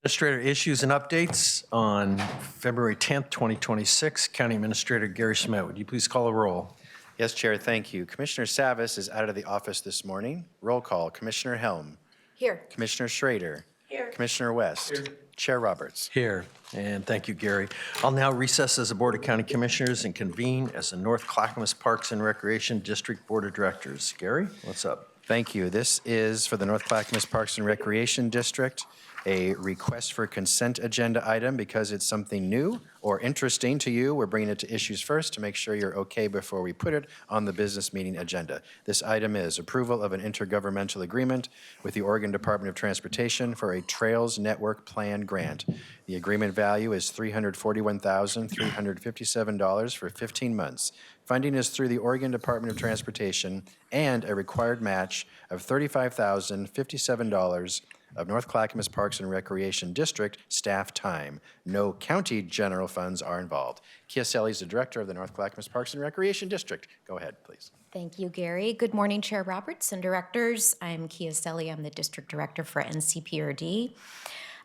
Administrator issues and updates on February 10th, 2026. County Administrator Gary Schmidt, would you please call the roll? Yes, Chair, thank you. Commissioner Savas is out of the office this morning. Roll call. Commissioner Helm. Here. Commissioner Schrader. Here. Commissioner West. Here. Chair Roberts. Here, and thank you, Gary. I'll now recess as the Board of County Commissioners and convene as the North Clackamas Parks and Recreation District Board of Directors. Gary, what's up? Thank you. This is for the North Clackamas Parks and Recreation District, a request for consent agenda item because it's something new or interesting to you. We're bringing it to issues first to make sure you're okay before we put it on the business meeting agenda. This item is approval of an intergovernmental agreement with the Oregon Department of Transportation for a Trails Network Plan grant. The agreement value is $341,357 for 15 months. Funding is through the Oregon Department of Transportation and a required match of $35,057 of North Clackamas Parks and Recreation District staff time. No county general funds are involved. Kia Selly is the director of the North Clackamas Parks and Recreation District. Go ahead, please. Thank you, Gary. Good morning, Chair Roberts and directors. I'm Kia Selly. I'm the district director for NCPRD.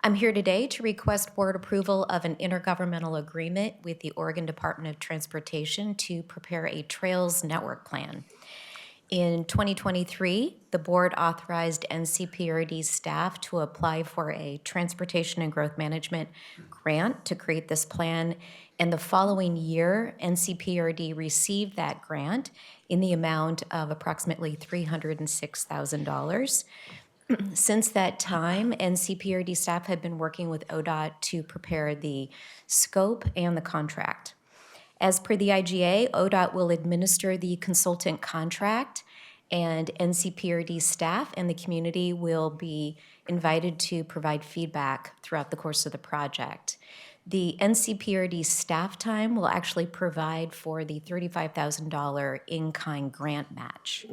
I'm here today to request board approval of an intergovernmental agreement with the Oregon Department of Transportation to prepare a Trails Network Plan. In 2023, the board authorized NCPRD staff to apply for a Transportation and Growth Management grant to create this plan, and the following year, NCPRD received that grant in the amount of approximately $306,000. Since that time, NCPRD staff had been working with ODOT to prepare the scope and the contract. As per the IGA, ODOT will administer the consultant contract, and NCPRD staff and the community will be invited to provide feedback throughout the course of the project. The NCPRD staff time will actually provide for the $35,000 in-kind grant match.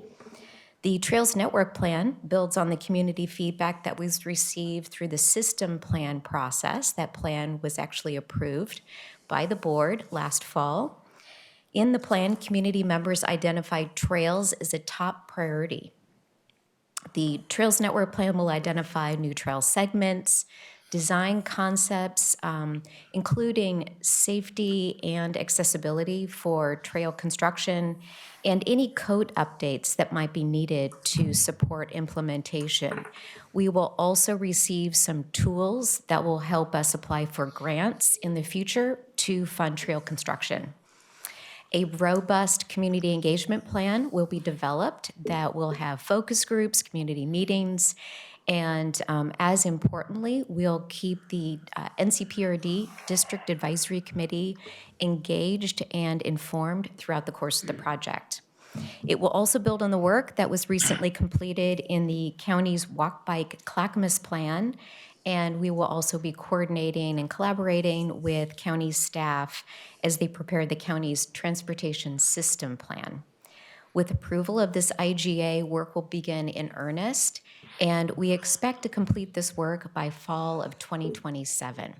The Trails Network Plan builds on the community feedback that was received through the system plan process. That plan was actually approved by the board last fall. In the plan, community members identified trails as a top priority. The Trails Network Plan will identify new trail segments, design concepts, including safety and accessibility for trail construction, and any code updates that might be needed to support implementation. We will also receive some tools that will help us apply for grants in the future to fund trail construction. A robust community engagement plan will be developed that will have focus groups, community meetings, and as importantly, we'll keep the NCPRD District Advisory Committee engaged and informed throughout the course of the project. It will also build on the work that was recently completed in the county's Walk Bike Clackamas Plan, and we will also be coordinating and collaborating with county staff as they prepare the county's transportation system plan. With approval of this IGA, work will begin in earnest, and we expect to complete this work by fall of 2027.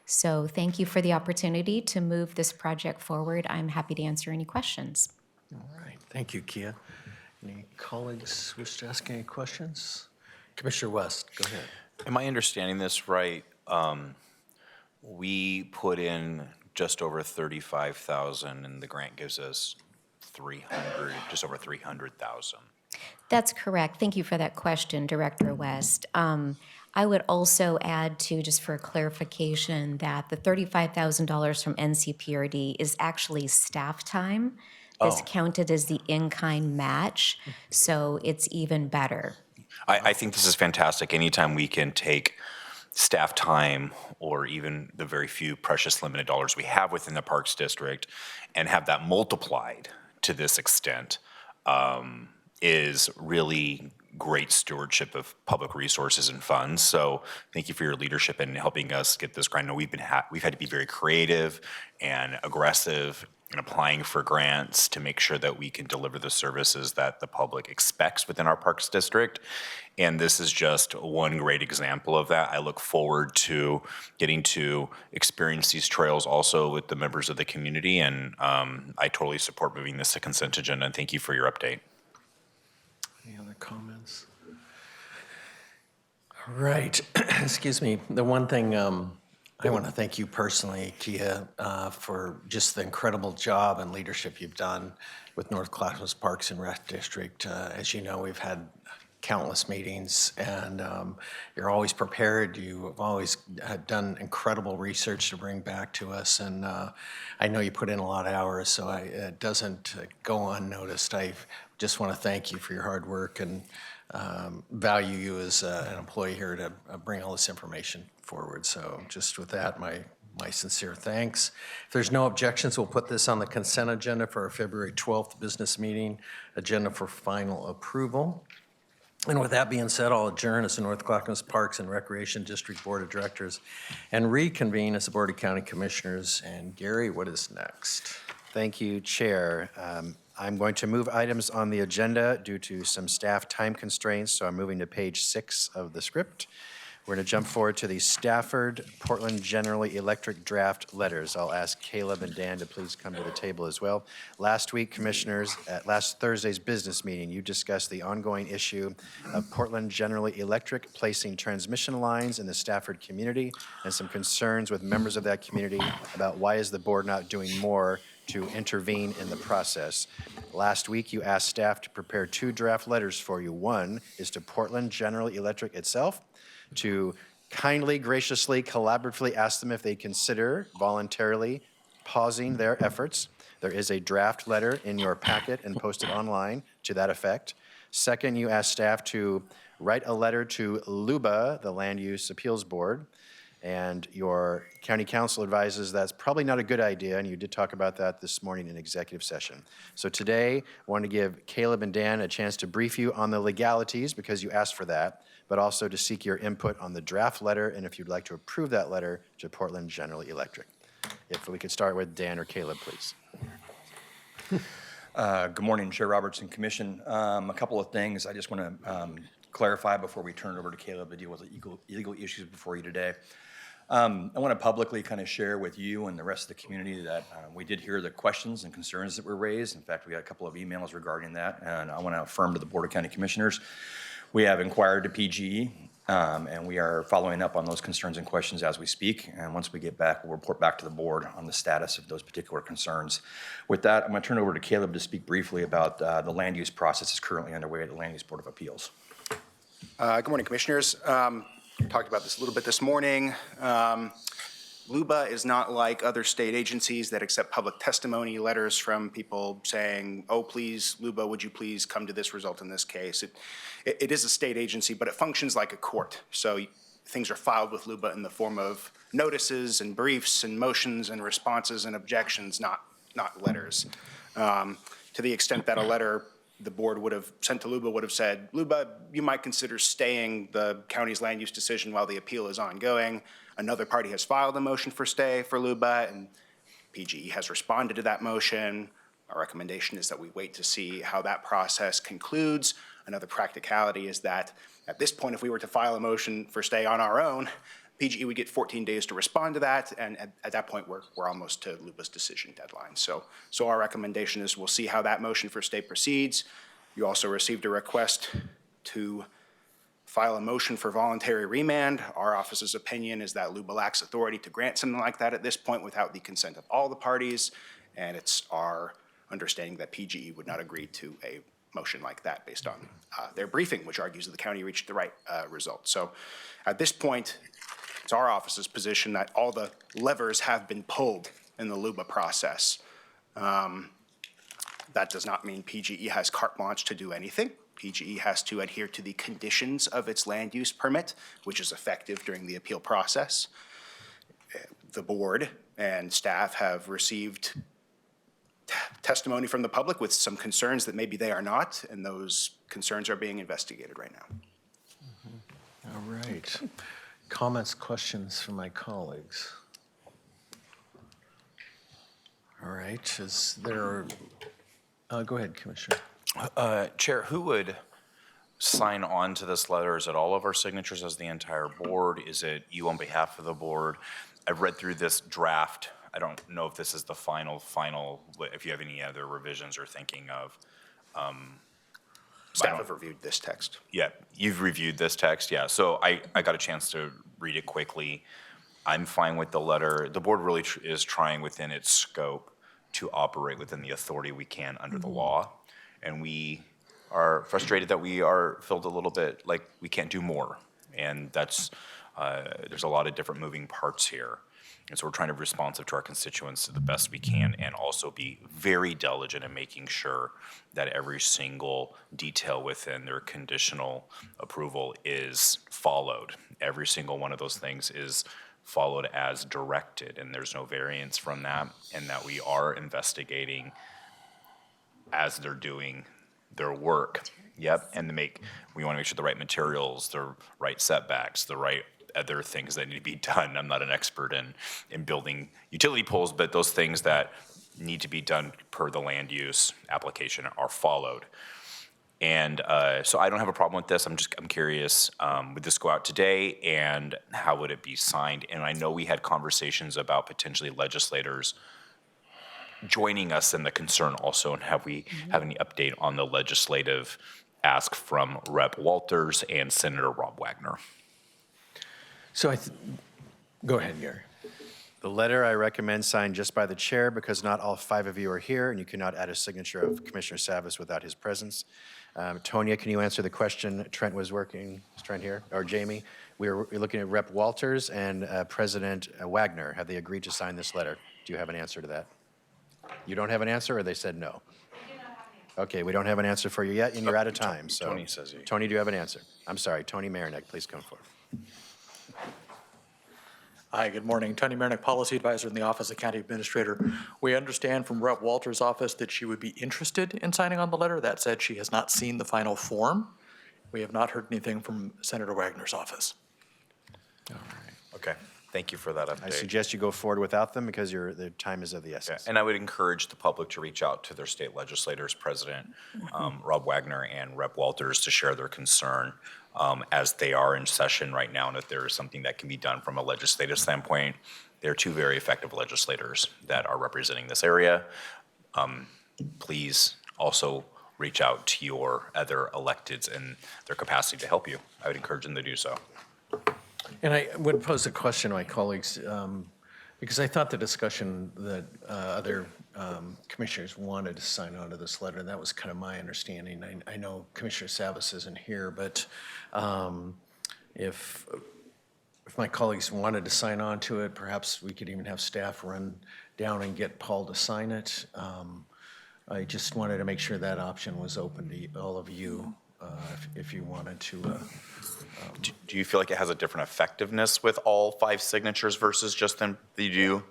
So thank you for the opportunity to move this project forward. I'm happy to answer any questions. All right, thank you, Kia. Any colleagues wish to ask any questions? Commissioner West, go ahead. Am I understanding this right? We put in just over 35,000 and the grant gives us 300, just over 300,000. That's correct. Thank you for that question, Director West. I would also add to, just for clarification, that the $35,000 from NCPRD is actually staff time. That's counted as the in-kind match, so it's even better. I think this is fantastic. Anytime we can take staff time or even the very few precious limited dollars we have within the Parks District and have that multiplied to this extent is really great stewardship of public resources and funds. So thank you for your leadership in helping us get this grant. I know we've had to be very creative and aggressive in applying for grants to make sure that we can deliver the services that the public expects within our Parks District. And this is just one great example of that. I look forward to getting to experience these trails also with the members of the community. And I totally support moving this to consent agenda. And thank you for your update. Any other comments? Right. Excuse me. The one thing I want to thank you personally, Kia, for just the incredible job and leadership you've done with North Clackamas Parks and Rec District. As you know, we've had countless meetings, and you're always prepared. You have always done incredible research to bring back to us, and I know you put in a lot of hours, so it doesn't go unnoticed. I just want to thank you for your hard work and value you as an employee here to bring all this information forward. So just with that, my sincere thanks. If there's no objections, we'll put this on the consent agenda for our February 12th business meeting agenda for final approval. And with that being said, I'll adjourn as the North Clackamas Parks and Recreation District Board of Directors and reconvene as the Board of County Commissioners. And Gary, what is next? Thank you, Chair. I'm going to move items on the agenda due to some staff time constraints, so I'm moving to page 6 of the script. We're going to jump forward to the Stafford Portland General Electric draft letters. I'll ask Caleb and Dan to please come to the table as well. Last week, Commissioners, at last Thursday's business meeting, you discussed the ongoing issue of Portland General Electric placing transmission lines in the Stafford community and some concerns with members of that community about why is the board not doing more to intervene in the process. Last week, you asked staff to prepare 2 draft letters for you. One is to Portland General Electric itself, to kindly, graciously, collaboratively ask them if they consider voluntarily pausing their efforts. There is a draft letter in your packet and posted online to that effect. Second, you asked staff to write a letter to LUBA, the Land Use Appeals Board, and your county council advises that's probably not a good idea, and you did talk about that this morning in executive session. So today, I want to give Caleb and Dan a chance to brief you on the legalities because you asked for that, but also to seek your input on the draft letter and if you'd like to approve that letter to Portland General Electric. If we could start with Dan or Caleb, please. Good morning, Chair Roberts and Commission. A couple of things I just want to clarify before we turn it over to Caleb to deal with the legal issues before you today. I want to publicly kind of share with you and the rest of the community that we did hear the questions and concerns that were raised. In fact, we got a couple of emails regarding that, and I want to affirm to the Board of County Commissioners, we have inquired to PGE, and we are following up on those concerns and questions as we speak. And once we get back, we'll report back to the board on the status of those particular concerns. With that, I'm going to turn it over to Caleb to speak briefly about the land use process that's currently underway at the Land Use Board of Appeals. Good morning, Commissioners. Talked about this a little bit this morning. LUBA is not like other state agencies that accept public testimony letters from people saying, oh, please, LUBA, would you please come to this result in this case? It is a state agency, but it functions like a court. So things are filed with LUBA in the form of notices and briefs and motions and responses and objections, not letters. To the extent that a letter the board would have sent to LUBA would have said, LUBA, you might consider staying the county's land use decision while the appeal is ongoing. Another party has filed a motion for stay for LUBA, and PGE has responded to that motion. Our recommendation is that we wait to see how that process concludes. Another practicality is that at this point, if we were to file a motion for stay on our own, PGE would get 14 days to respond to that, and at that point, we're almost to LUBA's decision deadline. So our recommendation is we'll see how that motion for stay proceeds. You also received a request to file a motion for voluntary remand. Our office's opinion is that LUBA lacks authority to grant something like that at this point without the consent of all the parties, and it's our understanding that PGE would not agree to a motion like that based on their briefing, which argues that the county reached the right result. So at this point, it's our office's position that all the levers have been pulled in the LUBA process. That does not mean PGE has carte blanche to do anything. PGE has to adhere to the conditions of its land use permit, which is effective during the appeal process. The board and staff have received testimony from the public with some concerns that maybe they are not, and those concerns are being investigated right now. All right. Comments, questions from my colleagues? All right, is there, go ahead, Commissioner. Chair, who would sign on to this letter? Is it all of our signatures as the entire board? Is it you on behalf of the board? I've read through this draft. I don't know if this is the final, if you have any other revisions or thinking of. Staff have reviewed this text. Yeah, you've reviewed this text, yeah. So I got a chance to read it quickly. I'm fine with the letter. The board really is trying within its scope to operate within the authority we can under the law. And we are frustrated that we are felt a little bit like we can't do more. And that's, there's a lot of different moving parts here. And so we're trying to be responsive to our constituents the best we can and also be very diligent in making sure that every single detail within their conditional approval is followed. Every single one of those things is followed as directed, and there's no variance from that, and that we are investigating as they're doing their work. Yep, and we want to make sure the right materials, the right setbacks, the right other things that need to be done. I'm not an expert in building utility poles, but those things that need to be done per the land use application are followed. And so I don't have a problem with this. I'm curious, would this go out today and how would it be signed? And I know we had conversations about potentially legislators joining us in the concern also, and have we have any update on the legislative ask from Rep. Walters and Senator Rob Wagner? So go ahead, Gary. The letter I recommend signed just by the chair because not all 5 of you are here and you cannot add a signature of Commissioner Savas without his presence. Tonya, can you answer the question Trent was working? Is Trent here? Or Jamie? We're looking at Rep. Walters and President Wagner. Have they agreed to sign this letter? Do you have an answer to that? You don't have an answer, or they said no? Okay, we don't have an answer for you yet, and you're out of time. So, Tony says he. Tony, do you have an answer? I'm sorry, Tony Marinek, please come forward. Hi, good morning. Tony Marinek, Policy Advisor in the Office of County Administrator. We understand from Rep. Walters' office that she would be interested in signing on the letter. That said, she has not seen the final form. We have not heard anything from Senator Wagner's office. Okay, thank you for that update. I suggest you go forward without them because the time is of the Yeah, essence. and I would encourage the public to reach out to their state legislators, President Rob Wagner and Rep. Walters, to share their concern as they are in session right now, and if there is something that can be done from a legislative standpoint. They're 2 very effective legislators that are representing this area. Please also reach out to your other electeds in their capacity to help you. I would encourage them to do so. And I would pose a question to my colleagues, because I thought the discussion that other commissioners wanted to sign on to this letter, and that was kind of my understanding. I know Commissioner Savas isn't here, but if my colleagues wanted to sign on to it, perhaps we could even have staff run down and get Paul to sign it. I just wanted to make sure that option was open to all of you, if you wanted to. Do you feel like it has a different effectiveness with all 5 signatures versus just them that you do?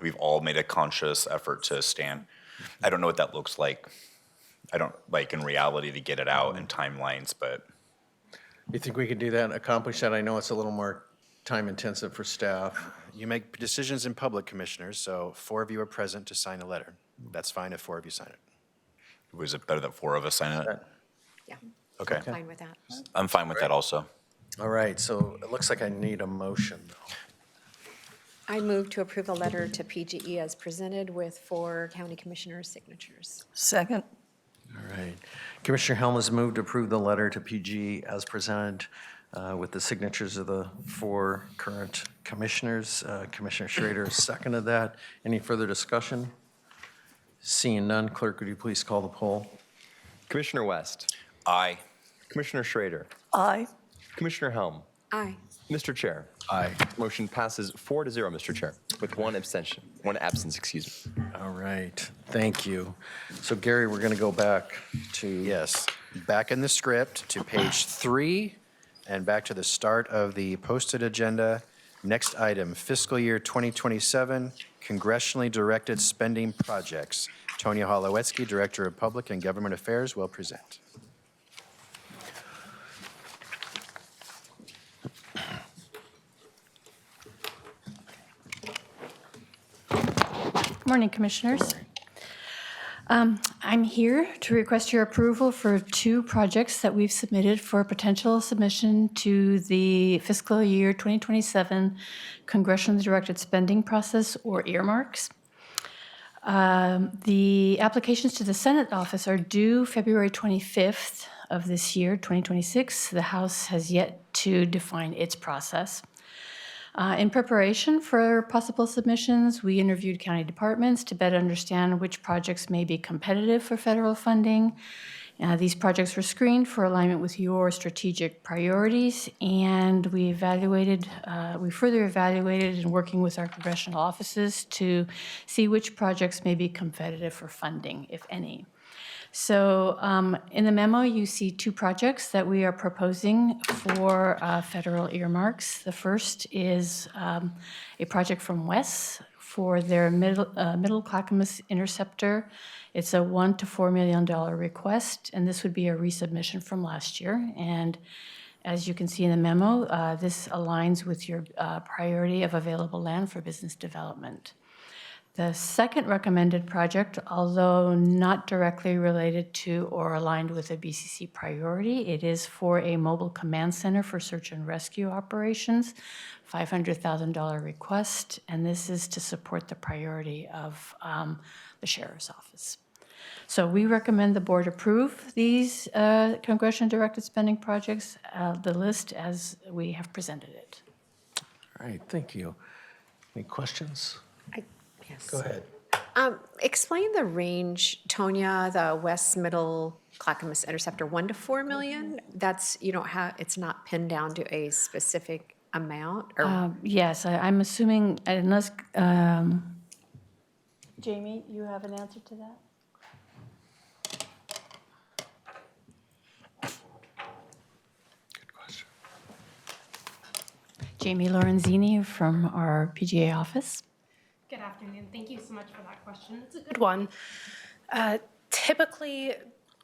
We've all made a conscious effort to stand. I don't know what that looks like. I don't, like, in reality to get it out in timelines, but. You think we could do that and accomplish that? I know it's a little more time intensive for staff. You make decisions in public, commissioners, so 4 of you are present to sign a letter. That's fine if 4 of you sign it. Was it better that 4 of us sign it? Yeah, Okay, fine with that. I'm fine with that also. All right, so it looks like I need a motion, though. I move to approve the letter to PGE as presented with 4 county commissioners' signatures. Second. All right. Commissioner Helm has moved to approve the letter to PG as presented with the signatures of the 4 current commissioners. Commissioner Schrader seconded that. Any further discussion? Seeing none, clerk, would you please call the poll? Commissioner West, Aye. Commissioner Schrader, Aye. Commissioner Helm, Aye. Mr. Chair. Aye. Motion passes 4-0, Mr. Chair, with 1 absence, excuse me. All right, thank you. So Gary, we're going to go back to. Yes, back in the script to page 3 and back to the start of the posted agenda. Next item, fiscal year 2027, congressionally directed spending projects. Tonya Holowetsky, Director of Public and Government Affairs, will present. Good morning, Commissioners. I'm here to request your approval for 2 projects that we've submitted for potential submission to the fiscal year 2027 congressionally directed spending process, or earmarks. The applications to the Senate office are due February 25th of this year, 2026. The House has yet to define its process. In preparation for possible submissions, we interviewed county departments to better understand which projects may be competitive for federal funding. These projects were screened for alignment with your strategic priorities, and we further evaluated in working with our congressional offices to see which projects may be competitive for funding, if any. So in the memo, you see two projects that we are proposing for federal earmarks. The first is a project from WES for their Middle Clackamas Interceptor. It's a $1 to $4 million request, and this would be a resubmission from last year. And as you can see in the memo, this aligns with your priority of available land for business development. The second recommended project, although not directly related to or aligned with a BCC priority, it is for a mobile command center for search and rescue operations, $500,000 request, and this is to support the priority of the Sheriff's Office. So we recommend the board approve these congressional-directed spending projects, the list as we have presented it. All right, thank you. Any questions? Yes. Go ahead. Explain the range, Tonya, the West Middle Clackamas Interceptor, 1 to 4 million? That's, you don't have, it's not pinned down to a specific amount? Or Yes, I'm assuming, unless, Jamie, you have an answer to that? Good question. Jamie Lorenzini from our PGA office. Good afternoon. Thank you so much for that question. It's a good one. Typically,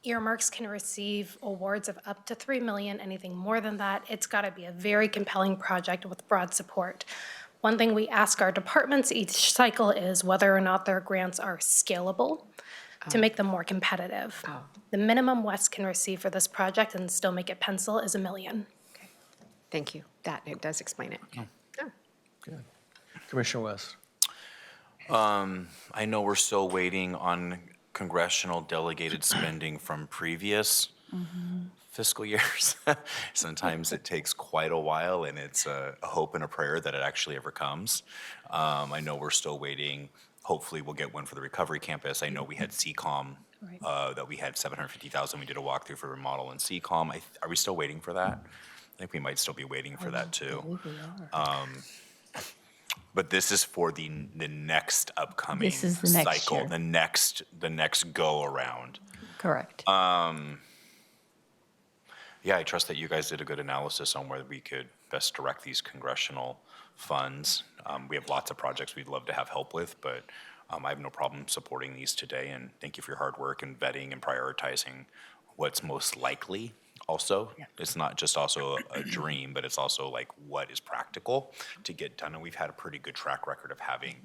earmarks can receive awards of up to $3 million. Anything more than that, it's got to be a very compelling project with broad support. One thing we ask our departments each cycle is whether or not their grants are scalable to make them more competitive. The minimum West can receive for this project and still make it pencil is $1 million. Okay. Thank you. That, it does explain it. Okay. Oh. Good. Commissioner West. I know we're still waiting on congressional delegated spending from previous fiscal years. Sometimes it takes quite a while, and it's a hope and a prayer that it actually ever comes. I know we're still waiting. Hopefully, we'll get one for the recovery campus. I know we had CCOM, that we had $750,000. We did a walkthrough for remodel in CCOM. Are we still waiting for that? I think we might still be waiting for that too. But this is for the next upcoming This is the next cycle, year. the next go around. Correct. Yeah, I trust that you guys did a good analysis on where we could best direct these congressional funds. We have lots of projects we'd love to have help with, but I have no problem supporting these today. And thank you for your hard work and vetting and prioritizing what's most likely. Also, it's not just also a dream, but it's also like what is practical to get done. And we've had a pretty good track record of having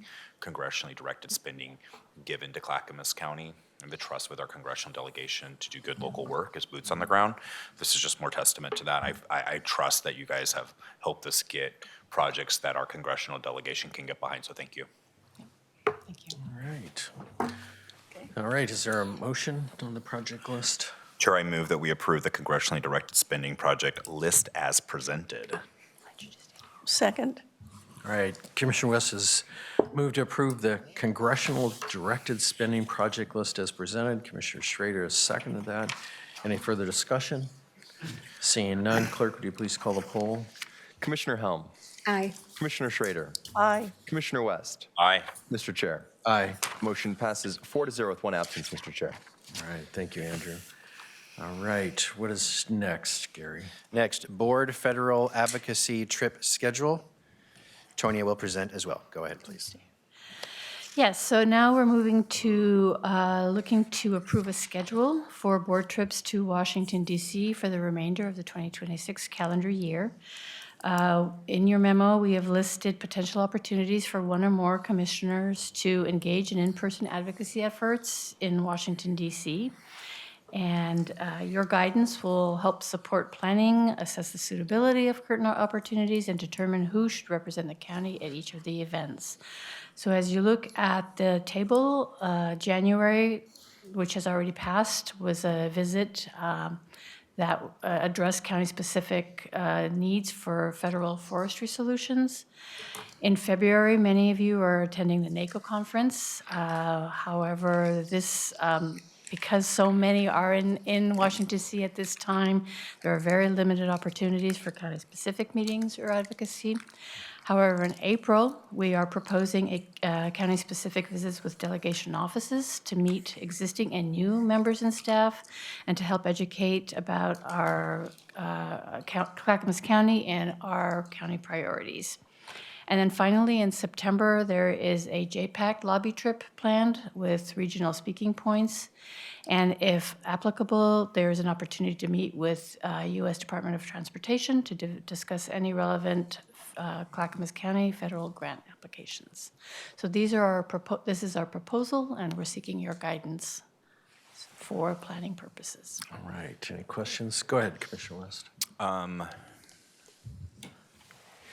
congressionally directed spending given to Clackamas County and the trust with our congressional delegation to do good local work as boots on the ground. This is just more testament to that. I trust that you guys have helped us get projects that our congressional delegation can get behind. So thank you. Thank you. All right. All right, is there a motion on the project list? Chair, I move that we approve the congressionally directed spending project list as presented. Second. All right, Commissioner West has moved to approve the congressional directed spending project list as presented. Commissioner Schrader has seconded that. Any further discussion? Seeing none, clerk, would you please call the poll? Commissioner Helm, Aye. Commissioner Schrader, Aye. Commissioner West, Aye. Mr. Chair. Aye. Motion passes 4-0 with one absence, Mr. Chair. All right, thank you, Andrew. All right, what is next, Gary? Next, board federal advocacy trip schedule. Tonya will present as well. Go ahead, please. Yes, so now we're moving to looking to approve a schedule for board trips to Washington, D.C. for the remainder of the 2026 calendar year. In your memo, we have listed potential opportunities for one or more commissioners to engage in in-person advocacy efforts in Washington, D.C. And your guidance will help support planning, assess the suitability of current opportunities, and determine who should represent the county at each of the events. So as you look at the table, January, which has already passed, was a visit that address county-specific needs for federal forestry solutions. In February, many of you are attending the NACO conference. However, this, because so many are in Washington, D.C. at this time, there are very limited opportunities for county-specific meetings or advocacy. However, in April, we are proposing county-specific visits with delegation offices to meet existing and new members and staff and to help educate about our Clackamas County and our county priorities. And then finally, in September, there is a JPAC lobby trip planned with regional speaking points. And if applicable, there is an opportunity to meet with U.S. Department of Transportation to discuss any relevant Clackamas County federal grant applications. So these are this is our proposal, and we're seeking your guidance for planning purposes. All right, any questions? Go ahead, Commissioner West.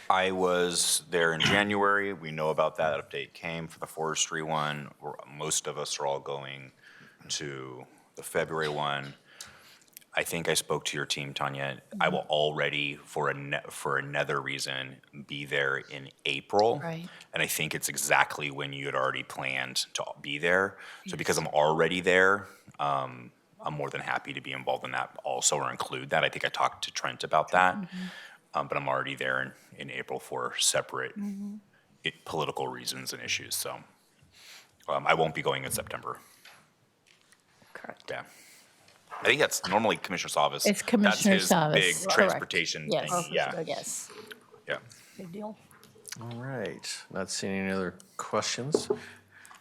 I was there in January. We know about that update came for the forestry one. Most of us are all going to the February one. I think I spoke to your team, Tanya. I will already, for another reason, be there in April. Right. And I think it's exactly when you had already planned to be there. So because I'm already there, I'm more than happy to be involved in that also or include that. I think I talked to Trent about that. But I'm already there in April for separate political reasons and issues. So I won't be going in September. Correct. Yeah. I think that's normally Commissioner Savas. It's Commissioner That's his Savas. big Correct. transportation Yes. thing. Yeah. Yes. Yeah. Big deal. All right, not seeing any other questions.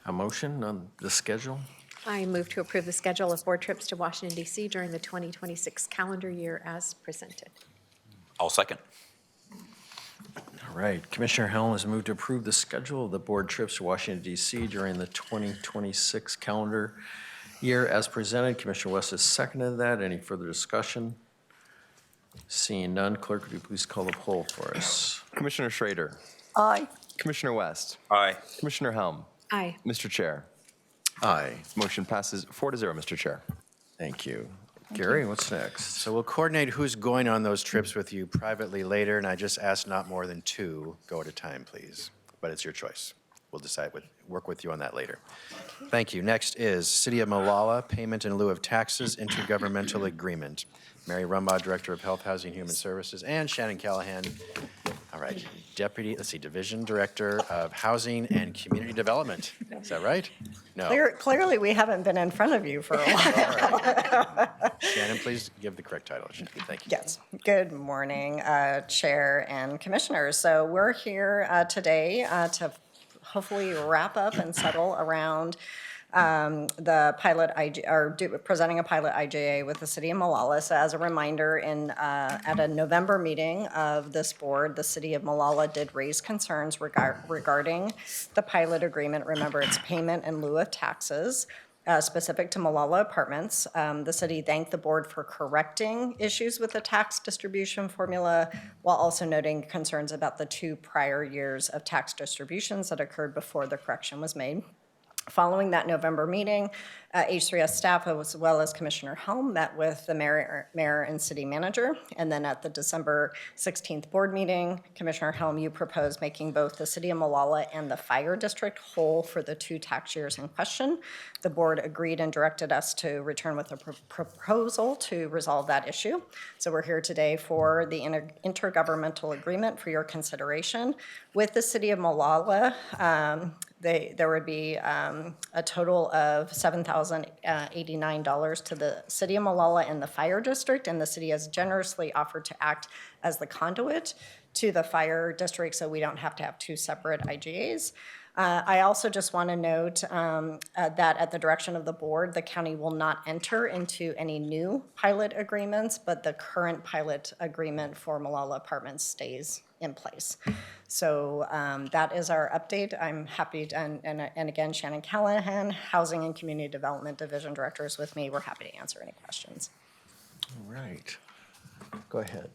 A motion on the schedule? I move to approve the schedule of board trips to Washington, D.C. during the 2026 calendar year as presented. I'll second. All right, Commissioner Helm has moved to approve the schedule of the board trips to Washington, D.C. during the 2026 calendar year as presented. Commissioner West has seconded that. Any further discussion? Seeing none, clerk, would you please call the poll for us? Commissioner Schrader. Aye. Commissioner West. Aye. Commissioner Helm. Aye. Mr. Chair. Aye, Motion passes 4-0, Mr. Chair. thank you. Gary, what's next? So we'll coordinate who's going on those trips with you privately later, and I just ask not more than 2 go at a time, please. But it's your choice. We'll decide, work with you on that later. Thank you. Next is City of Molalla Payment in lieu of Taxes Intergovernmental Agreement. Mary Rumbaugh, Director of Health, Housing, and Human Services, and Shannon Callahan, all right, Division Director of Housing and Community Development. Is that right? No. Clearly, we haven't been in front of you for a while. Shannon, please give the correct title. Thank you. Yes. Good morning, Chair and Commissioners. So we're here today to hopefully wrap up and settle around the pilot presenting a pilot IGA with the City of Molalla. So as a reminder, at a November meeting of this board, the City of Molalla did raise concerns regarding the pilot agreement. Remember, it's payment in lieu of taxes. Specific to Molalla Apartments. The city thanked the board for correcting issues with the tax distribution formula while also noting concerns about the 2 prior years of tax distributions that occurred before the correction was made. Following that November meeting, H3S staff as well as Commissioner Helm met with the mayor and city manager. And then at the December 16th board meeting, Commissioner Helm, you proposed making both the City of Molalla and the fire district whole for the 2 tax years in question. The board agreed and directed us to return with a proposal to resolve that issue. So we're here today for the intergovernmental agreement for your consideration. With the City of Molalla, there would be a total of $7,089 to the City of Molalla and the Fire District, and the city has generously offered to act as the conduit to the Fire District so we don't have to have 2 separate IGAs. I also just want to note that at the direction of the board, the county will not enter into any new pilot agreements, but the current pilot agreement for Molalla Apartments stays in place. So that is our update. I'm happy to, and again, Shannon Callahan, Housing and Community Development Division Director is with me. We're happy to answer any questions. All right, go ahead.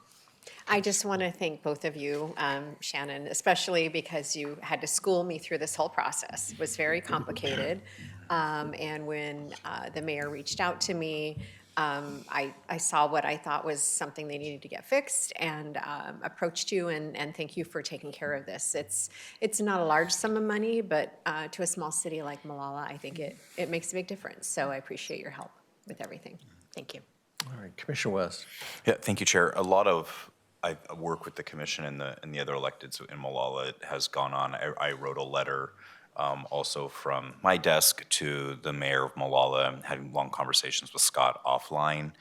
I just want to thank both of you, Shannon, especially because you had to school me through this whole process. It was very complicated. And when the mayor reached out to me, I saw what I thought was something they needed to get fixed and approached you, and thank you for taking care of this. It's not a large sum of money, but to a small city like Molalla, I think it makes a big difference. So I appreciate your help with everything. Thank you. All right, Commissioner West. Yeah, thank you, Chair. I work with the commission and the other electeds in Molalla. It has gone on. I wrote a letter also from my desk to the mayor of Molalla, having long conversations with Scott offline,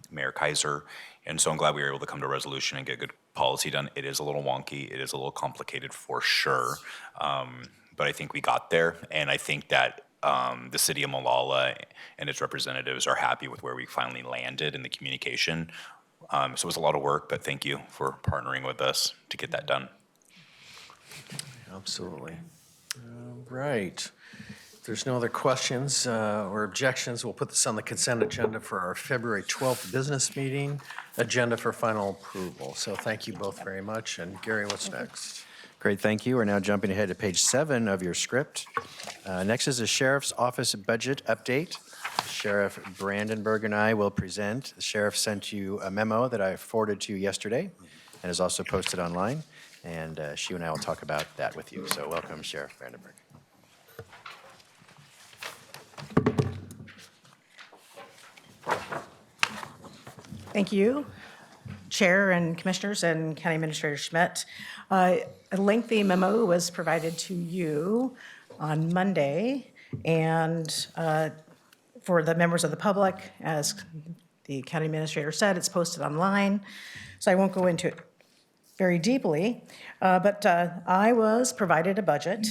Mayor Kaiser. And so I'm glad we were able to come to a resolution and get good policy done. It is a little wonky. It is a little complicated for sure. But I think we got there. And I think that the city of Molalla and its representatives are happy with where we finally landed in the communication. So it was a lot of work, but thank you for partnering with us to get that done. Absolutely. All right. If there's no other questions or objections, we'll put this on the consent agenda for our February 12th business meeting, agenda for final approval. So thank you both very much. And Gary, what's next? Great, thank you. We're now jumping ahead to page 7 of your script. Next is the Sheriff's Office budget update. Sheriff Brandenburg and I will present. The sheriff sent you a memo that I forwarded to you yesterday and is also posted online. And she and I will talk about that with you. So welcome, Sheriff Brandenburg. Thank you, Chair and Commissioners and County Administrator Schmidt. A lengthy memo was provided to you on Monday, and for the members of the public, as the County Administrator said, it's posted online, so I won't go into it very deeply, but I was provided a budget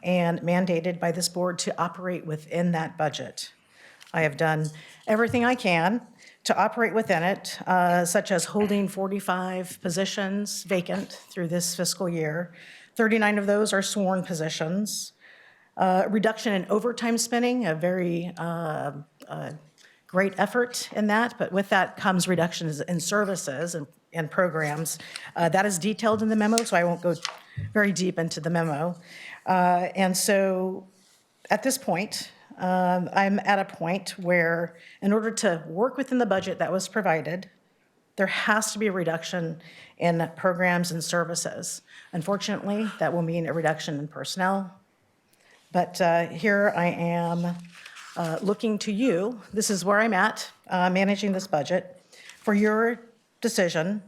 and mandated by this board to operate within that budget. I have done everything I can to operate within it, such as holding 45 positions vacant through this fiscal year. 39 of those are sworn positions. Reduction in overtime spending, a very great effort in that, but with that comes reductions in services and programs. That is detailed in the memo, so I won't go very deep into the memo. And so at this point, I'm at a point where in order to work within the budget that was provided, there has to be a reduction in programs and services. Unfortunately, that will mean a reduction in personnel. But here I am looking to you. This is where I'm at, managing this budget, for your decision,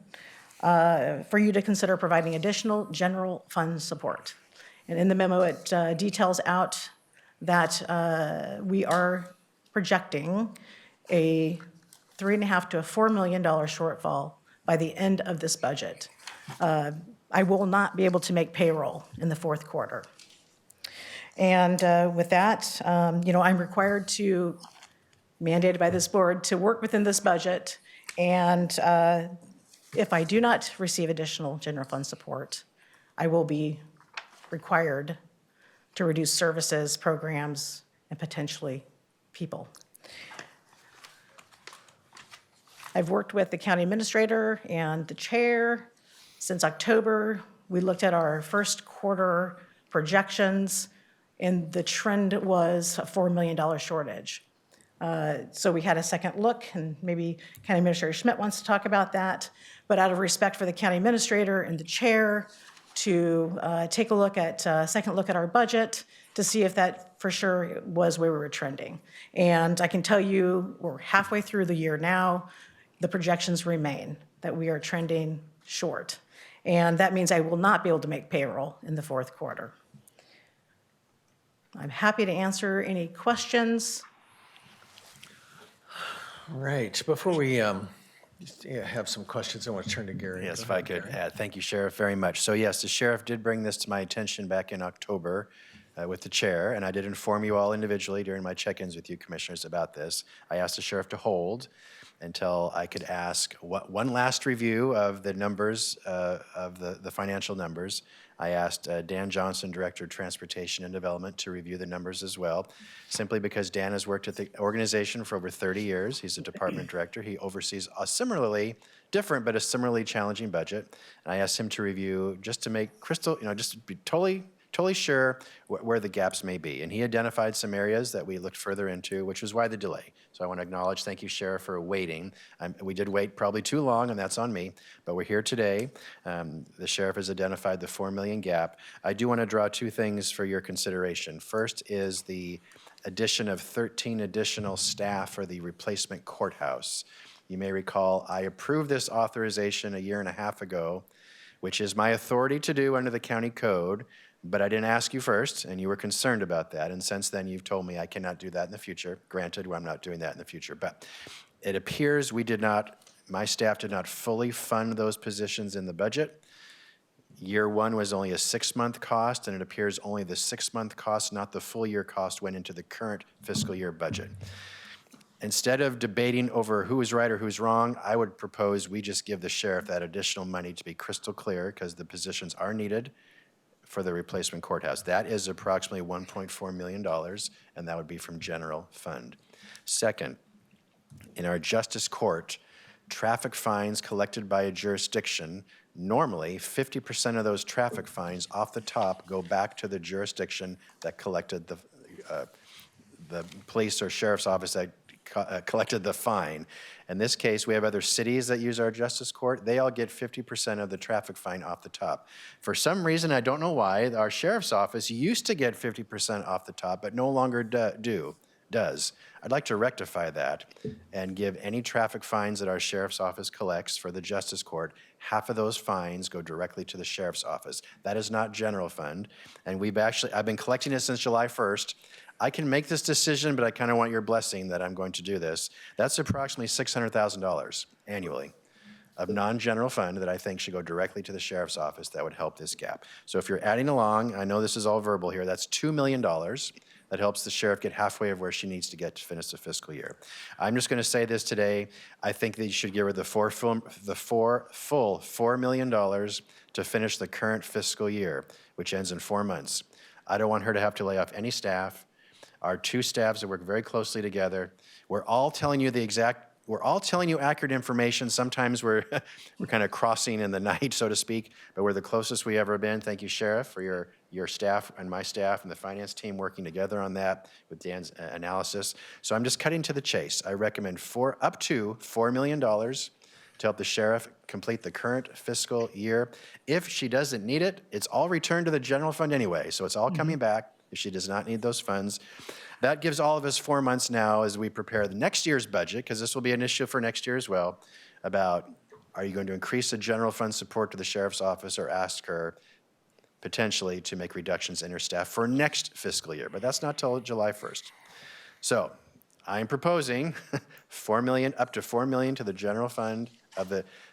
for you to consider providing additional general fund support. And in the memo, it details out that we are projecting a $3.5 to $4 million shortfall by the end of this budget. I will not be able to make payroll in the fourth quarter. And with that, I'm required to, mandated by this board, to work within this budget. And if I do not receive additional general fund support, I will be required to reduce services, programs, and potentially people. I've worked with the county administrator and the chair since October. We looked at our first quarter projections, and the trend was a $4 million shortage. So we had a second look, and maybe County Administrator Schmidt wants to talk about that. But out of respect for the county administrator and the chair, to take a look at, second look at our budget to see if that for sure was where we were trending. And I can tell you, we're halfway through the year now. The projections remain that we are trending short. And that means I will not be able to make payroll in the fourth quarter. I'm happy to answer any questions. All right, before we have some questions, I want to turn to Gary. Yes, if I could add. Thank you, Sheriff, very much. So yes, the sheriff did bring this to my attention back in October with the chair, and I did inform you all individually during my check-ins with you commissioners about this. I asked the sheriff to hold until I could ask one last review of the numbers, of the financial numbers. I asked Dan Johnson, Director of Transportation and Development, to review the numbers as well, simply because Dan has worked at the organization for over 30 years. He's a department director. He oversees a similarly different but a similarly challenging budget. And I asked him to review just to make crystal, just to be totally totally sure where the gaps may be. And he identified some areas that we looked further into, which was why the delay. So I want to acknowledge, thank you, Sheriff, for waiting. We did wait probably too long, and that's on me, but we're here today. The Sheriff has identified the 4 million gap. I do want to draw two things for your consideration. First is the addition of 13 additional staff for the replacement courthouse. You may recall I approved this authorization a year and a half ago, which is my authority to do under the county code, but I didn't ask you first, and you were concerned about that. And since then, you've told me I cannot do that in the future. Granted, I'm not doing that in the future, but it appears my staff did not fully fund those positions in the budget. Year one was only a 6-month cost, and it appears only the 6-month cost, not the full year cost, went into the current fiscal year budget. Instead of debating over who is right or who's wrong, I would propose we just give the sheriff that additional money to be crystal clear, because the positions are needed for the replacement courthouse. That is approximately $1.4 million, and that would be from general fund. Second, in our justice court, traffic fines collected by a jurisdiction, normally 50% of those traffic fines off the top go back to the jurisdiction that collected the police or sheriff's office that collected the fine. In this case, we have other cities that use our justice court. They all get 50% of the traffic fine off the top. For some reason, I don't know why, our sheriff's office used to get 50% off the top, but no longer does. I'd like to rectify that and give any traffic fines that our sheriff's office collects for the justice court, half of those fines go directly to the sheriff's office. That is not general fund, and I've been collecting it since July 1st. I can make this decision, but I kind of want your blessing that I'm going to do this. That's approximately $600,000 annually of non-general fund that I think should go directly to the sheriff's office that would help this gap. So if you're adding along, I know this is all verbal here, that's $2 million that helps the sheriff get halfway of where she needs to get to finish the fiscal year. I'm just going to say this today. I think that you should give her the full $4 million to finish the current fiscal year, which ends in 4 months. I don't want her to have to lay off any staff. Our two staffs that work very closely together. We're all telling you accurate information. Sometimes we're kind of crossing in the night, so to speak, but we're the closest we ever been. Thank you, Sheriff, for your staff and my staff and the finance team working together on that with Dan's analysis. So I'm just cutting to the chase. I recommend up to $4 million to help the sheriff complete the current fiscal year. If she doesn't need it, it's all returned to the general fund anyway, so it's all coming back. If she does not need those funds. That gives all of us 4 months now as we prepare the next year's budget, because this will be an issue for next year as well, about are you going to increase the general fund support to the sheriff's office or ask her potentially to make reductions in her staff for next fiscal year, but that's not till July 1st. So I'm proposing up to $4 million to the general fund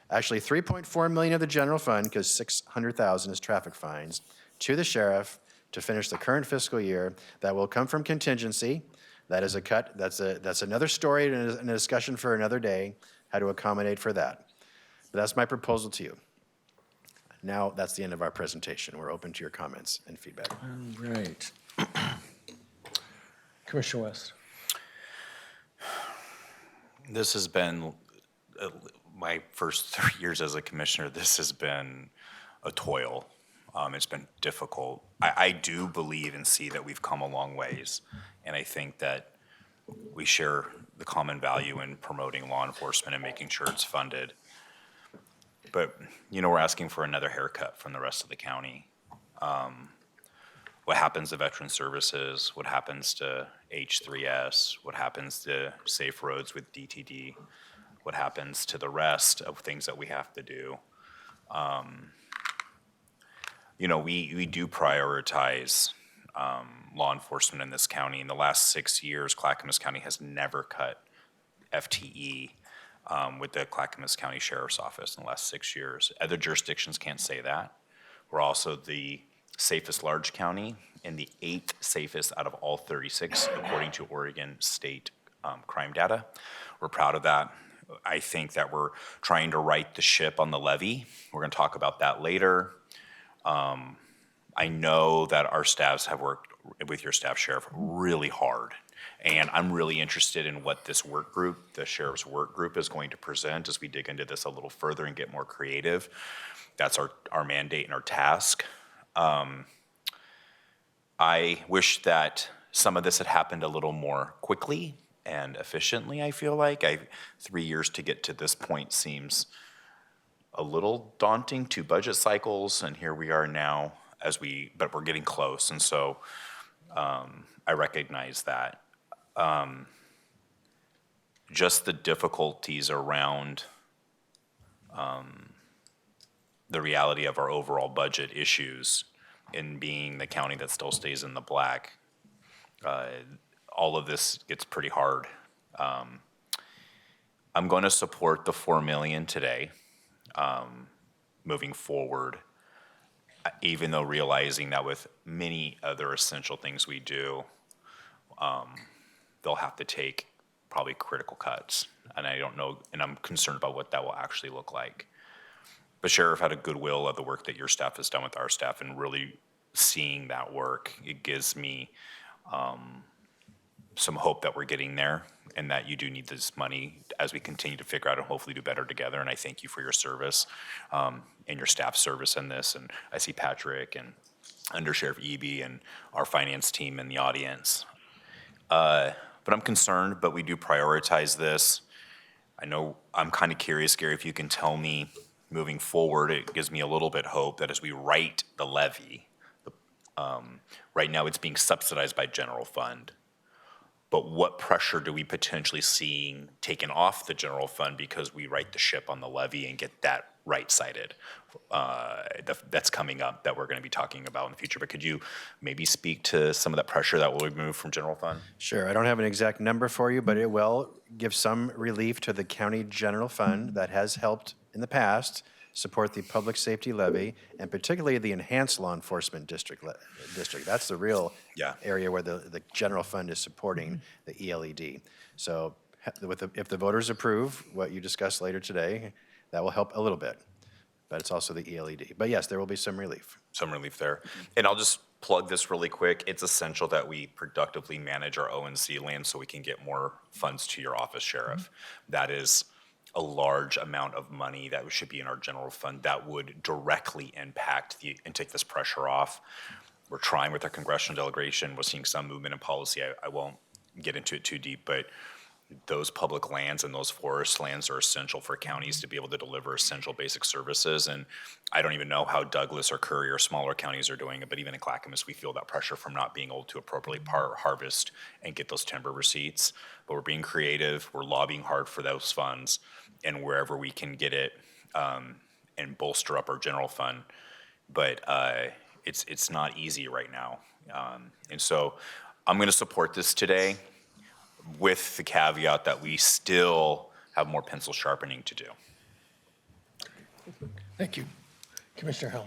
actually $3.4 million of the general fund, because $600,000 is traffic fines, to the sheriff, to finish the current fiscal year. That will come from contingency. That is a cut. That's another story and a discussion for another day, how to accommodate for that. But that's my proposal to you. Now, that's the end of our presentation. We're open to your comments and feedback. All right. Commissioner West. This has been my first 3 years as a commissioner. This has been a toil. It's been difficult. I do believe and see that we've come a long ways, and I think that we share the common value in promoting law enforcement and making sure it's funded. But, we're asking for another haircut from the rest of the county. What happens to veteran services? What happens to H3S? What happens to safe roads with DTD? What happens to the rest of things that we have to do? We do prioritize law enforcement in this county. In the last 6 years, Clackamas County has never cut FTE with the Clackamas County Sheriff's Office in the last 6 years. Other jurisdictions can't say that. We're also the safest large county and the 8th safest out of all 36, according to Oregon State crime data. We're proud of that. I think that we're trying to right the ship on the levy. We're going to talk about that later. I know that our staffs have worked with your staff, Sheriff, really hard. And I'm really interested in what this work group, the Sheriff's work group, is going to present as we dig into this a little further and get more creative. That's our mandate and our task. I wish that some of this had happened a little more quickly and efficiently, I feel like. 3 years to get to this point seems a little daunting, 2 budget cycles, and here we are now but we're getting close, and so I recognize that. Just the difficulties around the reality of our overall budget issues in being the county that still stays in the black, all of this gets pretty hard. I'm going to support the 4 million today, moving forward, even though realizing that with many other essential things we do, they'll have to take probably critical cuts. And I don't know, and I'm concerned about what that will actually look like. But Sheriff had a goodwill of the work that your staff has done with our staff, and really seeing that work, it gives me some hope that we're getting there, and that you do need this money as we continue to figure out and hopefully do better together. And I thank you for your service and your staff service in this. And I see Patrick and Under Sheriff Eby and our finance team in the audience. But I'm concerned, but we do prioritize this. I know I'm kind of curious, Gary, if you can tell me moving forward, it gives me a little bit hope that as we write the levy, right now it's being subsidized by general fund. But what pressure do we potentially see taken off the general fund because we write the ship on the levy and get that right-sided? That's coming up that we're going to be talking about in the future. But could you maybe speak to some of that pressure that will remove from general fund? Sure. I don't have an exact number for you, but it will give some relief to the county general fund that has helped in the past support the public safety levy, and particularly the enhanced law enforcement district. That's the real area where the general fund is supporting the ELED. So if the voters approve what you discussed later today, that will help a little bit. But it's also the ELED. But yes, there will be some relief. Some relief there. And I'll just plug this really quick. It's essential that we productively manage our O&C land so we can get more funds to your office, Sheriff. That is a large amount of money that should be in our general fund that would directly impact and take this pressure off. We're trying with our congressional delegation. We're seeing some movement in policy. I won't get into it too deep, but those public lands and those forest lands are essential for counties to be able to deliver essential basic services. And I don't even know how Douglas or Curry or smaller counties are doing it, but even in Clackamas, we feel that pressure from not being able to appropriately harvest and get those timber receipts. But we're being creative. We're lobbying hard for those funds, and wherever we can get it and bolster up our general fund. But it's not easy right now. And so I'm going to support this today, with the caveat that we still have more pencil sharpening to do. Thank you. Commissioner Helm.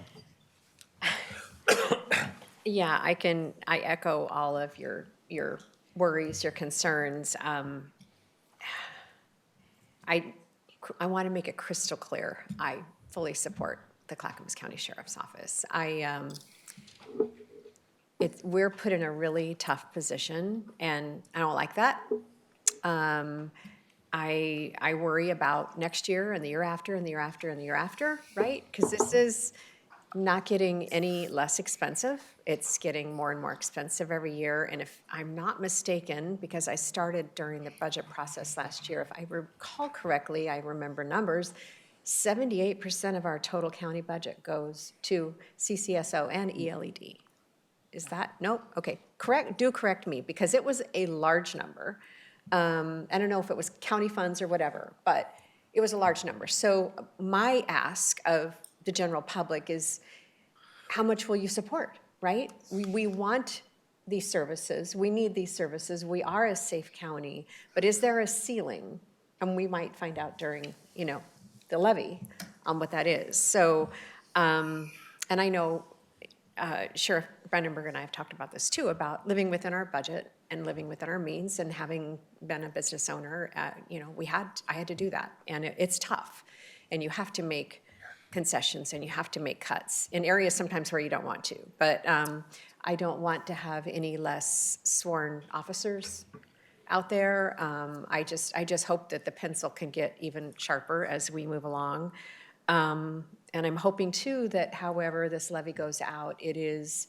Yeah, I echo all of your worries, your concerns. I want to make it crystal clear. I fully support the Clackamas County Sheriff's Office. We're put in a really tough position, and I don't like that. I worry about next year and the year after and the year after and the year after, right? Because this is not getting any less expensive. It's getting more and more expensive every year. And if I'm not mistaken, because I started during the budget process last year, if I recall correctly, I remember numbers, 78% of our total county budget goes to CCSO and ELED. Is that, nope, okay, correct me, because it was a large number. I don't know if it was county funds or whatever, but it was a large number. So my ask of the general public is, how much will you support, right? We want these services, we need these services, we are a safe county, but is there a ceiling? And we might find out during, the levy on what that is. So, and I know Sheriff Brandenburg and I have talked about this too, about living within our budget and living within our means, and having been a business owner, I had to do that, and it's tough, and you have to make concessions and you have to make cuts in areas sometimes where you don't want to. But I don't want to have any less sworn officers out there. I just hope that the pencil can get even sharper as we move along. And I'm hoping too that however this levy goes out, it is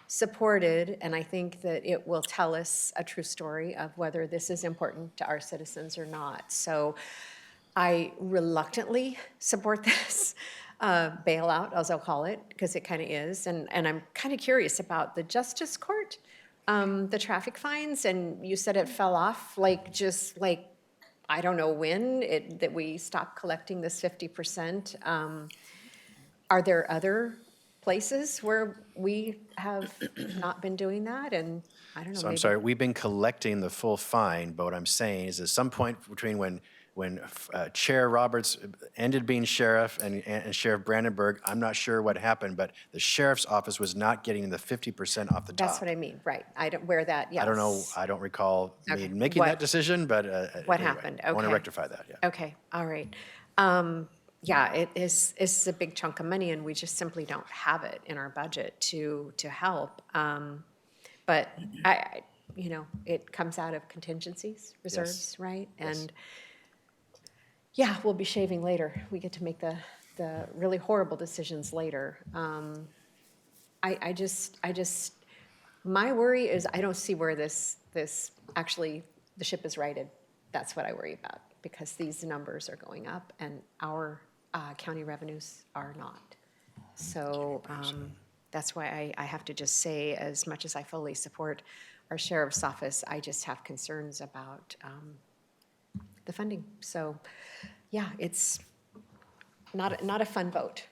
supported, and I think that it will tell us a true story of whether this is important to our citizens or not. So I reluctantly support this bailout, as I'll call it, because it kind of is. And I'm kind of curious about the Justice Court, the traffic fines, and you said it fell off, I don't know when, that we stopped collecting this 50%. Are there other places where we have not been doing that? And I don't know, So I'm maybe. sorry, we've been collecting the full fine, but what I'm saying is at some point between when Chair Roberts ended being sheriff and Sheriff Brandenburg, I'm not sure what happened, but the sheriff's office was not getting the 50% off the top. That's what I mean, right. I don't, where that, yes. I don't know, I don't recall Okay. making that decision, but What anyway, happened? I want to Okay. rectify that, yeah. Okay, all right. Yeah, it's a big chunk of money, and we just simply don't have it in our budget to help. But it comes out of contingencies, reserves, right? And yeah, we'll be shaving later. We get to make the really horrible decisions later. I just, my worry is I don't see where this actually, the ship is righted. That's what I worry about, because these numbers are going up and our county revenues are not. So that's why I have to just say, as much as I fully support our sheriff's office, I just have concerns about the funding. So yeah, it's not a fun vote.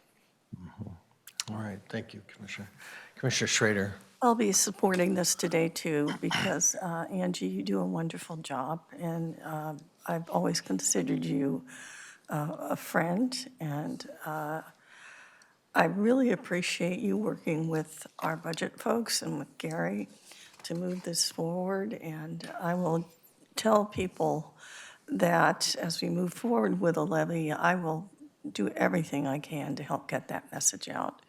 All right, thank you, Commissioner. Commissioner Schrader. I'll be supporting this today too, because Angie, you do a wonderful job, and I've always considered you a friend, and I really appreciate you working with our budget folks and with Gary to move this forward, and I will tell people that as we move forward with a levy, I will do everything I can to help get that message out.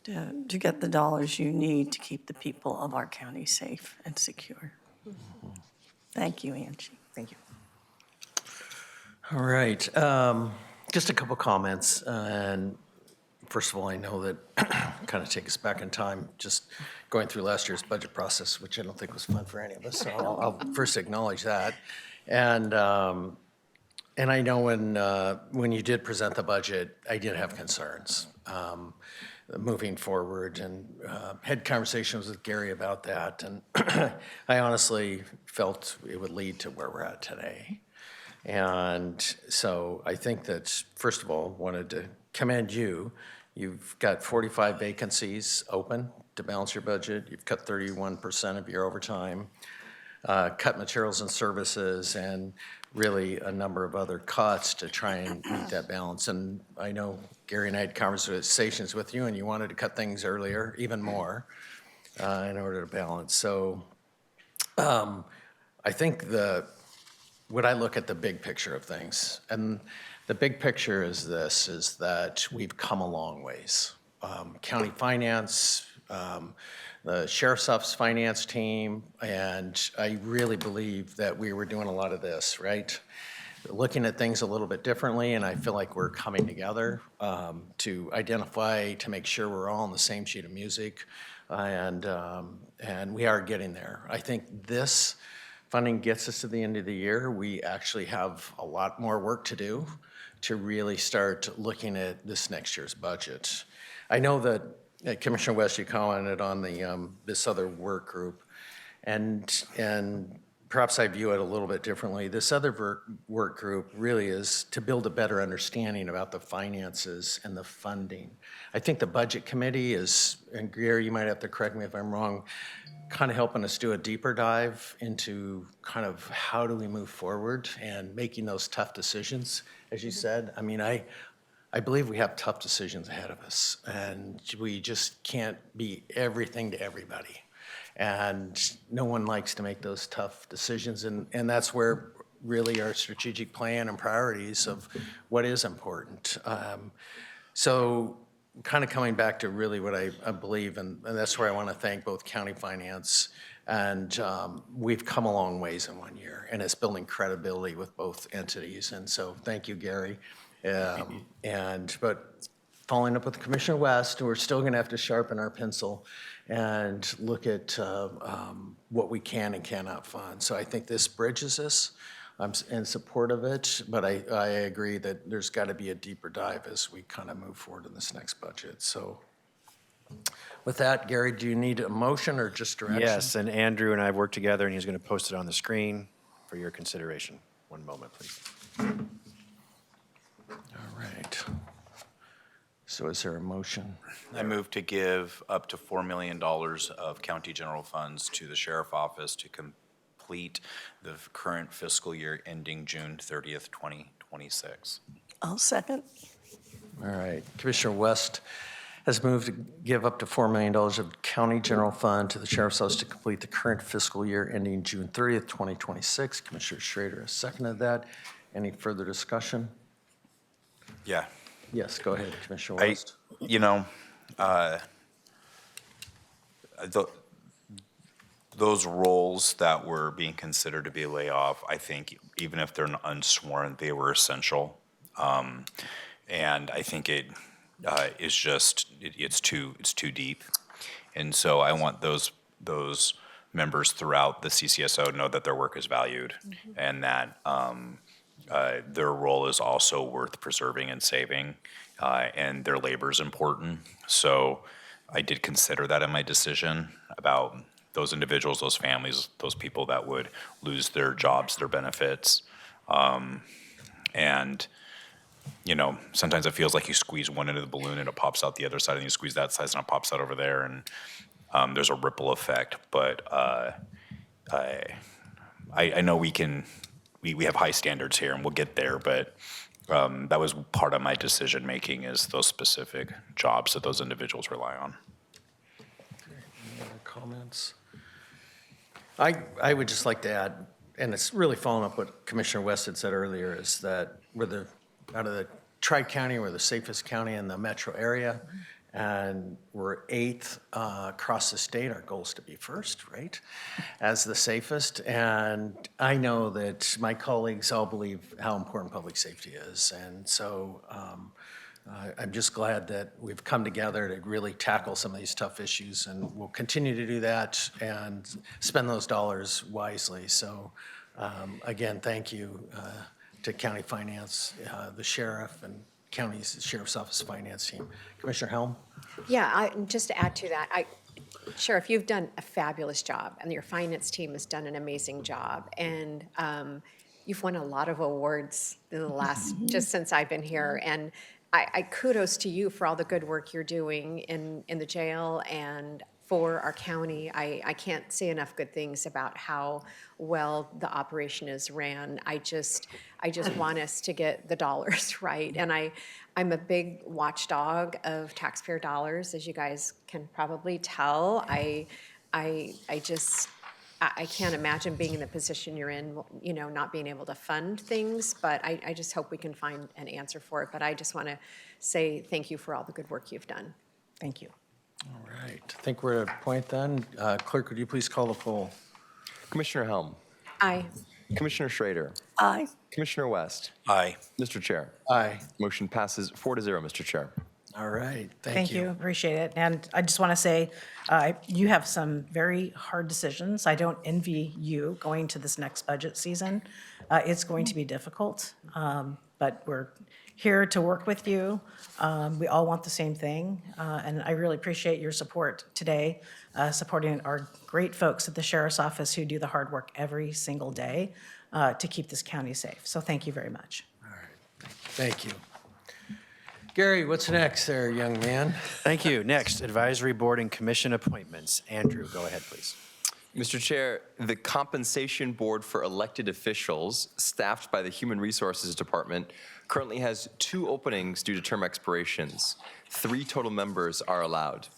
To get the dollars you need to keep the people of our county safe and secure. Thank you, Angie. Thank you. All right, just a couple comments. And first of all, I know that kind of take us back in time, just going through last year's budget process, which I don't think was fun for any of us. So I'll first acknowledge that. And I know when you did present the budget, I did have concerns moving forward, and had conversations with Gary about that. And I honestly felt it would lead to where we're at today. And so I think that, first of all, wanted to commend you. You've got 45 vacancies open to balance your budget. You've cut 31% of your overtime, cut materials and services, and really a number of other cuts to try and meet that balance. And I know Gary and I had conversations with you, and you wanted to cut things earlier, even more, in order to balance. So I think when I look at the big picture of things, and the big picture is this, is that we've come a long ways. County finance, the Sheriff's Office finance team, and I really believe that we were doing a lot of this, right? Looking at things a little bit differently, and I feel like we're coming together to identify, to make sure we're all on the same sheet of music, and we are getting there. I think this funding gets us to the end of the year. We actually have a lot more work to do to really start looking at this next year's budget. I know that Commissioner West, you commented on this other work group, and perhaps I view it a little bit differently. This other work group really is to build a better understanding about the finances and the funding. I think the Budget Committee is, and Gary, you might have to correct me if I'm wrong, kind of helping us do a deeper dive into kind of how do we move forward and making those tough decisions, as you said. I mean, I believe we have tough decisions ahead of us, and we just can't be everything to everybody. And no one likes to make those tough decisions, and that's where really our strategic plan and priorities of what is important. So kind of coming back to really what I believe, and that's where I want to thank both county finance, and we've come a long ways in 1 year, and it's building credibility with both entities. And so thank you, Gary. But following up with Commissioner West, we're still going to have to sharpen our pencil and look at what we can and cannot fund. So I think this bridges us. I'm in support of it, but I agree that there's got to be a deeper dive as we kind of move forward in this next budget. So with that, Gary, do you need a motion or just direction? Yes, and Andrew and I have worked together, and he's going to post it on the screen for your consideration. One moment, please. All right. So is there a motion? I move to give up to $4 million of county general funds to the sheriff office to complete the current fiscal year ending June 30th, 2026. I'll second. All right. Commissioner West has moved to give up to $4 million of county general fund to the sheriff's office to complete the current fiscal year ending June 30th, 2026. Commissioner Schrader has seconded that. Any further discussion? Yeah. Yes, go ahead, Commissioner West. Those roles that were being considered to be a layoff, I think even if they're unsworn, they were essential. And I think it is just, it's too deep. And so I want those members throughout the CCSO to know that their work is valued and that their role is also worth preserving and saving, and their labor is important. So I did consider that in my decision about those individuals, those families, those people that would lose their jobs, their benefits. And, sometimes it feels like you squeeze one end of the balloon and it pops out the other side, and you squeeze that side and it pops out over there, and there's a ripple effect. But I know we have high standards here, and we'll get there, but that was part of my decision-making, is those specific jobs that those individuals rely on. Any other comments? I would just like to add, and it's really following up what Commissioner West had said earlier, is that out of the Tri-County, we're the safest county in the metro area, and we're 8th across the state. Our goal is to be first, right, as the safest. And I know that my colleagues all believe how important public safety is. And so I'm just glad that we've come together to really tackle some of these tough issues, and we'll continue to do that and spend those dollars wisely. So again, thank you to County Finance, the Sheriff, and County's Sheriff's Office Finance team. Commissioner Helm? Yeah, just to add to that, Sheriff, you've done a fabulous job, and your finance team has done an amazing job. And you've won a lot of awards in the last, just since I've been here. And I kudos to you for all the good work you're doing in the jail and for our county. I can't say enough good things about how well the operation is ran. I just want us to get the dollars right. And I'm a big watchdog of taxpayer dollars, as you guys can probably tell. I can't imagine being in the position you're in, not being able to fund things, but I just hope we can find an answer for it. But I just want to say thank you for all the good work you've done. Thank you. All right. I think we're at a point then. Clerk, would you please call the poll? Commissioner Helm. Aye. Commissioner Schrader. Aye. Commissioner West. Aye. Mr. Chair. Aye. Motion passes 4-0, Mr. Chair. All right. Thank you. Appreciate it. And I just want to say, you have some very hard decisions. I don't envy you going to this next budget season. It's going to be difficult, but we're here to work with you. We all want the same thing, and I really appreciate your support today, supporting our great folks at the Sheriff's Office who do the hard work every single day to keep this county safe. So thank you very much. All right. Thank you. Gary, what's next there, young man? Thank you. Next, Advisory Board and Commission appointments. Andrew, go ahead, please. Mr. Chair, the Compensation Board for Elected Officials, staffed by the Human Resources Department, currently has 2 openings due to term expirations. 3 total members are allowed.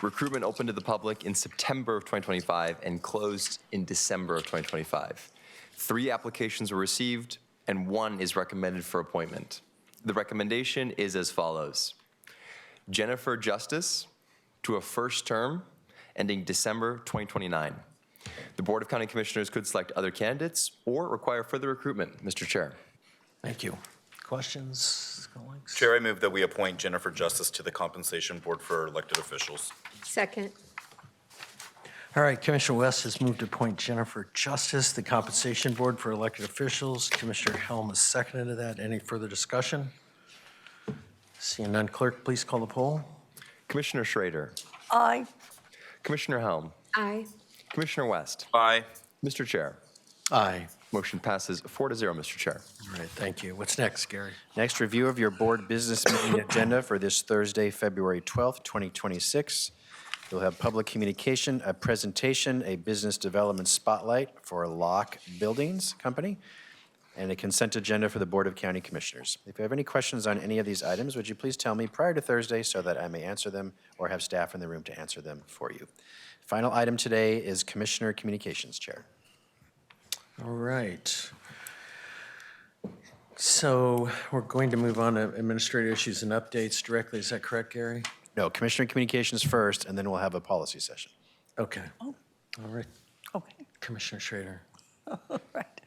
Recruitment opened to the public in September of 2025 and closed in December of 2025. 3 applications were received, and 1 is recommended for appointment. The recommendation is as follows. Jennifer Justice to a first term ending December 2029. The Board of County Commissioners could select other candidates or require further recruitment, Mr. Chair. Thank you. questions, colleagues? Chair, I move that we appoint Jennifer Justice to the Compensation Board for elected officials. Second. All right, Commissioner West has moved to appoint Jennifer Justice, the Compensation Board for elected officials. Commissioner Helm has seconded that. Any further discussion? Seeing none, clerk, please call the poll. Commissioner Schrader, Aye. Commissioner Helm, Aye. Commissioner West, Aye. Mr. Chair. Aye. Motion passes 4-0, Mr. Chair. All right, thank you. What's next, Gary? Next, review of your board business meeting agenda for this Thursday, February 12th, 2026. You'll have public communication, a presentation, a business development spotlight for Locke Buildings Company, and a consent agenda for the Board of County Commissioners. If you have any questions on any of these items, would you please tell me prior to Thursday so that I may answer them or have staff in the room to answer them for you. Final item today is Commissioner Communications Chair. All right. So we're going to move on to administrative issues and updates directly. Is that correct, Gary? No, Commissioner Communications first, and then we'll have a policy session. Okay. All right. Okay. Commissioner Schrader. Right.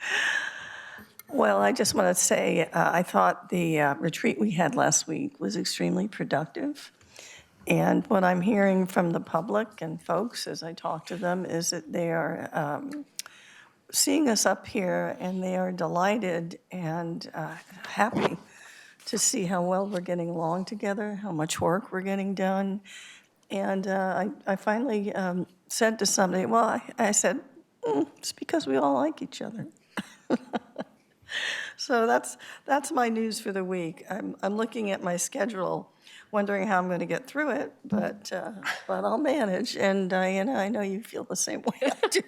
Well, I just want to say, I thought the retreat we had last week was extremely productive. And what I'm hearing from the public and folks as I talk to them is that they are seeing us up here and they are delighted and happy to see how well we're getting along together, how much work we're getting done. And I finally said to somebody, well, I said, it's because we all like each other. So that's my news for the week. I'm looking at my schedule, wondering how I'm going to get through it, but I'll manage. And Diana, I know you feel the same way I do.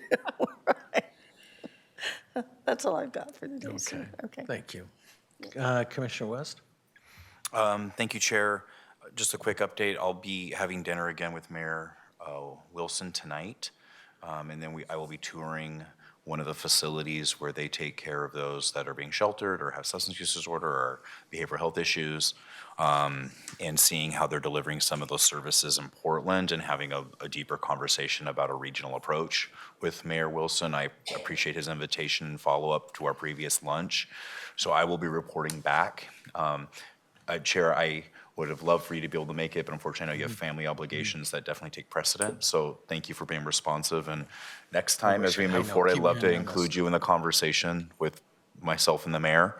Right? That's all I've got for today. Okay. Sir. Okay. Thank you. Commissioner West? Thank you, Chair. Just a quick update. I'll be having dinner again with Mayor Wilson tonight. And then I will be touring one of the facilities where they take care of those that are being sheltered or have substance use disorder or behavioral health issues, and seeing how they're delivering some of those services in Portland and having a deeper conversation about a regional approach with Mayor Wilson. I appreciate his invitation and follow-up to our previous lunch. So I will be reporting back. Chair, I would have loved for you to be able to make it, but unfortunately I know you have family obligations that definitely take precedent. So thank you for being responsive. And next time as we move forward, I'd love to include you in the conversation with myself and the mayor.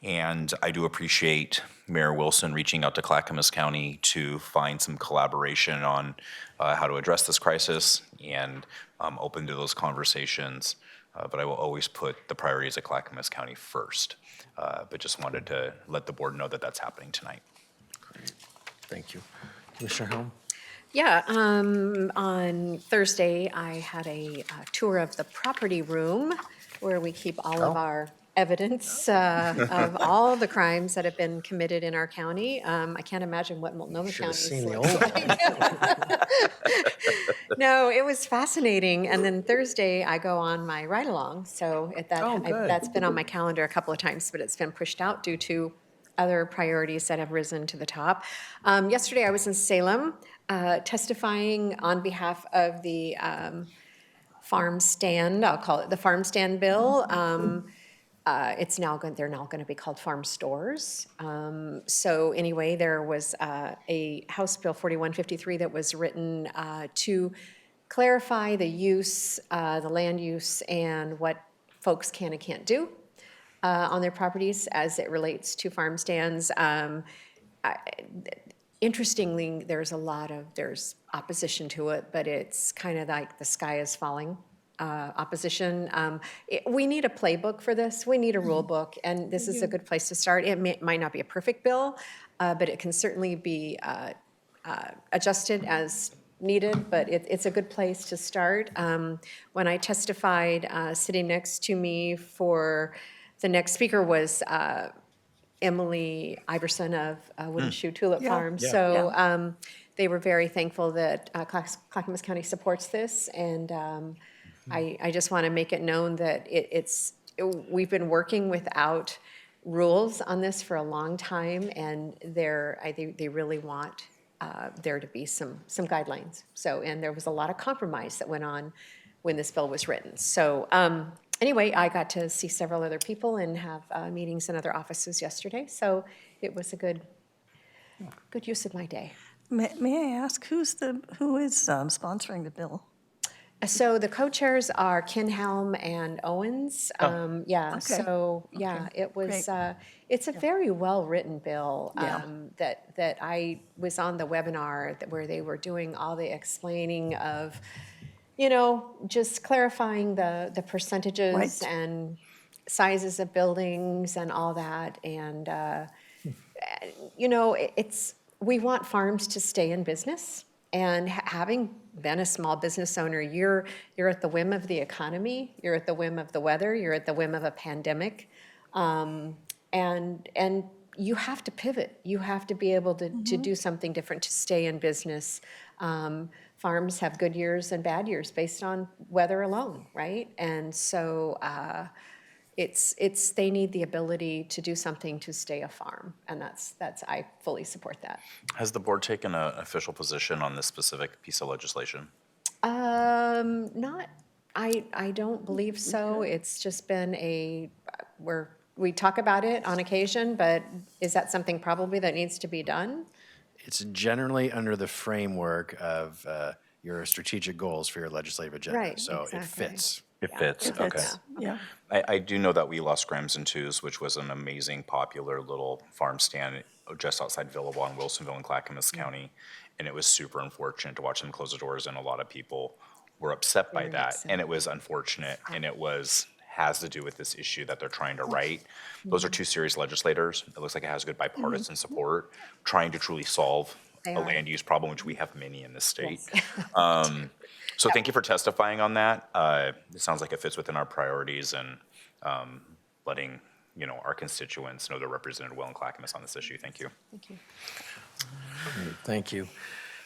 And I do appreciate Mayor Wilson reaching out to Clackamas County to find some collaboration on how to address this crisis, and open to those conversations. But I will always put the priorities of Clackamas County first. But just wanted to let the board know that that's happening tonight. Great. Thank you. Commissioner Helm? Yeah, on Thursday, I had a tour of the property room where we keep all of our evidence of all the crimes that have been committed in our county. I can't imagine what Multnomah Should have County seen the looks old like. No, it was fascinating. And then Thursday, I go on my ride-along. So that's been on my calendar a couple of times, but it's been pushed out due to other priorities that have risen to the top. Yesterday, I was in Salem testifying on behalf of the farm stand, I'll call it the farm stand bill. They're now going to be called farm stores. So anyway, there was a House Bill 4153 that was written to clarify the use, the land use, and what folks can and can't do on their properties as it relates to farm stands. Interestingly, there's opposition to it, but it's kind of like the sky is falling opposition. We need a playbook for this. We need a rule book, and this is a good place to start. It might not be a perfect bill, but it can certainly be adjusted as needed, but it's a good place to start. When I testified, sitting next to me for the next speaker was Emily Iverson of Wooden Shoe Tulip Farm. Yeah. So they were very thankful that Clackamas County supports this, and I just want to make it known that we've been working without rules on this for a long time, and they really want there to be some guidelines. So, and there was a lot of compromise that went on when this bill was written. So Anyway, I got to see several other people and have meetings in other offices yesterday, so it was a good use of my day. May I ask, who is sponsoring the bill? So the co-chairs are Kinhelm and Owens. Yeah, okay. so, yeah, Okay, it was, great. it's a very well-written bill. Yeah. That I was on the webinar where they were doing all the explaining of, just clarifying the percentages Right. and sizes of buildings and all that. And, we want farms to stay in business. And having been a small business owner, you're at the whim of the economy, you're at the whim of the weather, you're at the whim of a pandemic. And you have to pivot. You have to be able to do something different to stay in business. Farms have good years and bad years based on weather alone, right? And so they need the ability to do something to stay a farm, and that's I fully support that. Has the board taken an official position on this specific piece of legislation? Not, I don't believe so. It's just been we talk about it on occasion, but is that something probably that needs to be done? It's generally under the framework of your strategic goals for your legislative agenda. Right, So it exactly. fits. It fits, If okay. it's- Yeah. I do know that we lost Grams and Twos, which was an amazing, popular little farm stand just outside Villawall in Wilsonville in Clackamas County. And it was super unfortunate to watch them close the doors, and a lot of people were upset by Very that. upset. And it was unfortunate, and it has to do with this issue that they're trying to right. Those are two serious legislators. It looks like it has good bipartisan support, trying to truly solve They a are. land use problem, which we have many in this state. So thank you for testifying on that. It sounds like it fits within our priorities and letting, our constituents know they're represented well in Clackamas on this issue. Thank you. Thank you. Thank you.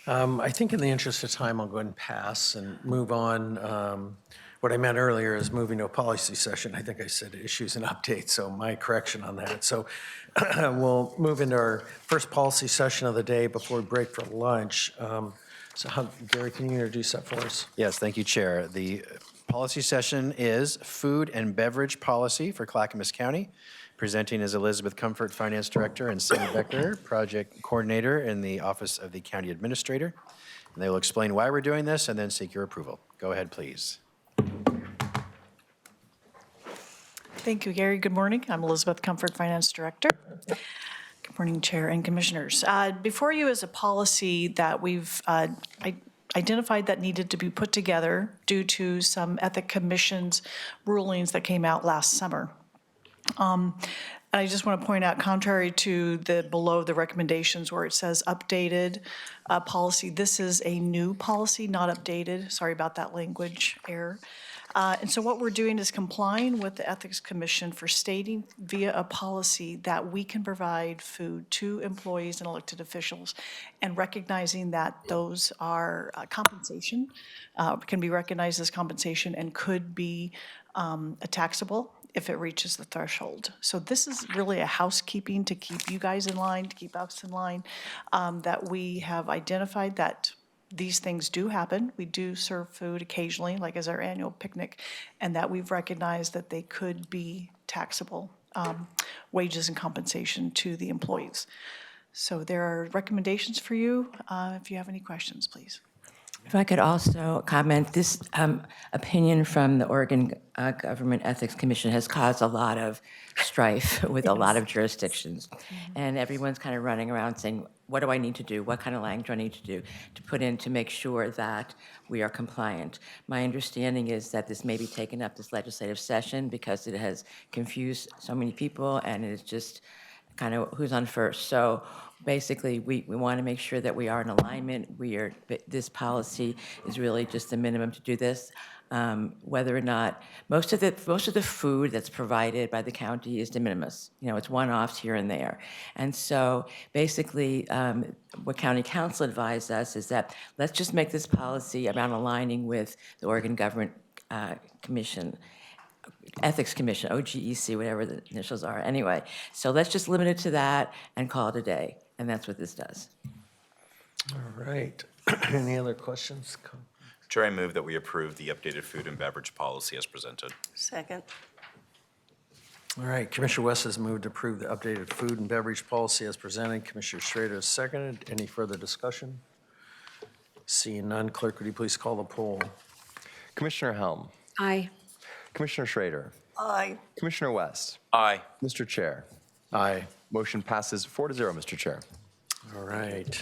I think in the interest of time, I'll go ahead and pass and move on. What I meant earlier is moving to a policy session. I think I said issues and updates, so my correction on that. So we'll move into our first policy session of the day before we break for lunch. Gary, can you introduce that for us? Yes, thank you, Chair. The policy session is Food and Beverage Policy for Clackamas County. Presenting is Elizabeth Comfort, Finance Director, and Sam Becker, Project Coordinator in the Office of the County Administrator. And they will explain why we're doing this and then seek your approval. Go ahead, please. Thank you, Gary. Good morning. I'm Elizabeth Comfort, Finance Director. Good morning, Chair and Commissioners. Before you is a policy that we've identified that needed to be put together due to some Ethics Commission's rulings that came out last summer. I just want to point out, contrary to below the recommendations where it says updated policy, this is a new policy, not updated. Sorry about that language error. And so what we're doing is complying with the Ethics Commission for stating via a policy that we can provide food to employees and elected officials, and recognizing that those are compensation, can be recognized as compensation and could be taxable if it reaches the threshold. So this is really a housekeeping to keep you guys in line, to keep us in line, that we have identified that these things do happen. We do serve food occasionally, like as our annual picnic, and that we've recognized that they could be taxable wages and compensation to the employees. So there are recommendations for you. If you have any questions, please. If I could also comment, this opinion from the Oregon Government Ethics Commission has caused a lot of strife with a lot of jurisdictions. And everyone's kind of running around saying, what do I need to do? What kind of language do I need to do to put in to make sure that we are compliant? My understanding is that this may be taken up this legislative session because it has confused so many people, and it's just kind of who's on first. So basically, we want to make sure that we are in alignment. This policy is really just the minimum to do this. Whether or not, most of the food that's provided by the county is de minimis. It's one-offs here and there. And so basically, what County Council advised us is that let's just make this policy around aligning with the Oregon Government Commission, Ethics Commission, OGEC, whatever the initials are. Anyway, so let's just limit it to that and call it a day. And that's what this does. All right. Any other questions? Chair, I move that we approve the updated food and beverage policy as presented. Second. All right, Commissioner West has moved to approve the updated food and beverage policy as presented. Commissioner Schrader has seconded. Any further discussion? Seeing none, clerk, would you please call the poll? Commissioner Helm, Aye. Commissioner Schrader, Aye. Commissioner West, Aye. Mr. Chair. Aye. Motion passes 4-0, Mr. Chair. All right.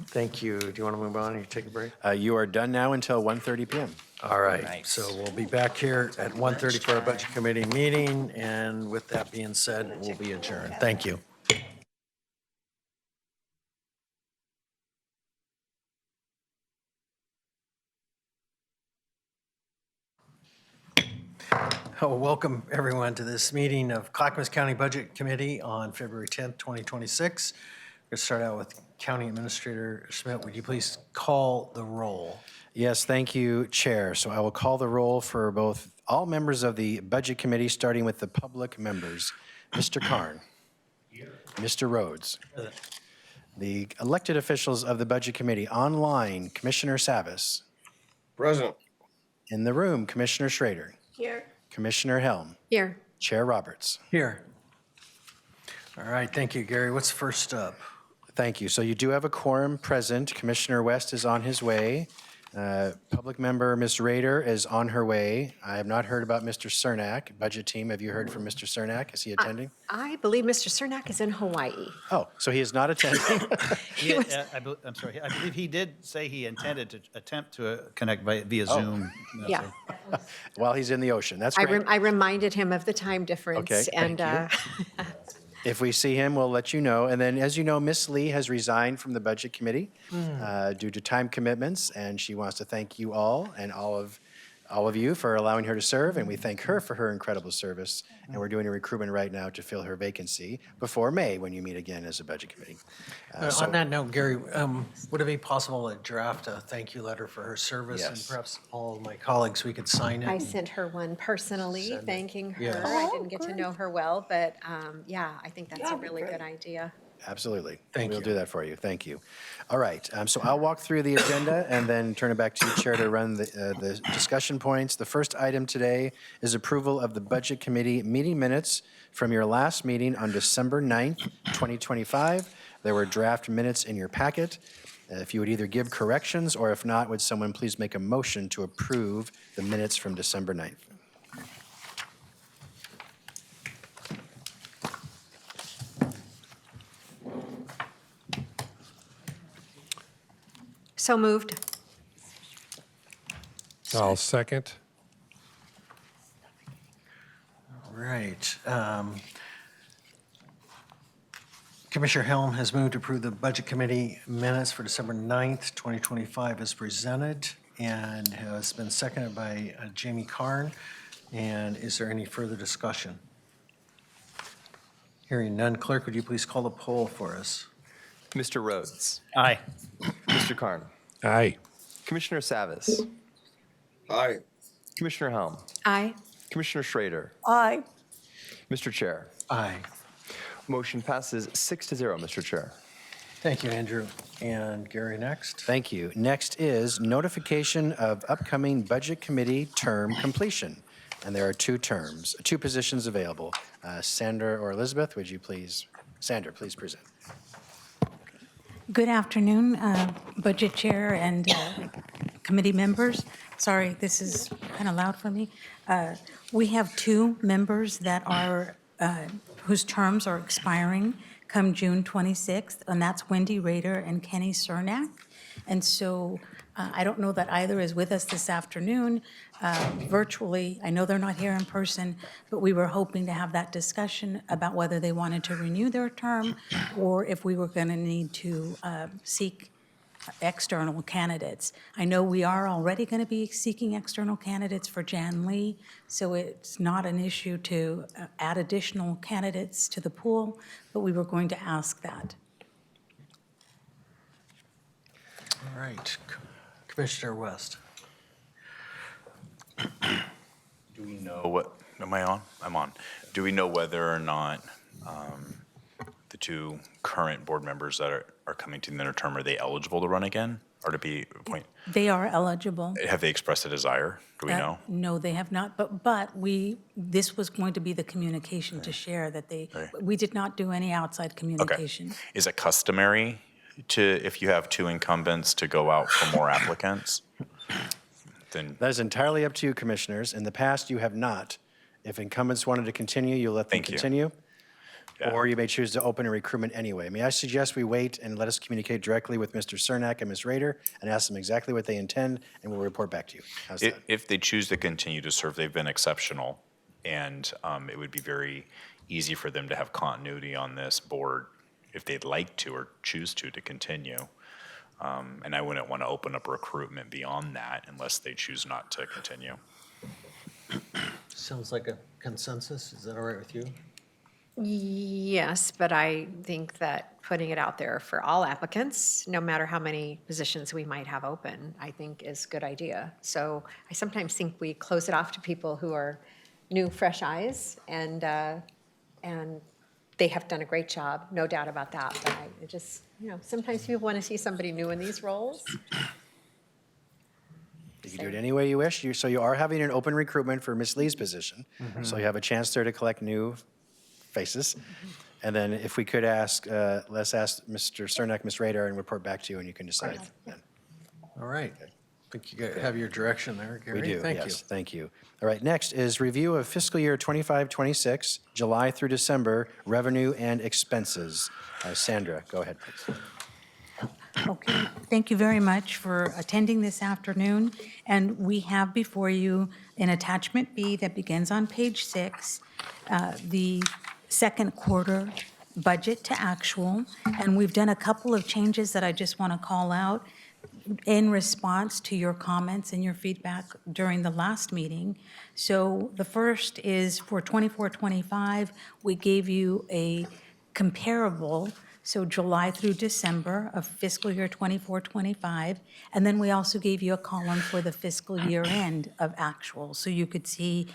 Thank you. Do you want to move on or you take a break? You are done now until 1:30 PM. All right, so we'll be back here at 1:30 for our Budget Committee meeting, and with that being said, we'll be adjourned. Thank you. Oh, welcome everyone to this meeting of Clackamas County Budget Committee on February 10th, 2026. We're going to start out with County Administrator Schmidt. Would you please call the roll? Yes, thank you, Chair. So I will call the roll for both all members of the Budget Committee, starting with the public members. Mr. Karn. Mr. Rhodes. The elected officials of the Budget Committee. Online, Commissioner Savas. Present. In the room, Commissioner Schrader. Here. Commissioner Helm. Here. Chair Roberts. Here. All right, thank you, Gary. What's first up? Thank you. So you do have a quorum present. Commissioner West is on his way. Public member Ms. Rader is on her way. I have not heard about Mr. Cernak. Budget team, have you heard from Mr. Cernak? Is he attending? I believe Mr. Cernak is in Hawaii. Oh, so he is not attending? I'm sorry, I believe he did say he intended to attempt to connect via Zoom. Yeah. While he's in the ocean. That's I great. I reminded him of the time difference. Okay, And thank If we see him, we'll let you know. And then, as you know, Ms. Lee has resigned from the Budget Committee due to time commitments, and she wants to thank you all and all of you for allowing her to serve, and we thank her for her incredible service. And we're doing a recruitment right now to fill her vacancy before May, when you meet again as a Budget Committee. On that note, Gary, would it be possible to draft a thank you letter for her service? And Yes. perhaps all of my colleagues, we could sign it? I sent her one personally, thanking her. Yes. I didn't get to know her well, but yeah, I think that's a really good idea. Absolutely. Thank We'll you. do that for you. Thank you. All right, so I'll walk through the agenda and then turn it back to you, Chair, to run the discussion points. The first item today is approval of the Budget Committee meeting minutes from your last meeting on December 9th, 2025. There were draft minutes in your packet. If you would either give corrections, or if not, would someone please make a motion to approve the minutes from December 9th? So moved. I'll second. All right. Commissioner Helm has moved to approve the Budget Committee minutes for December 9th, 2025 as presented, and has been seconded by Jamie Karn. And is there any further discussion? Hearing none, clerk, would you please call the poll for us? Mr. Rhodes, Aye. Mr. Karn, Aye. Commissioner Savas, Aye. Commissioner Helm, Aye. Commissioner Schrader, Aye. Mr. Chair. Aye. Motion passes 6-0, Mr. Chair. Thank you, Andrew. And Gary, next. Thank you. Next is notification of upcoming Budget Committee term completion. And there are two positions available. Sandra or Elizabeth, would you please? Sandra, please present. Good afternoon, Budget Chair and committee members. Sorry, this is kind of loud for me. We have two members that are, whose terms are expiring come June 26th, and that's Wendy Rader and Kenny Cernak. And so I don't know that either is with us this afternoon virtually. I know they're not here in person, but we were hoping to have that discussion about whether they wanted to renew their term or if we were going to need to seek external candidates. I know we are already going to be seeking external candidates for Jan Lee, so it's not an issue to add additional candidates to the pool, but we were going to ask that. All right. Commissioner West. Do we know what, am I on? I'm on. Do we know whether or not the do current board members that are coming to the end of term, are they eligible to run again or to be appointed? They are eligible. Have they expressed a desire? Do we know? No, they have not, but this was going to be the communication to share that we did not do any outside communication. Is it customary to, if you have 2 incumbents, to go out for more applicants? Then That is entirely up to you, commissioners. In the past, you have not. If incumbents wanted to continue, you'll let them Thank you. continue. Yeah. Or you may choose to open a recruitment anyway. May I suggest we wait and let us communicate directly with Mr. Cernak and Ms. Rader and ask them exactly what they intend, and we'll report back to you. How's that? If they choose to continue to serve, they've been exceptional, and it would be very easy for them to have continuity on this board if they'd like to or choose to continue. And I wouldn't want to open up recruitment beyond that unless they choose not to continue. Sounds like a consensus. Is that all right with you? Yes, but I think that putting it out there for all applicants, no matter how many positions we might have open, I think is a good idea. So I sometimes think we close it off to people who are new, fresh eyes, and they have done a great job, no doubt about that. But I just, sometimes people want to see somebody new in these roles. You can do it any way you wish. So you are having an open recruitment for Ms. Lee's position. So you have a chance there to collect new faces. And then if we could ask, let's ask Mr. Cernak, Ms. Rader, and report back to you, and you can decide then. All right. I think you have your direction there, Gary. We do, Thank yes, thank you. All right, next is review of fiscal year 25-26, July through December, revenue and expenses. Sandra, go ahead, please. Okay, thank you very much for attending this afternoon. And we have before you an attachment B that begins on page 6, the second quarter budget to actual. And we've done a couple of changes that I just want to call out in response to your comments and your feedback during the last meeting. So the first is for 24-25, we gave you a comparable, so July through December of fiscal year 24-25. And then we also gave you a column for the fiscal year end of actual, so you could see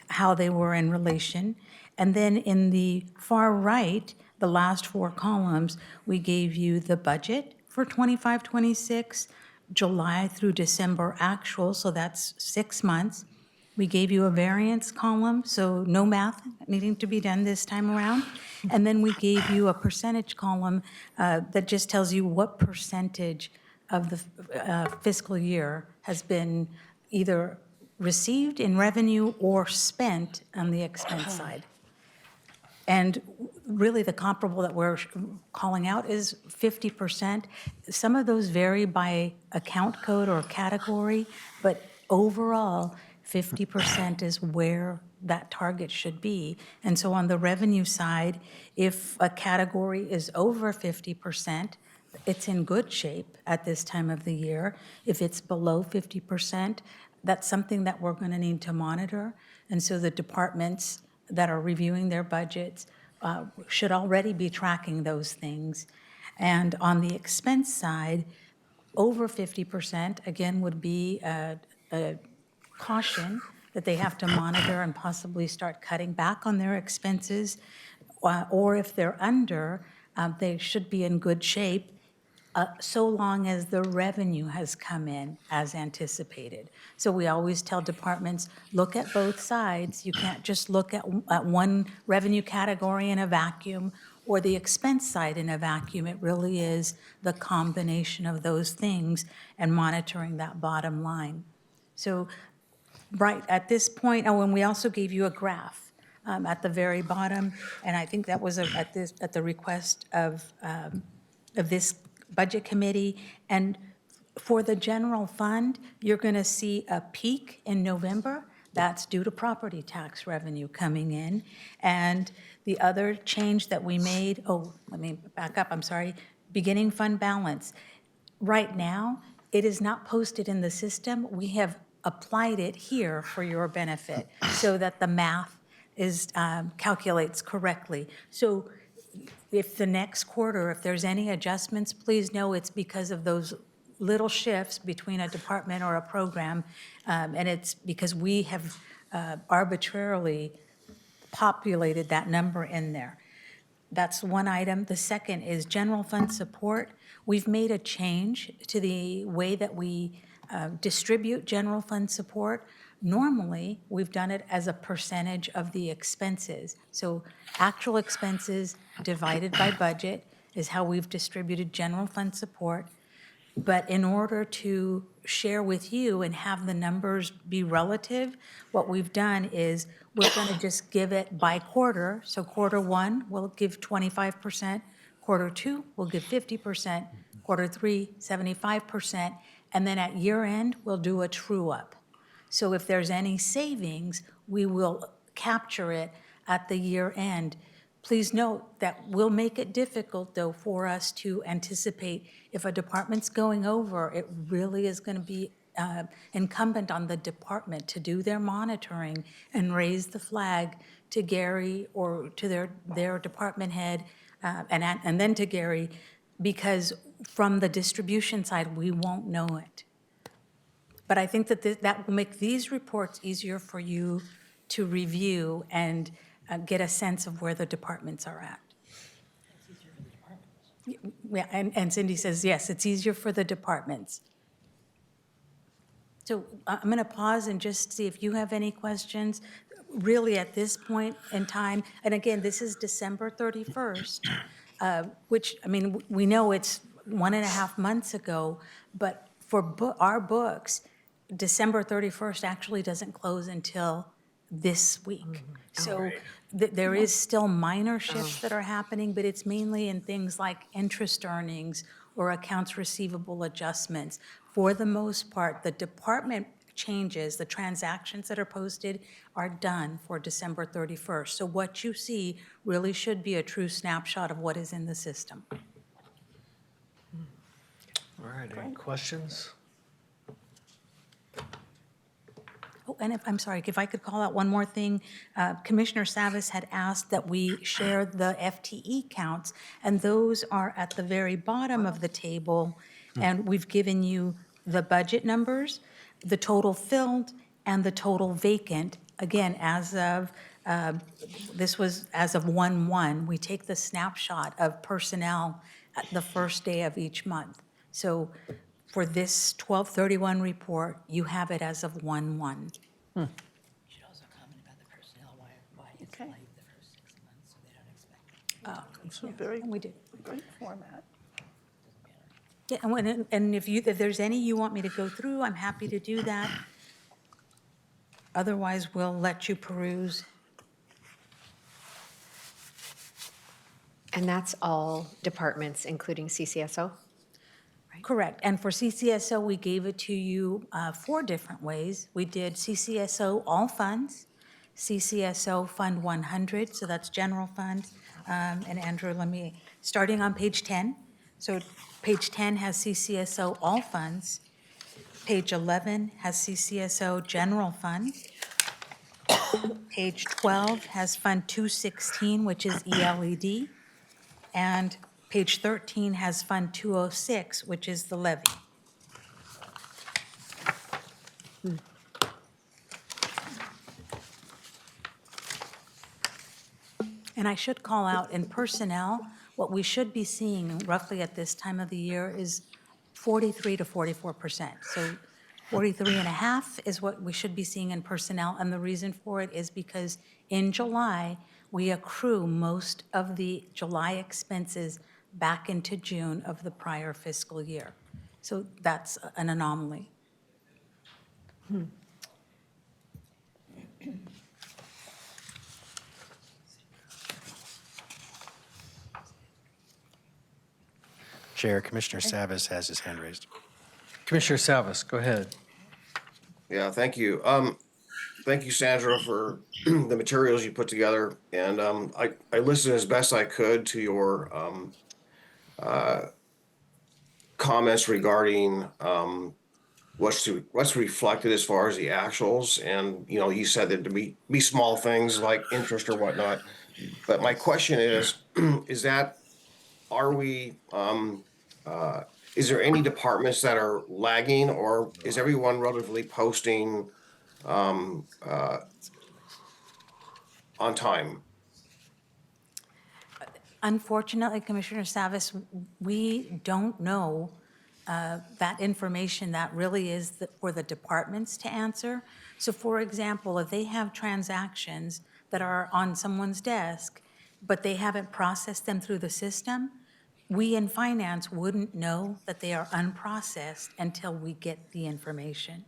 how they were in relation. And then in the far right, the last 4 columns, we gave you the budget for 25-26, July through December actual, so that's 6 months. We gave you a variance column, so no math needing to be done this time around. And then we gave you a percentage column that just tells you what percentage of the fiscal year has been either received in revenue or spent on the expense side. And really, the comparable that we're calling out is 50%. Some of those vary by account code or category, but overall, 50% is where that target should be. And so on the revenue side, if a category is over 50%, it's in good shape at this time of the year. If it's below 50%, that's something that we're going to need to monitor. And so the departments that are reviewing their budgets should already be tracking those things. And on the expense side, over 50%, again, would be a caution that they have to monitor and possibly start cutting back on their expenses. Or if they're under, they should be in good shape so long as the revenue has come in as anticipated. So we always tell departments, look at both sides. You can't just look at one revenue category in a vacuum or the expense side in a vacuum. It really is the combination of those things and monitoring that bottom line. So right at this point, and we also gave you a graph at the very bottom, and I think that was at the request of this budget committee. And for the general fund, you're going to see a peak in November. That's due to property tax revenue coming in. And the other change that we made, let me back up, I'm sorry, beginning fund balance. Right now, it is not posted in the system. We have applied it here for your benefit so that the math is calculates correctly. So if the next quarter, if there's any adjustments, please know it's because of those little shifts between a department or a program, and it's because we have arbitrarily populated that number in there. That's one item. The second is general fund support. We've made a change to the way that we distribute general fund support. Normally, we've done it as a percentage of the expenses. So actual expenses divided by budget is how we've distributed general fund support. But in order to share with you and have the numbers be relative, what we've done is we're going to just give it by quarter. So quarter one, we'll give 25%, quarter two, we'll give 50%, quarter three, 75%, and then at year end, we'll do a true up. So if there's any savings, we will capture it at the year end. Please note that we'll make it difficult, though, for us to anticipate if a department's going over, it really is going to be incumbent on the department to do their monitoring and raise the flag to Gary or to their department head and then to Gary, because from the distribution side, we won't know it. But I think that that will make these reports easier for you to review and get a sense of where the departments are at. Yeah, and Cindy says, yes, it's easier for the departments. So I'm going to pause and just see if you have any questions. Really, at this point in time, and again, this is December 31st, which, I mean, we know it's 1.5 months ago, but for our books, December 31st actually doesn't close until this week. So there is still minor shifts that are happening, but it's mainly in things like interest earnings or accounts receivable adjustments. For the most part, the department changes, the transactions that are posted are done for December 31st. So what you see really should be a true snapshot of what is in the system. All right, any questions? Oh, and I'm sorry, if I could call out one more thing. Commissioner Savas had asked that we share the FTE counts, and those are at the very bottom of the table. And we've given you the budget numbers, the total filled, and the total vacant. Again, as of, this was as of 1/1, we take the snapshot of personnel at the first day of each month. So for this 12/31 report, you have it as of 1/1. You should also comment about the personnel, why it's Okay. like the first 6 months, so they don't expect it. It's a very We do. great format. Yeah, and if there's any you want me to go through, I'm happy to do that. Otherwise, we'll let you peruse. And that's all departments, including CCSO? Correct. And for CCSO, we gave it to you 4 different ways. We did CCSO all funds, CCSO Fund 100, so that's general fund. And Andrew, starting on page 10. So page 10 has CCSO all funds. Page 11 has CCSO general fund. Page 12 has Fund 216, which is ELED. And page 13 has Fund 206, which is the levy. And I should call out in personnel, what we should be seeing roughly at this time of the year is 43 to 44%. So 43.5 is what we should be seeing in personnel. And the reason for it is because in July, we accrue most of the July expenses back into June of the prior fiscal year. So that's an anomaly. Chair, Commissioner Savas has his hand raised. Commissioner Salvis, go ahead. Yeah, thank you. Thank you, Sandra, for the materials you put together. And I listened as best I could to your comments regarding what's reflected as far as the actuals. And, you know, you said that to be small things like interest or whatnot. But my question is is there any departments that are lagging, or is everyone relatively posting on time? Unfortunately, Commissioner Savas, we don't know that information. That really is for the departments to answer. So for example, if they have transactions that are on someone's desk, but they haven't processed them through the system, we in finance wouldn't know that they are unprocessed until we get the information.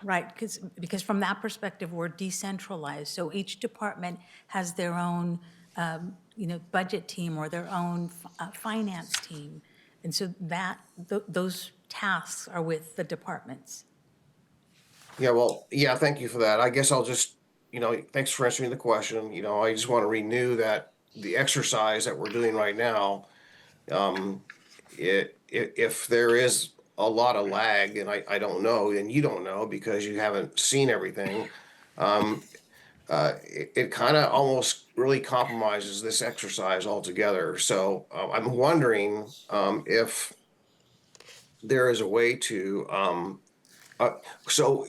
Right, because from that perspective, we're decentralized. So each department has their own, budget team or their own finance team. And so those tasks are with the departments. Yeah, well, yeah, thank you for that. I guess I'll just, thanks for answering the question. I just want to renew that the exercise that we're doing right now, if there is a lot of lag, and I don't know, and you don't know because you haven't seen everything, it kind of almost really compromises this exercise altogether. So I'm wondering if there is a way to, so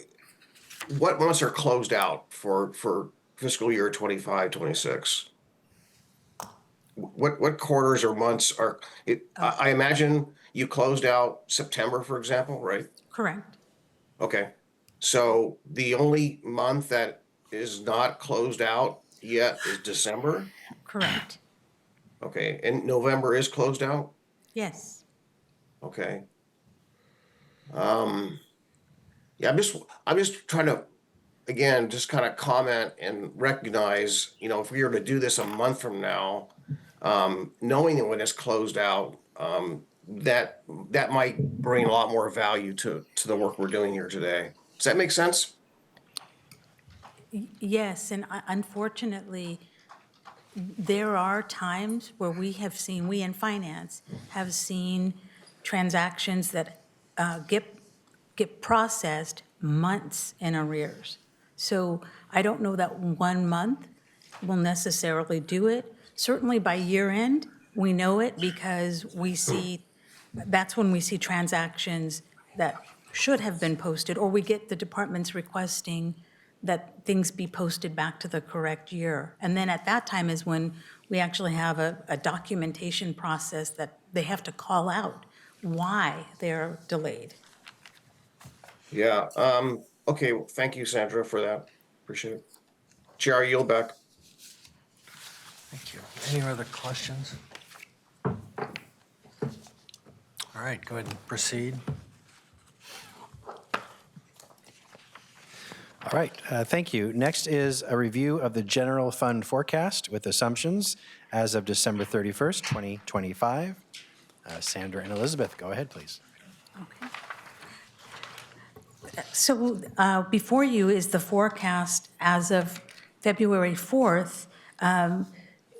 what months are closed out for fiscal year 25-26? What quarters or months are it? I imagine you closed out September, for example, right? Correct. Okay. So the only month that is not closed out yet is December? Correct. Okay, and November is closed out? Yes. Okay. Yeah, I'm just trying to, again, just kind of comment and recognize, if we were to do this a month from now, knowing that when it's closed out, that might bring a lot more value to the work we're doing here today. Does that make sense? Yes, and unfortunately, there are times where we in finance have seen transactions that get processed months in arrears. So I don't know that 1 month will necessarily do it. Certainly by year end, we know it because that's when we see transactions that should have been posted, or we get the departments requesting that things be posted back to the correct year. And then at that time is when we actually have a documentation process that they have to call out why they're delayed. Yeah, okay, well, thank you, Sandra, for that. Appreciate it. Chair, I yield back. Thank you. Any other questions? All right, go ahead and proceed. All right, thank you. Next is a review of the general fund forecast with assumptions as of December 31st, 2025. Sandra and Elizabeth, go ahead, please. Okay. So before you is the forecast as of February 4th.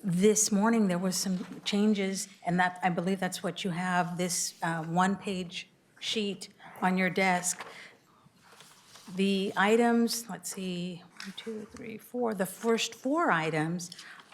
This morning, there was some changes, and that I believe that's what you have, this one-page sheet on your desk. The items, let's see, 1, 2, 3, 4, the first 4 items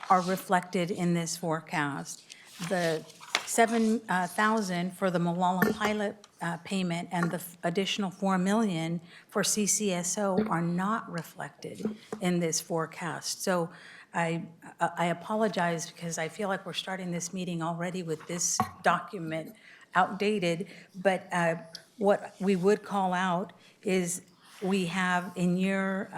are reflected in this forecast. The 7,000 for the Malala pilot payment and the additional 4 million for CCSO are not reflected in this forecast. So I apologize because I feel like we're starting this meeting already with this document outdated, but what we would call out is we have in year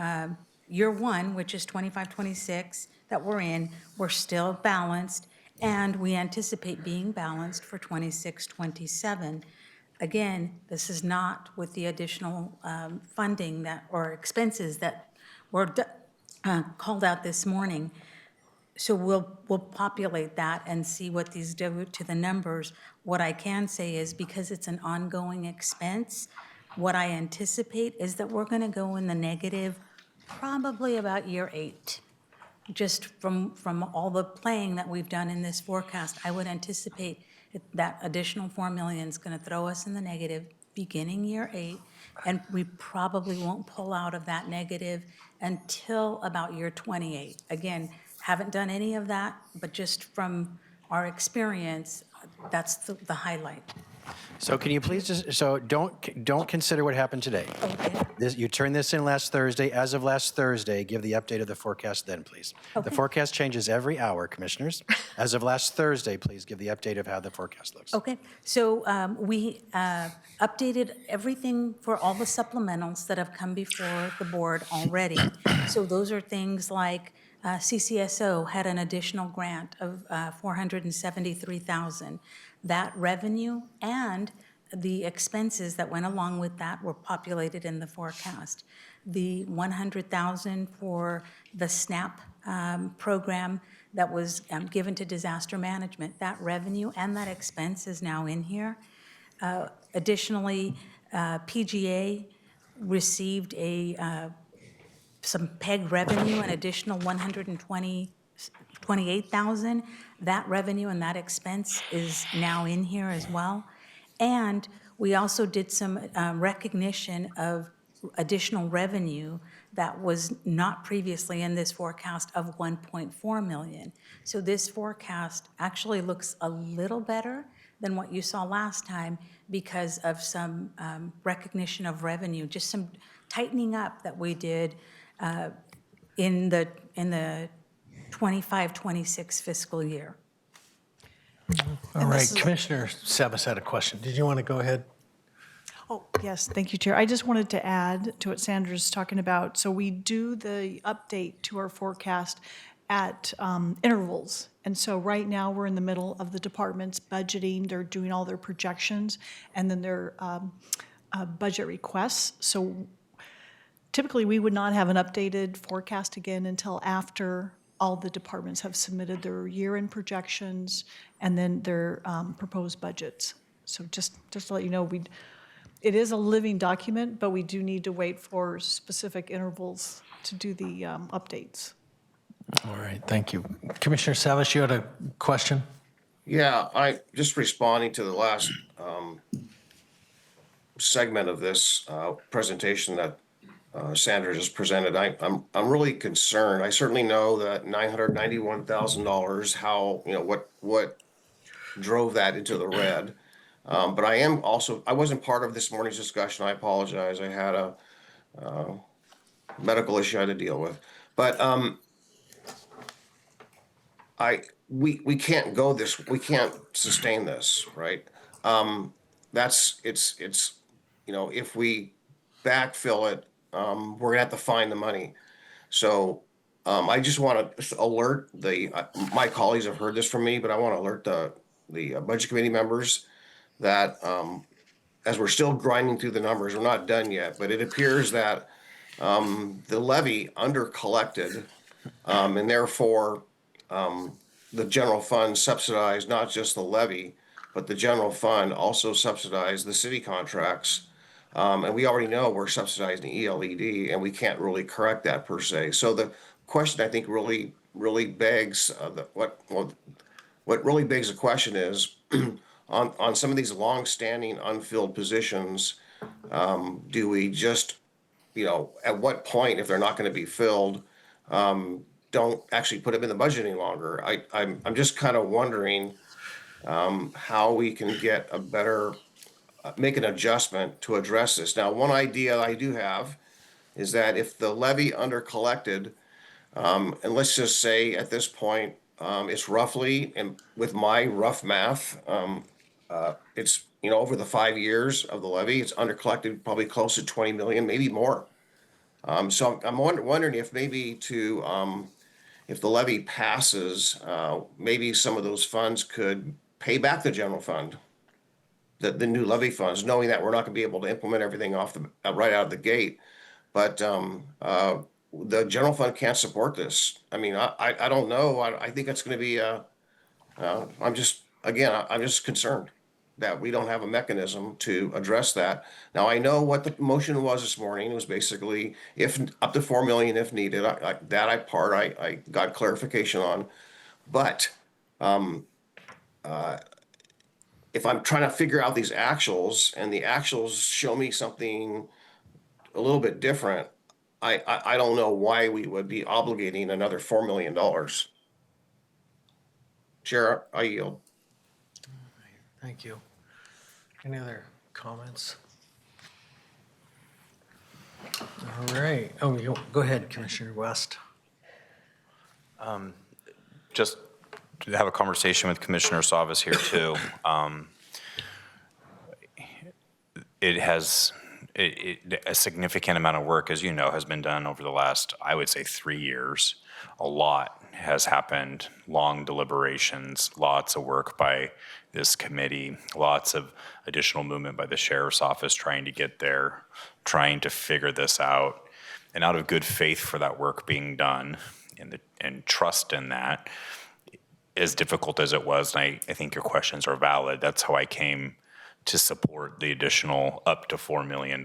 1, which is 25-26 that we're in, we're still balanced, and we anticipate being balanced for 26-27. Again, this is not with the additional funding or expenses that were called out this morning. So we'll populate that and see what these do to the numbers. What I can say is because it's an ongoing expense, what I anticipate is that we're going to go in the negative probably about year 8. Just from all the playing that we've done in this forecast, I would anticipate that additional 4 million is going to throw us in the negative beginning year 8, and we probably won't pull out of that negative until about year 28. Again, haven't done any of that, but just from our experience, that's the highlight. So can you please just, so don't consider what happened today. You turned this in last Thursday. As of last Thursday, give the update of the forecast then, please. The Okay. forecast changes every hour, commissioners. As of last Thursday, please give the update of how the forecast looks. Okay, so we updated everything for all the supplementals that have come before the board already. So those are things like CCSO had an additional grant of $473,000. That revenue and the expenses that went along with that were populated in the forecast. The $100,000 for the SNAP program that was given to disaster management, that revenue and that expense is now in here. Additionally, PGA received some PEG revenue, an additional $128,000. That revenue and that expense is now in here as well. And we also did some recognition of additional revenue that was not previously in this forecast of 1.4 million. So this forecast actually looks a little better than what you saw last time because of some recognition of revenue, just some tightening up that we did in the 25-26 fiscal year. All right, Commissioner Sebas had a question. Did you want to go ahead? Oh, yes, thank you, Chair. I just wanted to add to what Sandra's talking about. So we do the update to our forecast at intervals. And so right now, we're in the middle of the department's budgeting. They're doing all their projections and then their budget requests. So typically, we would not have an updated forecast again until after all the departments have submitted their year-end projections and then their proposed budgets. So just to let you know, it is a living document, but we do need to wait for specific intervals to do the updates. All right, thank you. Commissioner Savas, you had a question? Yeah, I just responding to the last segment of this presentation that Sandra just presented. I'm really concerned. I certainly know that $991,000, how, what drove that into the red. But I am also, I wasn't part of this morning's discussion. I apologize. I had a medical issue I had to deal with. But we can't go this, we can't sustain this, right? If we backfill it, we're gonna have to find the money. So I just want to alert my colleagues have heard this from me, but I want to alert the budget committee members that as we're still grinding through the numbers, we're not done yet, but it appears that the levy under collected and therefore the general fund subsidized not just the levy, but the general fund also subsidized the city contracts. And we already know we're subsidizing ELED, and we can't really correct that per se. So the question I think really begs what really begs the question is on some of these long-standing unfilled positions, do we just at what point, if they're not going to be filled, don't actually put them in the budget any longer? I'm just kind of wondering how we can get a better make an adjustment to address this. Now, one idea I do have is that if the levy under collected, and let's just say at this point, it's roughly, and with my rough math, it's, over the 5 years of the levy, it's under collected probably close to 20 million, maybe more. So I'm wondering if maybe if the levy passes, maybe some of those funds could pay back the general fund. The new levy funds, knowing that we're not going to be able to implement everything right out of the gate, but the general fund can't support this. I mean, I don't know. I think it's going to be. I'm just concerned that we don't have a mechanism to address that. Now I know what the motion was this morning. It was basically if up to 4 million if needed. I got clarification on, but. If I'm trying to figure out these actuals and the actuals show me something a little bit different, I don't know why we would be obligating another $4 million. Chair, I yield. Thank you. Any other comments? All right. Oh, go ahead, Commissioner West. Just to have a conversation with Commissioner Savas here too. A significant amount of work, as you know, has been done over the last, I would say, 3 years. A lot has happened, long deliberations, lots of work by this committee, lots of additional movement by the sheriff's office trying to get there, trying to figure this out. And out of good faith for that work being done and trust in that, as difficult as it was, and I think your questions are valid, that's how I came to support the additional up to $4 million.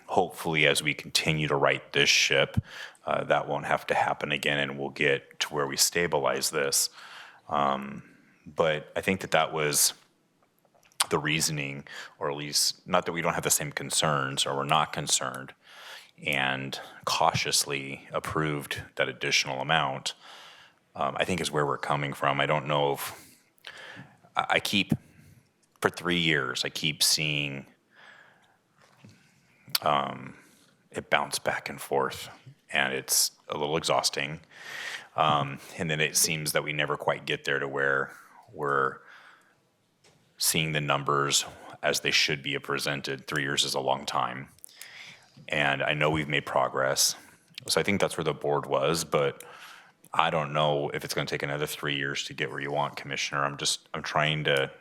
Hopefully, as we continue to right this ship, that won't have to happen again, and we'll get to where we stabilize this. But I think that was the reasoning, or at least not that we don't have the same concerns or we're not concerned, and cautiously approved that additional amount, I think is where we're coming from. I don't know if I keep, for 3 years, I keep seeing it bounce back and forth, and it's a little exhausting. And then it seems that we never quite get there to where we're seeing the numbers as they should be presented. 3 years is a long time. And I know we've made progress. So I think that's where the board was, but I don't know if it's going to take another 3 years to get where you want, Commissioner. I'm trying to,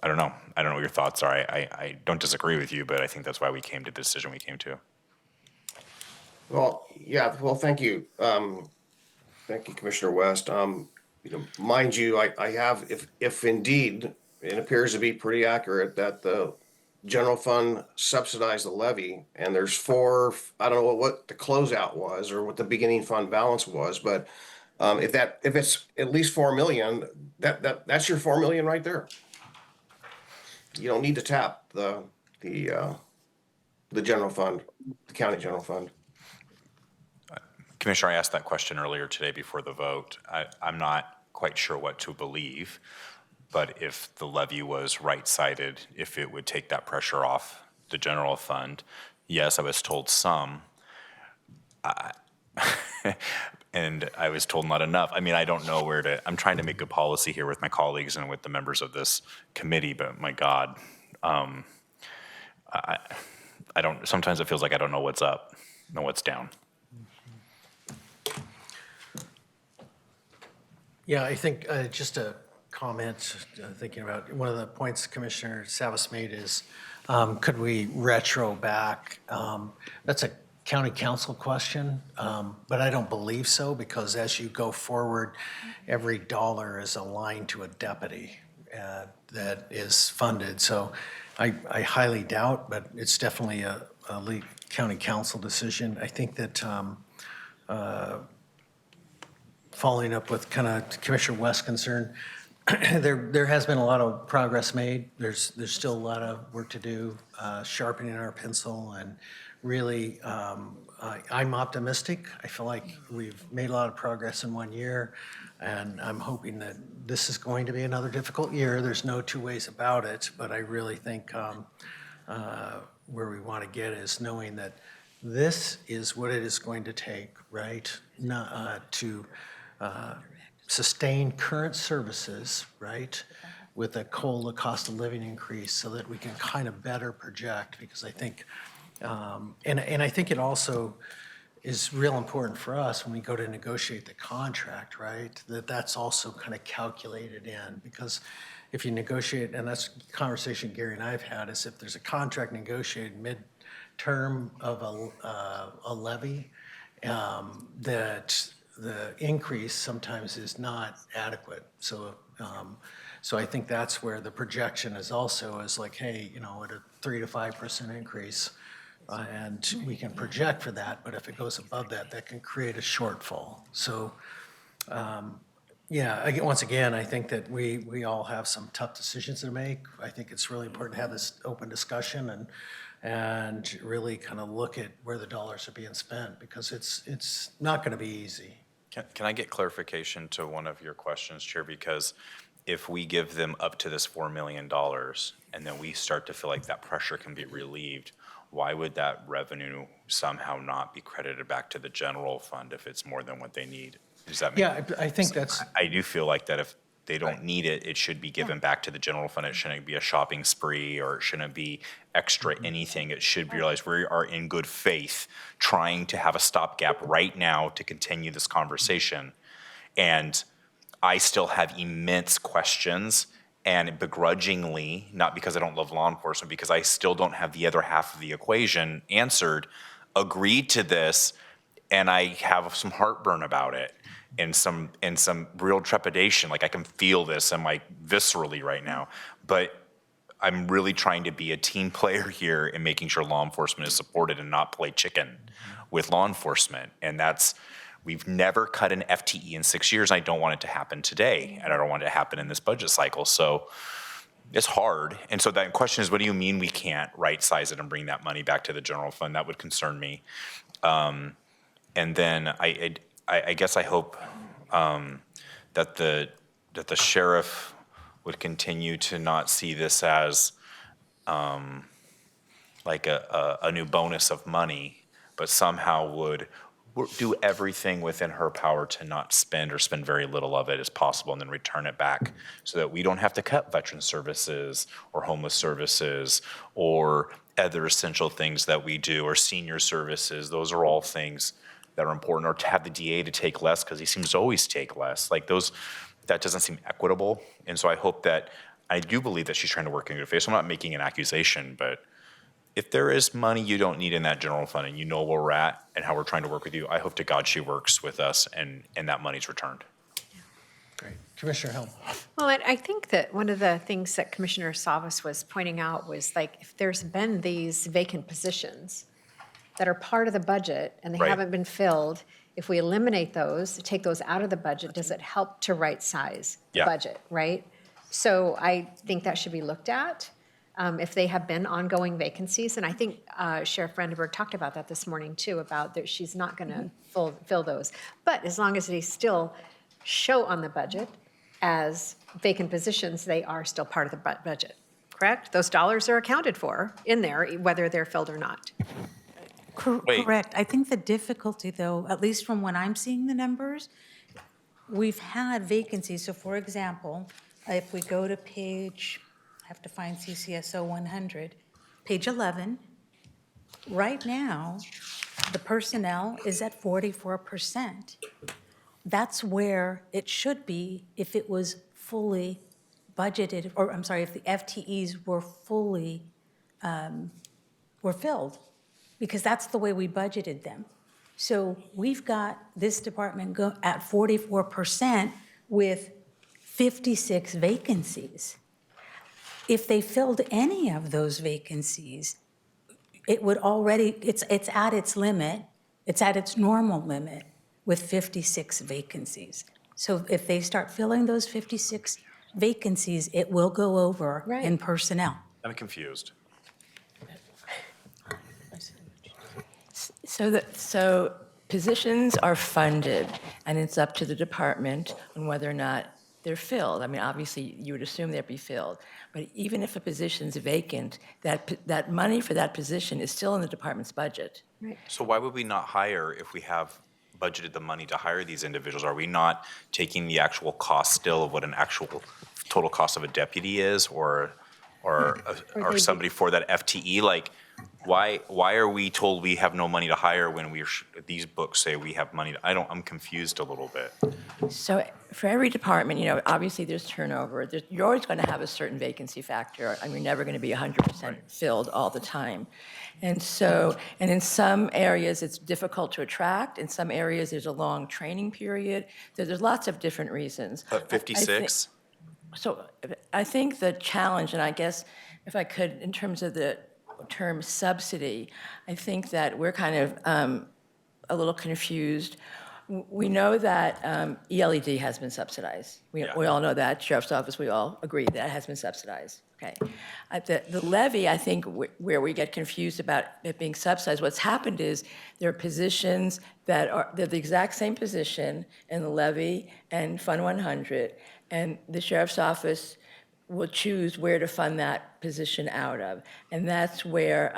I don't know. I don't know what your thoughts are. I don't disagree with you, but I think that's why we came to the decision we came to. Well, yeah, well, thank you. Thank you, Commissioner West. Mind you, I have, if indeed it appears to be pretty accurate that the general fund subsidized the levy, and there's I don't know what the closeout was or what the beginning fund balance was, but if it's at least 4 million, that's your 4 million right there. You don't need to tap the general fund, the county general fund. Commissioner, I asked that question earlier today before the vote. I'm not quite sure what to believe, but if the levy was right-sided, if it would take that pressure off the general fund, yes, I was told some, and I was told not enough. I mean, I don't know where to, I'm trying to make good policy here with my colleagues and with the members of this committee, but my God, I don't, sometimes it feels like I don't know what's up, know what's down. Yeah, I think just a comment, thinking about one of the points Commissioner Savas made is, could we retro back? That's a county council question, but I don't believe so, because as you go forward, every dollar is aligned to a deputy that is funded. So I highly doubt, but it's definitely a Lee County Council decision. I think that following up with kind of Commissioner West's concern, there has been a lot of progress made. There's still a lot of work to do, sharpening our pencil, and really, I'm optimistic. I feel like we've made a lot of progress in 1 year, and I'm hoping that this is going to be another difficult year. There's no two ways about it, but I really think where we want to get is knowing that this is what it is going to take, right? To sustain current services, right, with a COLA, cost of living increase, so that we can kind of better project, because I think, and I think it also is real important for us when we go to negotiate the contract, right, that's also kind of calculated in, because if you negotiate, and that's a conversation Gary and I have had, is if there's a contract negotiated mid-term of a levy, that the increase sometimes is not adequate. So I think that's where the projection is also is like, hey, at a 3 to 5% increase, and we can project for that, but if it goes above that, that can create a shortfall. So yeah, once again, I think that we all have some tough decisions to make. I think it's really important to have this open discussion and really kind of look at where the dollars are being spent, because it's not going to be easy. Can I get clarification to one of your questions, Chair? Because if we give them up to this $4 million and then we start to feel like that pressure can be relieved, why would that revenue somehow not be credited back to the general fund if it's more than what they need? Does that make Yeah, I think that's, I do feel like that if they don't need it, it should be given back to the general fund. It shouldn't be a shopping spree, or it shouldn't be extra anything. It should be realized we are in good faith trying to have a stopgap right now to continue this conversation. And I still have immense questions, and begrudgingly, not because I don't love law enforcement, because I still don't have the other half of the equation answered, agreed to this, and I have some heartburn about it and some real trepidation. Like I can feel this in my viscerally right now, but I'm really trying to be a team player here in making sure law enforcement is supported and not play chicken with law enforcement. And that's, we've never cut an FTE in 6 years. I don't want it to happen today, and I don't want it to happen in this budget cycle. So it's hard. And so that question is, what do you mean we can't right size it and bring that money back to the general fund? That would concern me. And then I guess I hope that the sheriff would continue to not see this as like a new bonus of money, but somehow would do everything within her power to not spend or spend very little of it as possible, and then return it back so that we don't have to cut veteran services or homeless services or other essential things that we do, or senior services. Those are all things that are important, or to have the DA to take less because he seems to always take less. Like those, that doesn't seem equitable. And so I hope that, I do believe that she's trying to work in good faith. So I'm not making an accusation, but if there is money you don't need in that general fund and you know where we're at and how we're trying to work with you, I hope to God she works with us and that money's returned. great. Commissioner Helm. Well, I think that one of the things that Commissioner Savas was pointing out was like, if there's been these vacant positions that are part of the budget and they Right. haven't been filled, if we eliminate those, take those out of the budget, does it help to right size the Yeah. budget, right? So I think that should be looked at if they have been ongoing vacancies. And I think Sheriff Brandenburg talked about that this morning too, about that she's not going to fill those. But as long as they still show on the budget as vacant positions, they are still part of the budget, correct? Those dollars are accounted for in there, whether they're filled or not. Wait. Correct. I think the difficulty, though, at least from when I'm seeing the numbers, we've had vacancies. So for example, if we go to page, I have to find CCSO 100, page 11, right now, the personnel is at 44%. That's where it should be if it was fully budgeted, or I'm sorry, if the FTEs were fully, were filled, because that's the way we budgeted them. So we've got this department at 44% with 56 vacancies. If they filled any of those vacancies, it would already, it's at its limit, it's at its normal limit with 56 vacancies. So if they start filling those 56 vacancies, it will go over in personnel. I'm confused. So positions are funded, and it's up to the department on whether or not they're filled. I mean, obviously, you would assume they'd be filled. But even if a position's vacant, that money for that position is still in the department's budget. Right. So why would we not hire if we have budgeted the money to hire these individuals? Are we not taking the actual cost still of what an actual total cost of a deputy is, or somebody for that FTE? Like, why are we told we have no money to hire when these books say we have money? I'm confused a little bit. So for every department, obviously there's turnover. You're always going to have a certain vacancy factor. I mean, you're never going to be 100% filled all the time. And in some areas, it's difficult to attract. In some areas, there's a long training period. There's lots of different reasons. 56? So I think the challenge, and I guess if I could, in terms of the term subsidy, I think that we're kind of a little confused. We know that ELED has been subsidized. We all know that. Sheriff's Office, we all agree that has been subsidized. Okay. The levy, I think, where we get confused about it being subsidized, what's happened is there are positions they're the exact same position in the levy and Fund 100, and the sheriff's office will choose where to fund that position out of. And that's where,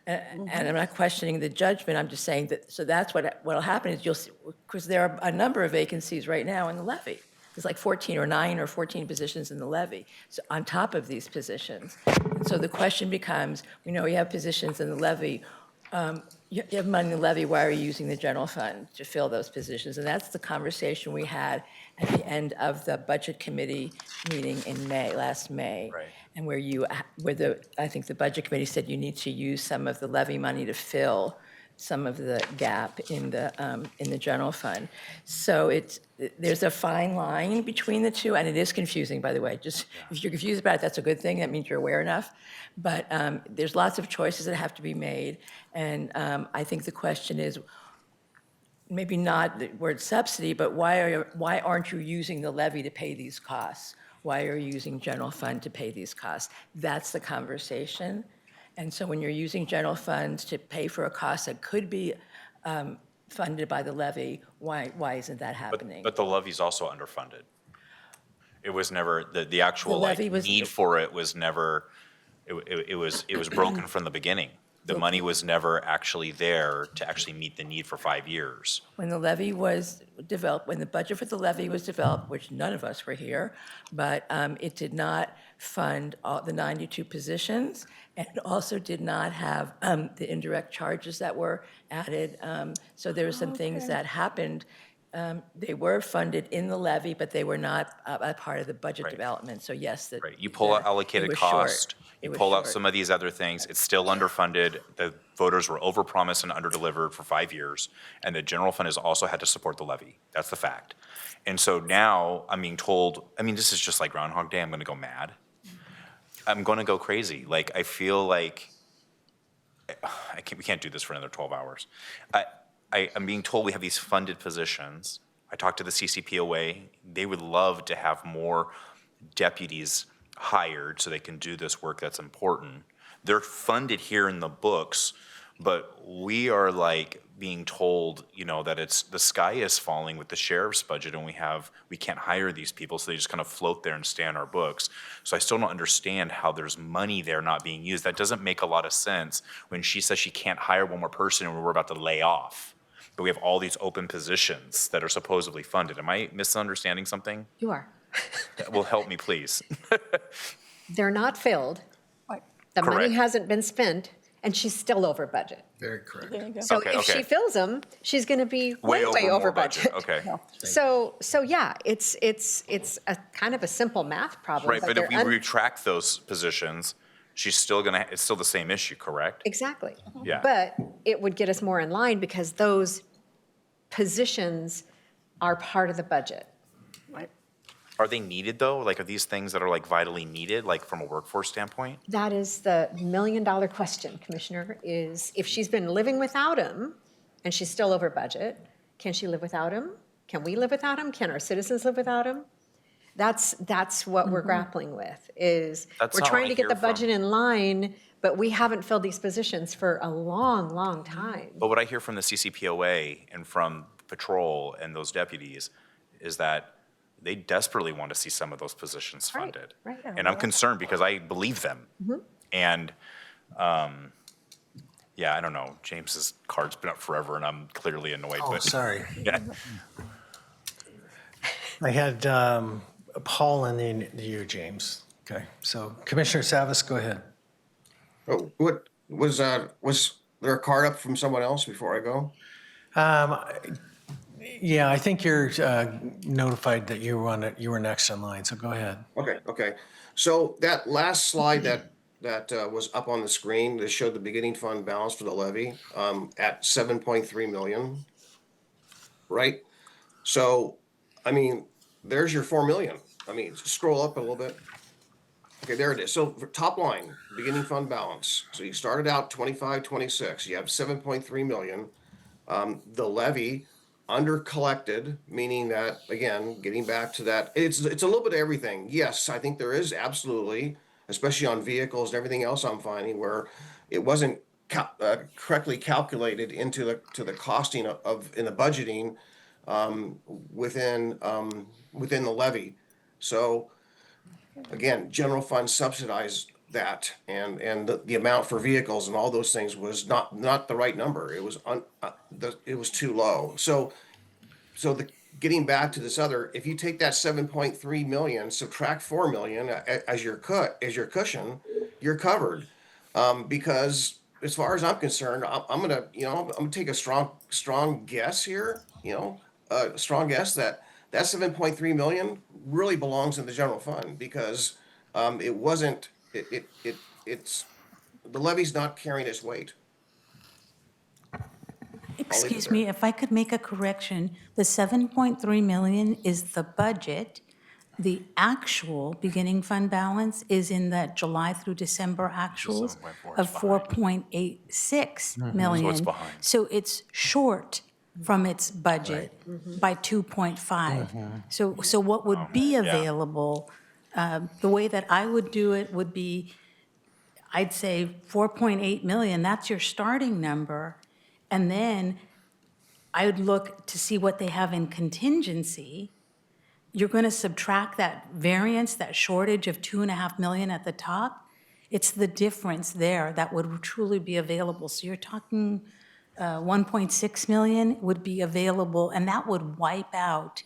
and I'm not questioning the judgment, I'm just saying that, so that's what'll happen is you'll see, because there are a number of vacancies right now in the levy. There's like 9 or 14 positions in the levy, so on top of these positions. And so the question becomes, we know you have positions in the levy, you have money in the levy, why are you using the general fund to fill those positions? And that's the conversation we had at the end of the Budget Committee meeting in last May. Right. And I think the Budget Committee said you need to use some of the levy money to fill some of the gap in the general fund. So there's a fine line between the two, and it is confusing, by the way. Just, if you're confused about it, that's a good thing, that means you're aware enough. But there's lots of choices that have to be made, and I think the question is, maybe not the word subsidy, but why aren't you using the levy to pay these costs? Why are you using general fund to pay these costs? That's the conversation. And so when you're using general funds to pay for a cost that could be funded by the levy, why isn't that happening? But the levy's also underfunded. It was never, the actual like levy was- need for it was never, it was broken from the beginning. The money was never actually there to actually meet the need for 5 years. When the levy was developed, when the budget for the levy was developed, which none of us were here, but it did not fund all the 92 positions, and it also did not have the indirect charges that were added. So there were some things that happened. They were funded in the levy, but they were not a part of the budget development. So yes, that. Right, you pull out allocated cost, you pull out short. some of these other things, it's still underfunded. The voters were overpromised and underdelivered for 5 years, and the general fund has also had to support the levy. That's the fact. And so now I'm being told, I mean, this is just like Groundhog Day, I'm gonna go mad. I'm gonna go crazy. Like, I feel like, we can't do this for another 12 hours. I'm being told we have these funded positions. I talked to the CCPOA. They would love to have more deputies hired so they can do this work that's important. They're funded here in the books, but we are like being told, you know, that the sky is falling with the sheriff's budget and we can't hire these people, so they just kind of float there and stay on our books. So I still don't understand how there's money there not being used. That doesn't make a lot of sense when she says she can't hire one more person and we're about to lay off. But we have all these open positions that are supposedly funded. Am I misunderstanding something? You are. Well, help me, please. They're not filled. The money Correct. hasn't been spent, and she's still over budget. Very correct. There you go. So Okay, if she okay. fills them, she's going to be way more over budget. Okay. So yeah, it's a kind of a simple math problem. Right, but if we they're retract those positions, it's still the same issue, correct? Exactly. Yeah. But it would get us more in line because those positions are part of the budget. Are they needed though? Like, are these things that are like vitally needed, like from a workforce standpoint? That is the million-dollar question, Commissioner, is if she's been living without him and she's still over budget, can she live without him? Can we live without him? Can our citizens live without him? That's what we're grappling with, is That's we're how trying I to get hear the budget in line, but we haven't filled these positions for a long, long time. But what I hear from the CCPOA and from patrol and those deputies is that they desperately want to see some of those positions funded. Right. And I'm concerned because I believe them. And, yeah, I don't know, James's card's been up forever and I'm clearly annoyed. Oh, but sorry. Yeah. I had Paul and then you, James. Okay, so Commissioner Savas, go ahead. Oh, what, was there a card up from someone else before I go? Yeah, I think you're notified that you were next in line, so go ahead. Okay. So that last slide that was up on the screen, that showed the beginning fund balance for the levy at 7.3 million, right? So, I mean, there's your 4 million. I mean, scroll up a little bit. Okay, there it is. So for top line, beginning fund balance. So you started out 25, 26. You have 7.3 million. The levy under collected, meaning that, again, getting back to that, it's a little bit of everything. Yes, I think there is absolutely, especially on vehicles and everything else I'm finding where it wasn't correctly calculated into the costing of in the budgeting within the levy. So again, general fund subsidized that, and the amount for vehicles and all those things was not the right number. It was it was too low. So getting back to this other, if you take that 7.3 million, subtract 4 million as your cushion, you're covered. Because as far as I'm concerned, I'm gonna take a strong guess here, a strong guess that 7.3 million really belongs in the general fund, because it wasn't, it's, the levy's not carrying its weight. Excuse me, if I could make a correction, the 7.3 million is the budget. The actual beginning fund balance is in that July through December actuals of 4.86 million. So it's behind. So it's short from its budget by 2.5. So what would be available, the way that I would do it would be, I'd say 4.8 million, that's your starting number. And then I would look to see what they have in contingency. You're going to subtract that variance, that shortage of 2.5 million at the top. It's the difference there that would truly be available. So you're talking 1.6 million would be available, and that would wipe out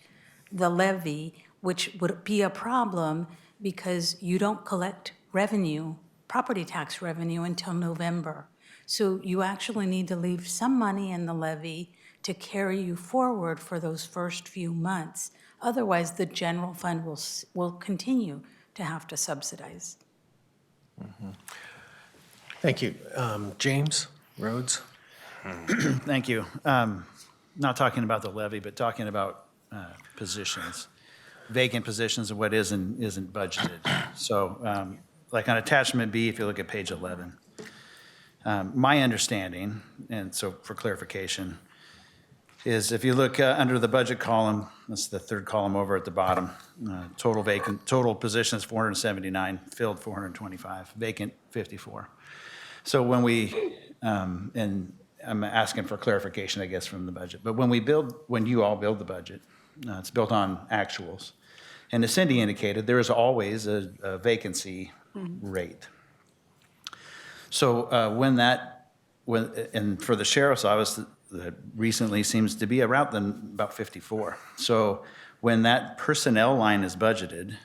the levy, which would be a problem because you don't collect revenue, property tax revenue, until November. So you actually need to leave some money in the levy to carry you forward for those first few months. Otherwise, the general fund will continue to have to subsidize. Thank you. James Rhodes? Thank you. Not talking about the levy, but talking about positions, vacant positions and what is and isn't budgeted. So like on attachment B, if you look at page 11, my understanding, and so for clarification, is if you look under the budget column, that's the third column over at the bottom, total positions 479, filled 425, vacant 54. So when we, and I'm asking for clarification, I guess, from the budget, but when you all build the budget, it's built on actuals. And as Cindy indicated, there is always a vacancy rate. So and for the sheriff's office, that recently seems to be around about 54. So when that personnel line is budgeted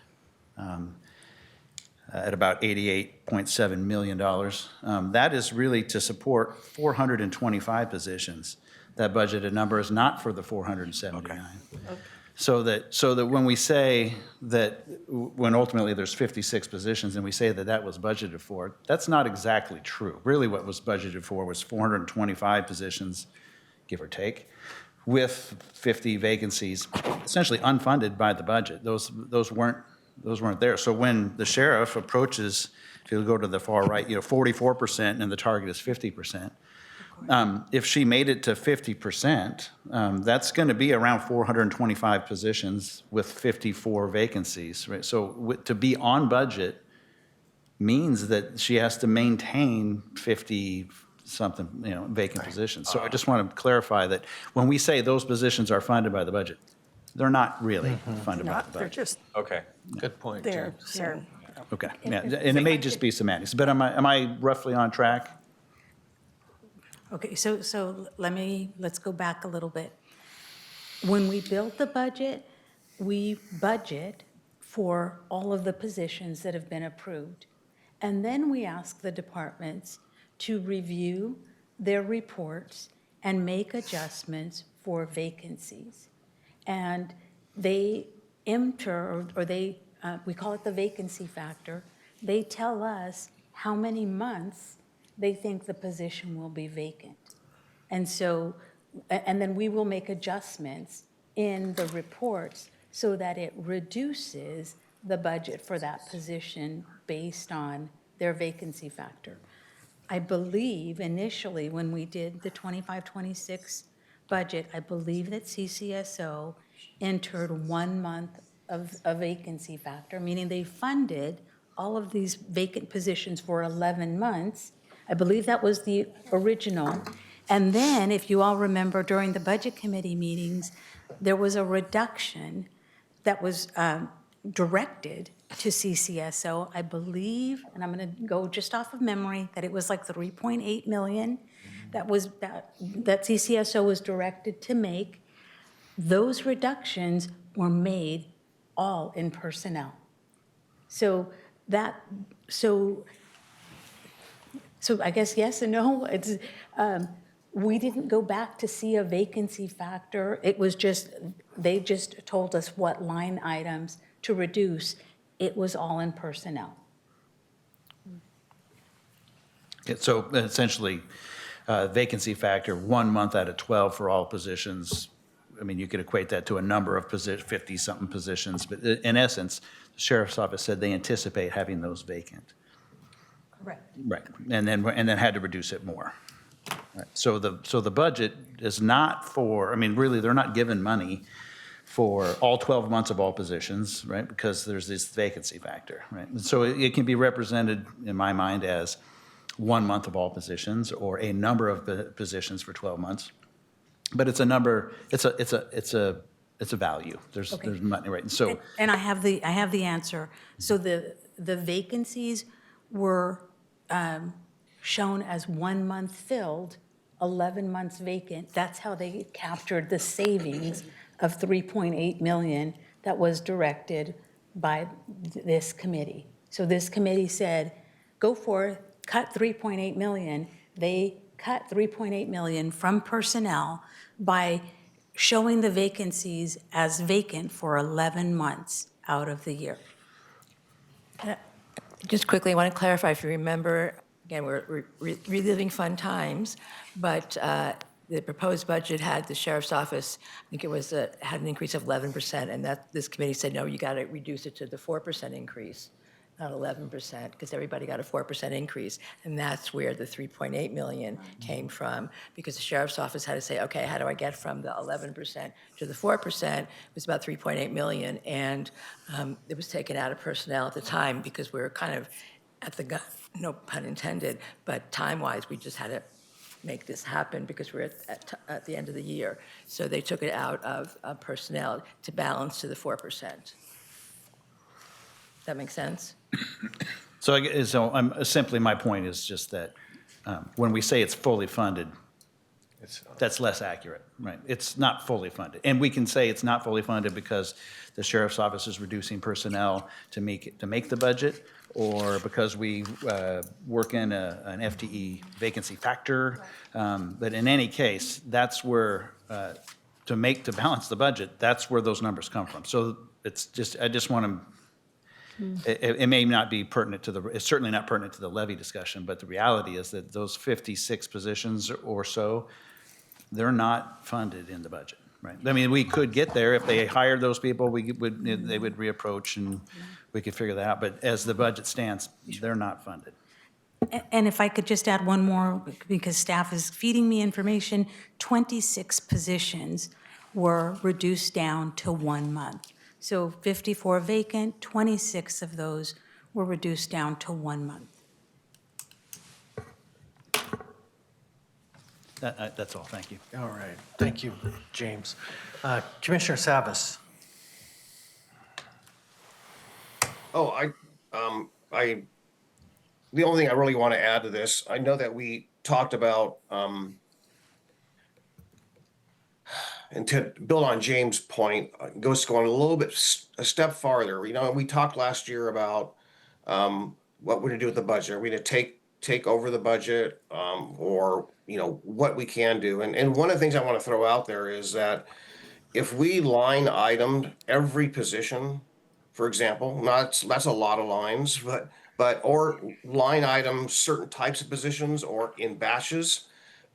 at about $88.7 million, that is really to support 425 positions. That budgeted number is not for the 479. Okay. So that when we say that, when ultimately there's 56 positions and we say that that was budgeted for, that's not exactly true. Really what was budgeted for was 425 positions, give or take, with 50 vacancies, essentially unfunded by the budget. Those weren't there. So when the sheriff approaches, if you go to the far right, 44% and the target is 50%. If she made it to 50%, that's going to be around 425 positions with 54 vacancies, right? So to be on budget means that she has to maintain 50 something, vacant positions. So I just want to clarify that when we say those positions are funded by the budget, they're not really funded by the They're budget. just Okay. Good point, there. James. Okay, yeah, and it may just be semantics, but am I roughly on track? Okay, so let's go back a little bit. When we build the budget, we budget for all of the positions that have been approved. And then we ask the departments to review their reports and make adjustments for vacancies. And they enter, or they, we call it the vacancy factor. They tell us how many months they think the position will be vacant. And so, and then we will make adjustments in the reports so that it reduces the budget for that position based on their vacancy factor. I believe initially when we did the 25-26 budget, I believe that CCSO entered 1 month of a vacancy factor, meaning they funded all of these vacant positions for 11 months. I believe that was the original. And then, if you all remember, during the budget committee meetings, there was a reduction that was directed to CCSO, I believe, and I'm going to go just off of memory, that it was like 3.8 million that CCSO was directed to make. Those reductions were made all in personnel. So I guess yes and no. We didn't go back to see a vacancy factor. It was just, they just told us what line items to reduce. It was all in personnel. So essentially, vacancy factor, 1 month out of 12 for all positions. I mean, you could equate that to a number of 50-something positions, but in essence, the sheriff's office said they anticipate having those vacant. Correct. Right, and then had to reduce it more. Right. So the budget is not for, I mean, really, they're not given money for all 12 months of all positions, right? Because there's this vacancy factor, right? And so it can be represented, in my mind, as 1 month of all positions or a number of positions for 12 months. But it's a number, it's a value. There's money, right? And so. And I have the answer. So the vacancies were shown as 1 month filled, 11 months vacant. That's how they captured the savings of 3.8 million that was directed by this committee. So this committee said, go forth, cut 3.8 million. They cut 3.8 million from personnel by showing the vacancies as vacant for 11 months out of the year. Just quickly, I want to clarify, if you remember, again, we're reliving fun times, but the proposed budget had the sheriff's office, I think it was, had an increase of 11%, and that this committee said, no, you got to reduce it to the 4% increase, not 11%, because everybody got a 4% increase, and that's where the 3.8 million came from, because the sheriff's office had to say, okay, how do I get from the 11% to the 4%? It was about 3.8 million, and it was taken out of personnel at the time because we were kind of at the gun, no pun intended, but time-wise, we just had to make this happen because we're at the end of the year. So they took it out of personnel to balance to the 4%. That make sense? So simply my point is just that when we say it's fully funded, that's less accurate, right? It's not fully funded. And we can say it's not fully funded because the sheriff's office is reducing personnel to make the budget, or because we work in an FTE vacancy factor. But in any case, that's where, to balance the budget, that's where those numbers come from. So I just want to, it may not be pertinent to it's certainly not pertinent to the levy discussion, but the reality is that those 56 positions or so, they're not funded in the budget, right? I mean, we could get there if they hired those people, they would reapproach and we could figure that out. But as the budget stands, they're not funded. And if I could just add one more, because staff is feeding me information, 26 positions were reduced down to 1 month. So 54 vacant, 26 of those were reduced down to 1 month. That's all, thank you. All right, thank you, James. Commissioner Savas. Oh, the only thing I really want to add to this, I know that we talked about, and to build on James' point, going a little bit, a step farther. You know, we talked last year about what we're going to do with the budget. Are we going to take over the budget, or, you know, what we can do? And one of the things I want to throw out there is that if we line itemed every position, for example, that's a lot of lines, or line item certain types of positions or in batches,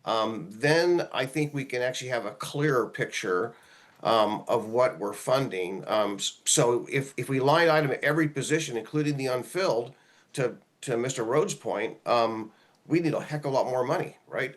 then I think we can actually have a clearer picture of what we're funding. So if we line item every position, including the unfilled, to Mr. Rhodes' point, we need a heck of a lot more money, right?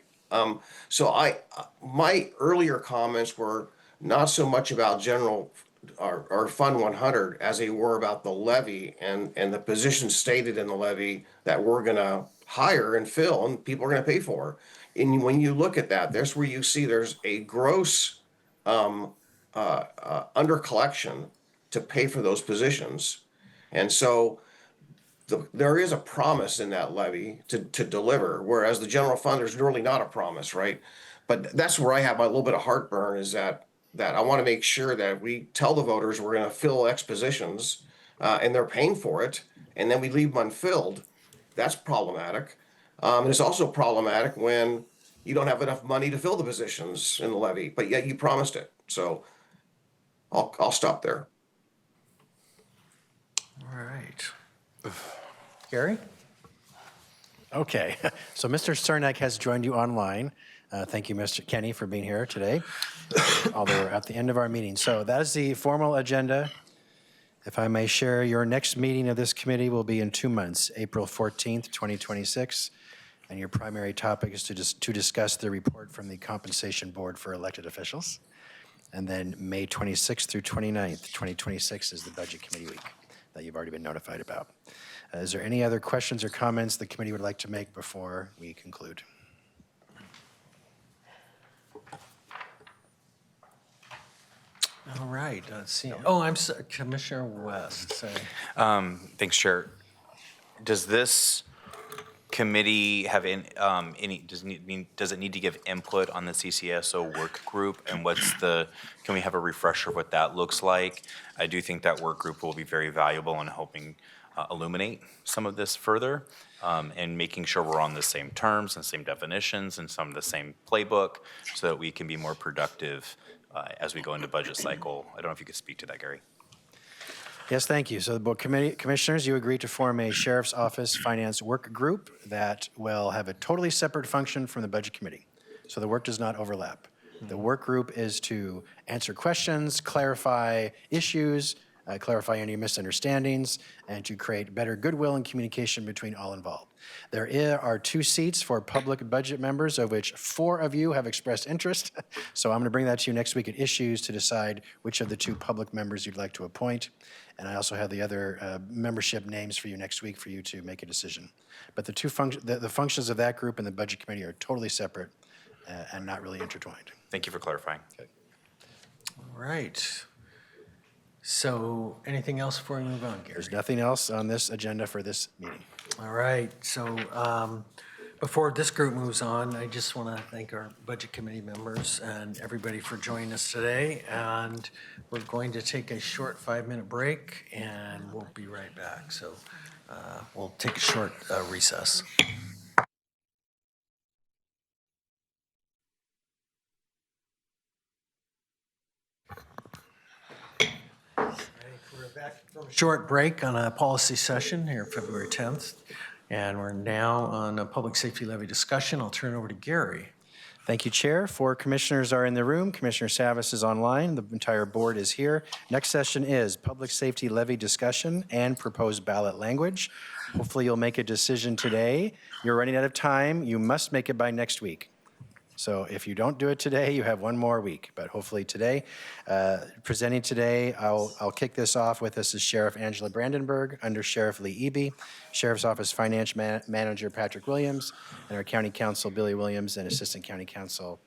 So my earlier comments were not so much about general or Fund 100 as they were about the levy and the positions stated in the levy that we're going to hire and fill and people are going to pay for. And when you look at that, that's where you see there's a gross under collection to pay for those positions. And so there is a promise in that levy to deliver, whereas the general fund, there's really not a promise, right? But that's where I have my little bit of heartburn, is that I want to make sure that we tell the voters we're going to fill X positions, and they're paying for it, and then we leave them unfilled. That's problematic. And it's also problematic when you don't have enough money to fill the positions in the levy, but yet you promised it. So I'll stop there. All right. Gary? Okay, so Mr. Cernak has joined you online. Thank you, Mr. Kenny, for being here today, although we're at the end of our meeting. So that is the formal agenda. If I may share, your next meeting of this committee will be in 2 months, April 14th, 2026, and your primary topic is to discuss the report from the Compensation Board for elected officials. And then May 26th through 29th, 2026 is the Budget Committee week that you've already been notified about. Is there any other questions or comments the committee would like to make before we conclude? All right, let's see. Oh, I'm sorry, Commissioner West, sorry. Thanks, Chair. Does this committee have does it need to give input on the CCSO work group? And can we have a refresher of what that looks like? I do think that work group will be very valuable in helping illuminate some of this further, and making sure we're on the same terms and same definitions and some of the same playbook so that we can be more productive as we go into budget cycle. I don't know if you could speak to that, Gary. Yes, thank you. So the board commissioners, you agreed to form a Sheriff's Office Finance Work Group that will have a totally separate function from the Budget Committee. So the work does not overlap. The work group is to answer questions, clarify issues, clarify any misunderstandings, and to create better goodwill and communication between all involved. There are 2 seats for public budget members, of which 4 of you have expressed interest. So I'm going to bring that to you next week at issues to decide which of the 2 public members you'd like to appoint. And I also have the other membership names for you next week for you to make a decision. But the functions of that group and the Budget Committee are totally separate and not really intertwined. Thank you for clarifying. Okay. All right. So anything else before we move on, Gary? There's nothing else on this agenda for this meeting. All right, so before this group moves on, I just want to thank our Budget Committee members and everybody for joining us today. And we're going to take a short 5-minute break, and we'll be right back. So we'll take a short recess. We're back from a short break on a policy session here, February 10th. And we're now on a public safety levy discussion. I'll turn it over to Gary. Thank you, Chair. 4 commissioners are in the room. Commissioner Savas is online. The entire board is here. Next session is public safety levy discussion and proposed ballot language. Hopefully you'll make a decision today. You're running out of time. You must make it by next week. So if you don't do it today, you have 1 more week, but hopefully today. Presenting today, I'll kick this off with us is Sheriff Angela Brandenburg, Under Sheriff Lee Eby, Sheriff's Office Finance Manager Patrick Williams, and our County Counsel Billy Williams, and Assistant County Counsel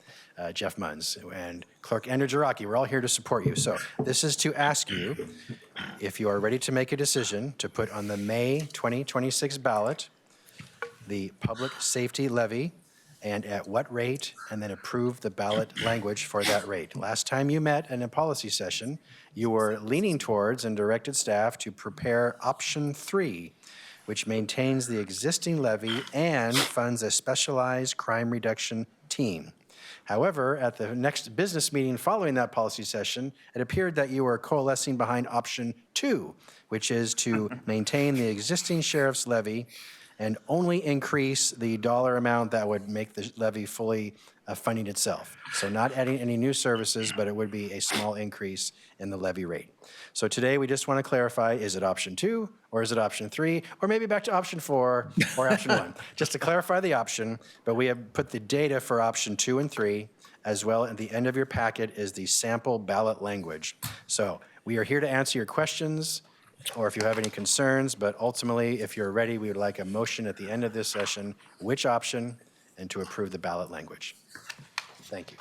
Jeff Munns, and Clerk Andrew Jaraki. We're all here to support you. So this is to ask you if you are ready to make a decision to put on the May 2026 ballot the public safety levy, and at what rate, and then approve the ballot language for that rate. Last time you met in a policy session, you were leaning towards and directed staff to prepare option 3, which maintains the existing levy and funds a specialized crime reduction team. However, at the next business meeting following that policy session, it appeared that you were coalescing behind option 2, which is to maintain the existing sheriff's levy and only increase the dollar amount that would make the levy fully funding itself. So not adding any new services, but it would be a small increase in the levy rate. So today we just want to clarify, is it option 2 or is it option 3, or maybe back to option 4 or option 1, just to clarify the option. But we have put the data for option 2 and 3 as well. At the end of your packet is the sample ballot language. So we are here to answer your questions, or if you have any concerns, but ultimately, if you're ready, we would like a motion at the end of this session, which option, and to approve the ballot language. Thank you.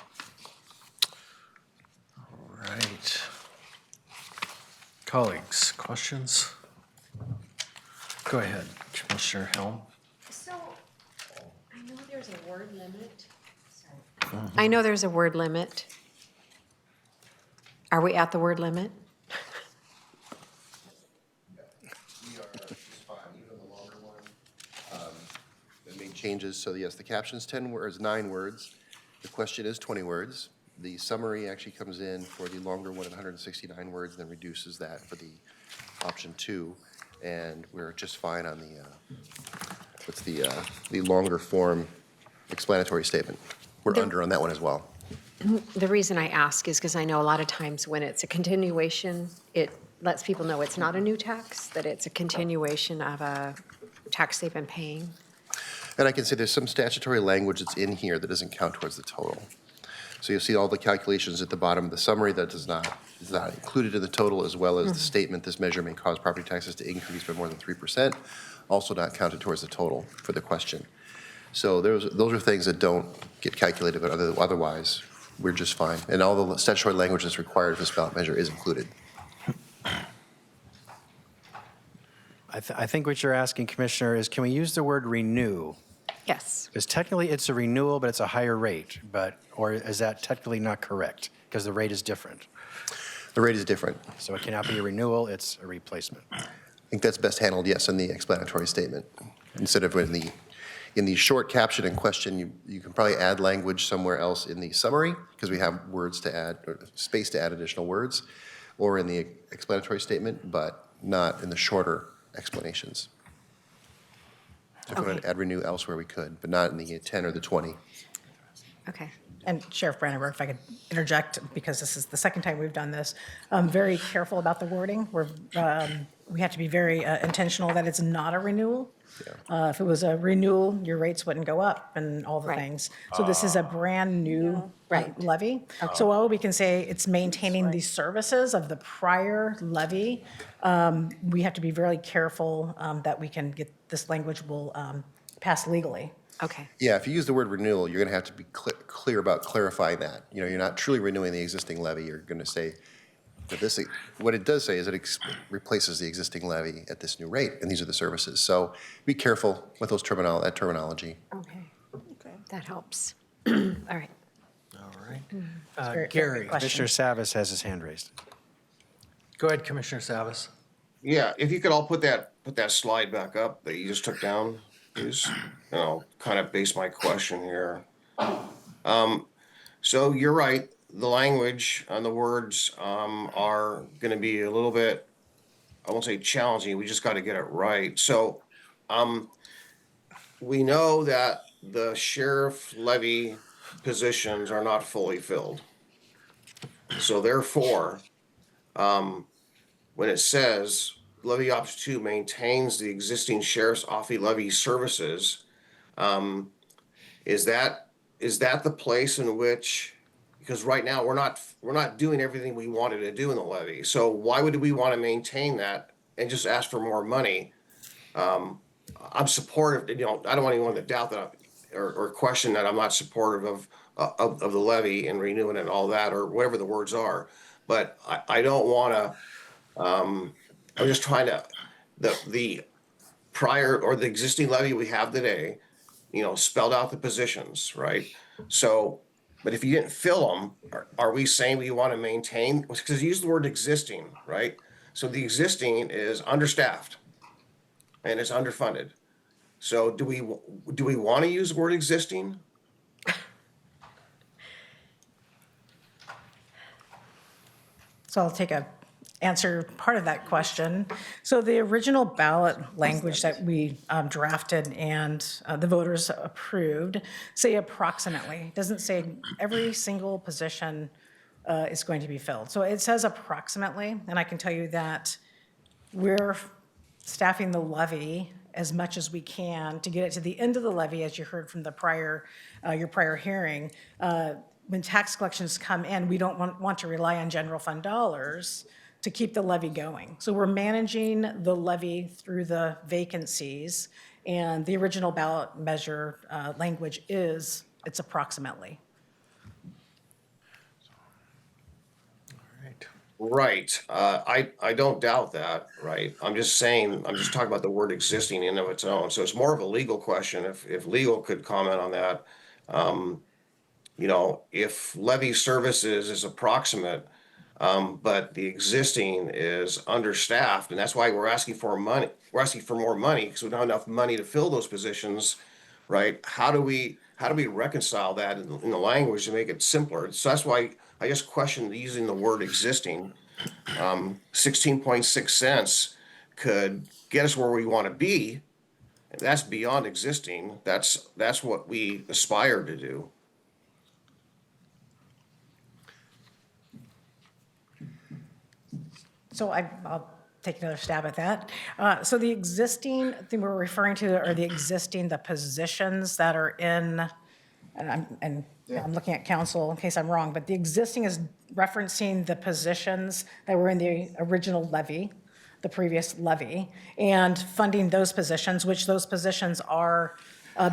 All right. Colleagues, questions? Go ahead, Commissioner Helm. So, I know there's a word limit. I know there's a word limit. Are we at the word limit? Made changes, so yes, the caption's 10 words, 9 words. The question is 20 words. The summary actually comes in for the longer one at 169 words, then reduces that for the option 2. And we're just fine on the longer form explanatory statement. We're under on that one as well. The reason I ask is because I know a lot of times when it's a continuation, it lets people know it's not a new tax, that it's a continuation of a tax they've been paying. And I can say there's some statutory language that's in here that doesn't count towards the total. So you'll see all the calculations at the bottom of the summary that is not included in the total, as well as the statement, this measure may cause property taxes to increase by more than 3%, also not counted towards the total for the question. So those are things that don't get calculated, but otherwise, we're just fine. And all the statutory language that's required for this ballot measure is included. I think what you're asking, Commissioner, is can we use the word renew? Yes. Because technically it's a renewal, but it's a higher rate, or is that technically not correct? Because the rate is different. The rate is different. So it cannot be a renewal, it's a replacement. I think that's best handled, yes, in the explanatory statement. Instead of in the short caption and question, you can probably add language somewhere else in the summary, because we have words to add, or space to add additional words, or in the explanatory statement, but not in the shorter explanations. So if we want to add renew elsewhere, we could, but not in the 10 or the 20. Okay. And Sheriff Brandenburg, if I could interject, because this is the second time we've done this, I'm very careful about the wording. We have to be very intentional that it's not a renewal. If it was a renewal, your rates wouldn't go up and all the things. So this is a brand-new levy. So while we can say it's maintaining the services of the prior levy, we have to be very careful that we can get, this language will pass legally. Okay. Yeah, if you use the word renewal, you're going to have to be clear about clarifying that. You know, you're not truly renewing the existing levy. You're going to say that this, what it does say is it replaces the existing levy at this new rate, and these are the services. So be careful with those that terminology. Okay. That helps. All right. All right. Very Gary. good question. Commissioner Savas has his hand raised. Go ahead, Commissioner Savas. Yeah, if you could all put that slide back up that you just took down, please. And I'll kind of base my question here. So you're right. The language on the words are going to be a little bit, I won't say challenging. We just got to get it right. So we know that the sheriff levy positions are not fully filled. So therefore, when it says levy option 2 maintains the existing sheriff's office levy services, is that the place in which, because right now we're not doing everything we wanted to do in the levy. So why would we want to maintain that and just ask for more money? I'm supportive. I don't want anyone to doubt that or question that I'm not supportive of the levy and renewing it and all that, or whatever the words are. But I don't want to. I'm just trying to the prior or the existing levy we have today, spelled out the positions, right? So, but if you didn't fill them, are we saying we want to maintain? Because you use the word existing, right? So the existing is understaffed and it's underfunded. So do we want to use the word existing? So I'll answer part of that question. So the original ballot language that we drafted and the voters approved say approximately. It doesn't say every single position is going to be filled. So it says approximately, and I can tell you that we're staffing the levy as much as we can to get it to the end of the levy, as you heard from the your prior hearing. When tax collections come in, we don't want to rely on general fund dollars to keep the levy going. So we're managing the levy through the vacancies, and the original ballot measure language it's approximately. All right. Right. I don't doubt that, right? I'm just saying, I'm just talking about the word existing in of its own. So it's more of a legal question. If legal could comment on that. You know, if levy services is approximate, but the existing is understaffed, and that's why we're asking for money. We're asking for more money because we don't have enough money to fill those positions, right? How do we reconcile that in the language to make it simpler? So that's why I just questioned using the word existing. 16.6 cents could get us where we want to be. And that's beyond existing. That's what we aspire to do. So I'll take another stab at that. So the existing thing we're referring to are the positions that are in, and I'm looking at council in case I'm wrong, but the existing is referencing the positions that were in the original levy, the previous levy, and funding those positions, which those positions are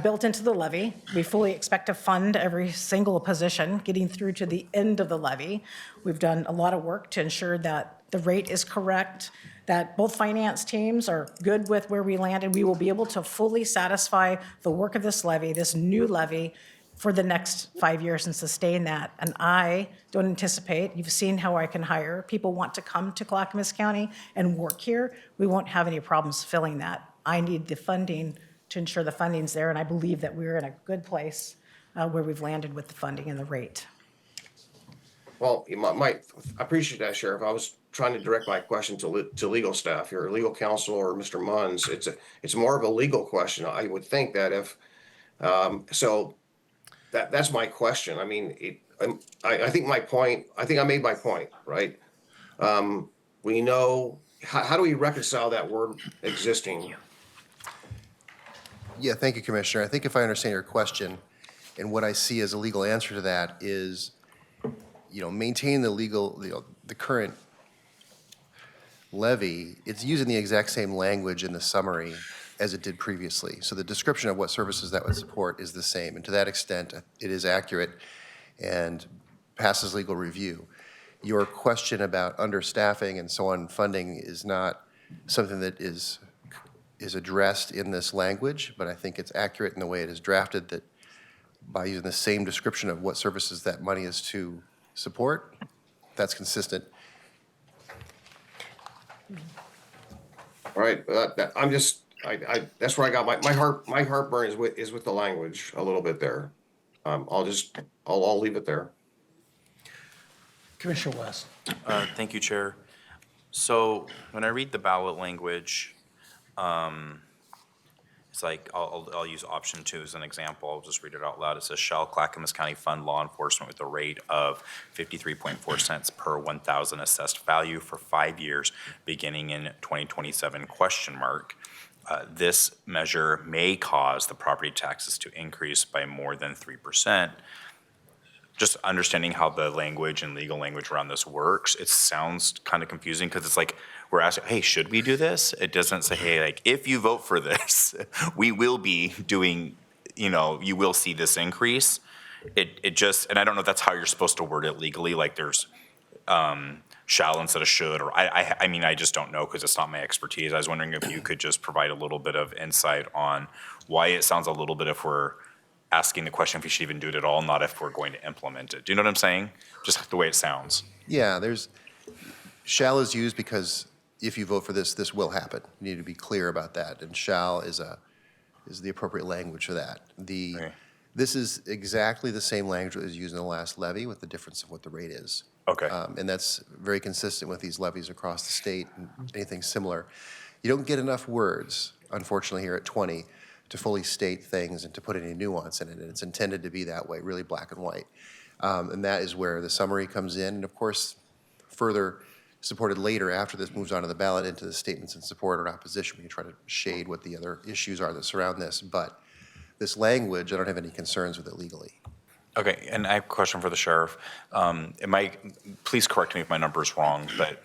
built into the levy. We fully expect to fund every single position getting through to the end of the levy. We've done a lot of work to ensure that the rate is correct, that both finance teams are good with where we landed. We will be able to fully satisfy the work of this levy, this new levy, for the next 5 years and sustain that. And I don't anticipate, you've seen how I can hire. People want to come to Clackamas County and work here. We won't have any problems filling that. I need the funding to ensure the funding's there, and I believe that we're in a good place where we've landed with the funding and the rate. Well, I appreciate that, Sheriff. I was trying to direct my question to legal staff here, legal counsel or Mr. Munns. It's more of a legal question. I would think that if, so that's my question. I mean, I think I made my point, right? We know, how do we reconcile that word existing? Yeah, thank you, Commissioner. I think if I understand your question, and what I see as a legal answer to that is, maintain the current levy. It's using the exact same language in the summary as it did previously. So the description of what services that would support is the same. And to that extent, it is accurate and passes legal review. Your question about understaffing and so on, funding, is not something that is addressed in this language, but I think it's accurate in the way it is drafted, that by using the same description of what services that money is to support, that's consistent. All right, I'm just, that's where I got my heartburn is with the language a little bit there. I'll leave it there. Commissioner West. Thank you, Chair. So when I read the ballot language, it's like, I'll use option 2 as an example. I'll just read it out loud. It says, shall Clackamas County fund law enforcement with a rate of 53.4 cents per 1,000 assessed value for 5 years, beginning in 2027, ? This measure may cause the property taxes to increase by more than 3%. Just understanding how the language and legal language around this works, it sounds kind of confusing because it's like we're asking, hey, should we do this? It doesn't say, hey, like, if you vote for this, we will be doing, you will see this increase. It just, and I don't know if that's how you're supposed to word it legally, like there's shall instead of should, or I mean, I just don't know because it's not my expertise. I was wondering if you could just provide a little bit of insight on why it sounds a little bit, if we're asking the question if we should even do it at all, not if we're going to implement it. Do you know what I'm saying? Just the way it sounds. Yeah, shall is used because if you vote for this, this will happen. You need to be clear about that, and shall is the appropriate language for that. This is exactly the same language that was used in the last levy, with the difference of what the rate is. Okay. And that's very consistent with these levies across the state and anything similar. You don't get enough words, unfortunately, here at 20 to fully state things and to put any nuance in it. And it's intended to be that way, really black and white. And that is where the summary comes in. And of course, further supported later after this moves on to the ballot into the statements in support or opposition. We can try to shade what the other issues are that surround this. But this language, I don't have any concerns with it legally. Okay, and I have a question for the sheriff. Please correct me if my number is wrong, but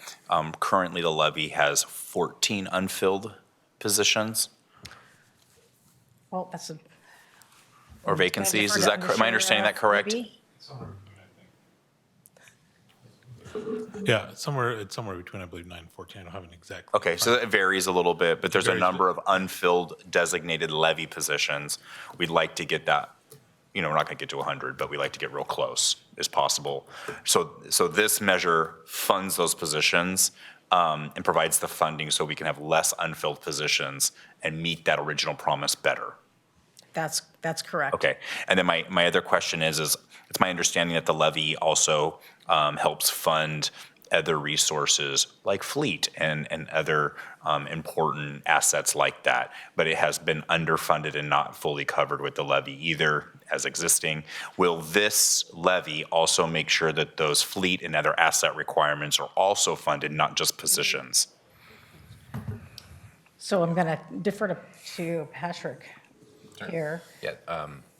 currently the levy has 14 unfilled positions Well, that's or vacancies. Is that, am I understanding that correct? Yeah, it's somewhere between, I believe, 9 and 14. I don't have an exact. Okay, so it varies a little bit, but there's a number of unfilled designated levy positions. We'd like to get that, we're not going to get to 100, but we like to get real close as possible. So this measure funds those positions and provides the funding so we can have less unfilled positions and meet that original promise better. That's correct. Okay, and then my other question is it's my understanding that the levy also helps fund other resources like fleet and other important assets like that, but it has been underfunded and not fully covered with the levy either as existing. Will this levy also make sure that those fleet and other asset requirements are also funded, not just positions? So I'm going to defer to Patrick here. Yeah,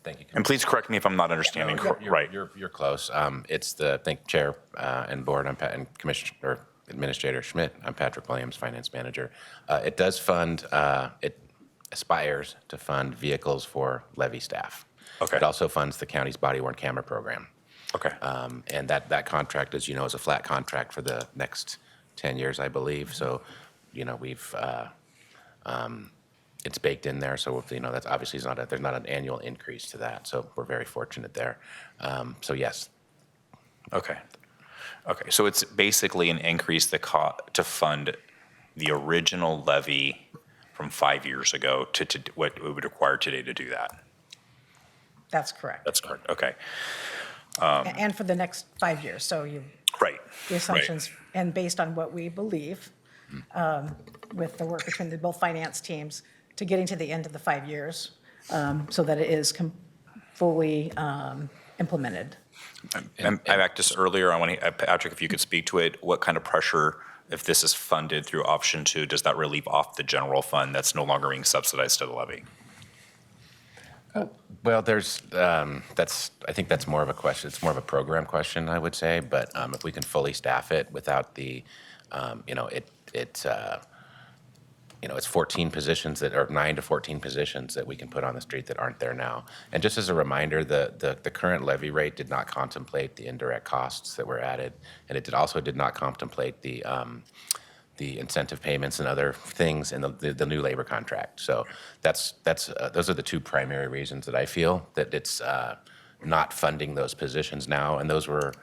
thank you. And please correct me if I'm not understanding right. You're close. Thank Chair and Board, and Commissioner, or Administrator Schmidt. I'm Patrick Williams, Finance Manager. It does fund, it aspires to fund vehicles for levy staff. Okay. It also funds the county's body-worn camera program. Okay. And that contract, as you know, is a flat contract for the next 10 years, I believe. So, we've, it's baked in there, so that's obviously there's not an annual increase to that. So we're very fortunate there. So yes. Okay. So it's basically an increase to fund the original levy from 5 years ago to what it would require today to do that. That's correct. That's correct. Okay. And for the next 5 years. So Right. The assumptions, and based on what we believe, with the work between both finance teams, to getting to the end of the 5 years, so that it is fully implemented. And I asked this earlier. I want to, Patrick, if you could speak to it. What kind of pressure, if this is funded through option 2, does that relieve off the general fund that's no longer being subsidized to the levy? Well, I think that's more of a question. It's more of a program question, I would say. But if we can fully staff it without the, it's 14 positions or 9 to 14 positions that we can put on the street that aren't there now. And just as a reminder, the current levy rate did not contemplate the indirect costs that were added, and it also did not contemplate the incentive payments and other things in the new labor contract. So those are the two primary reasons that I feel that it's not funding those positions now, and those were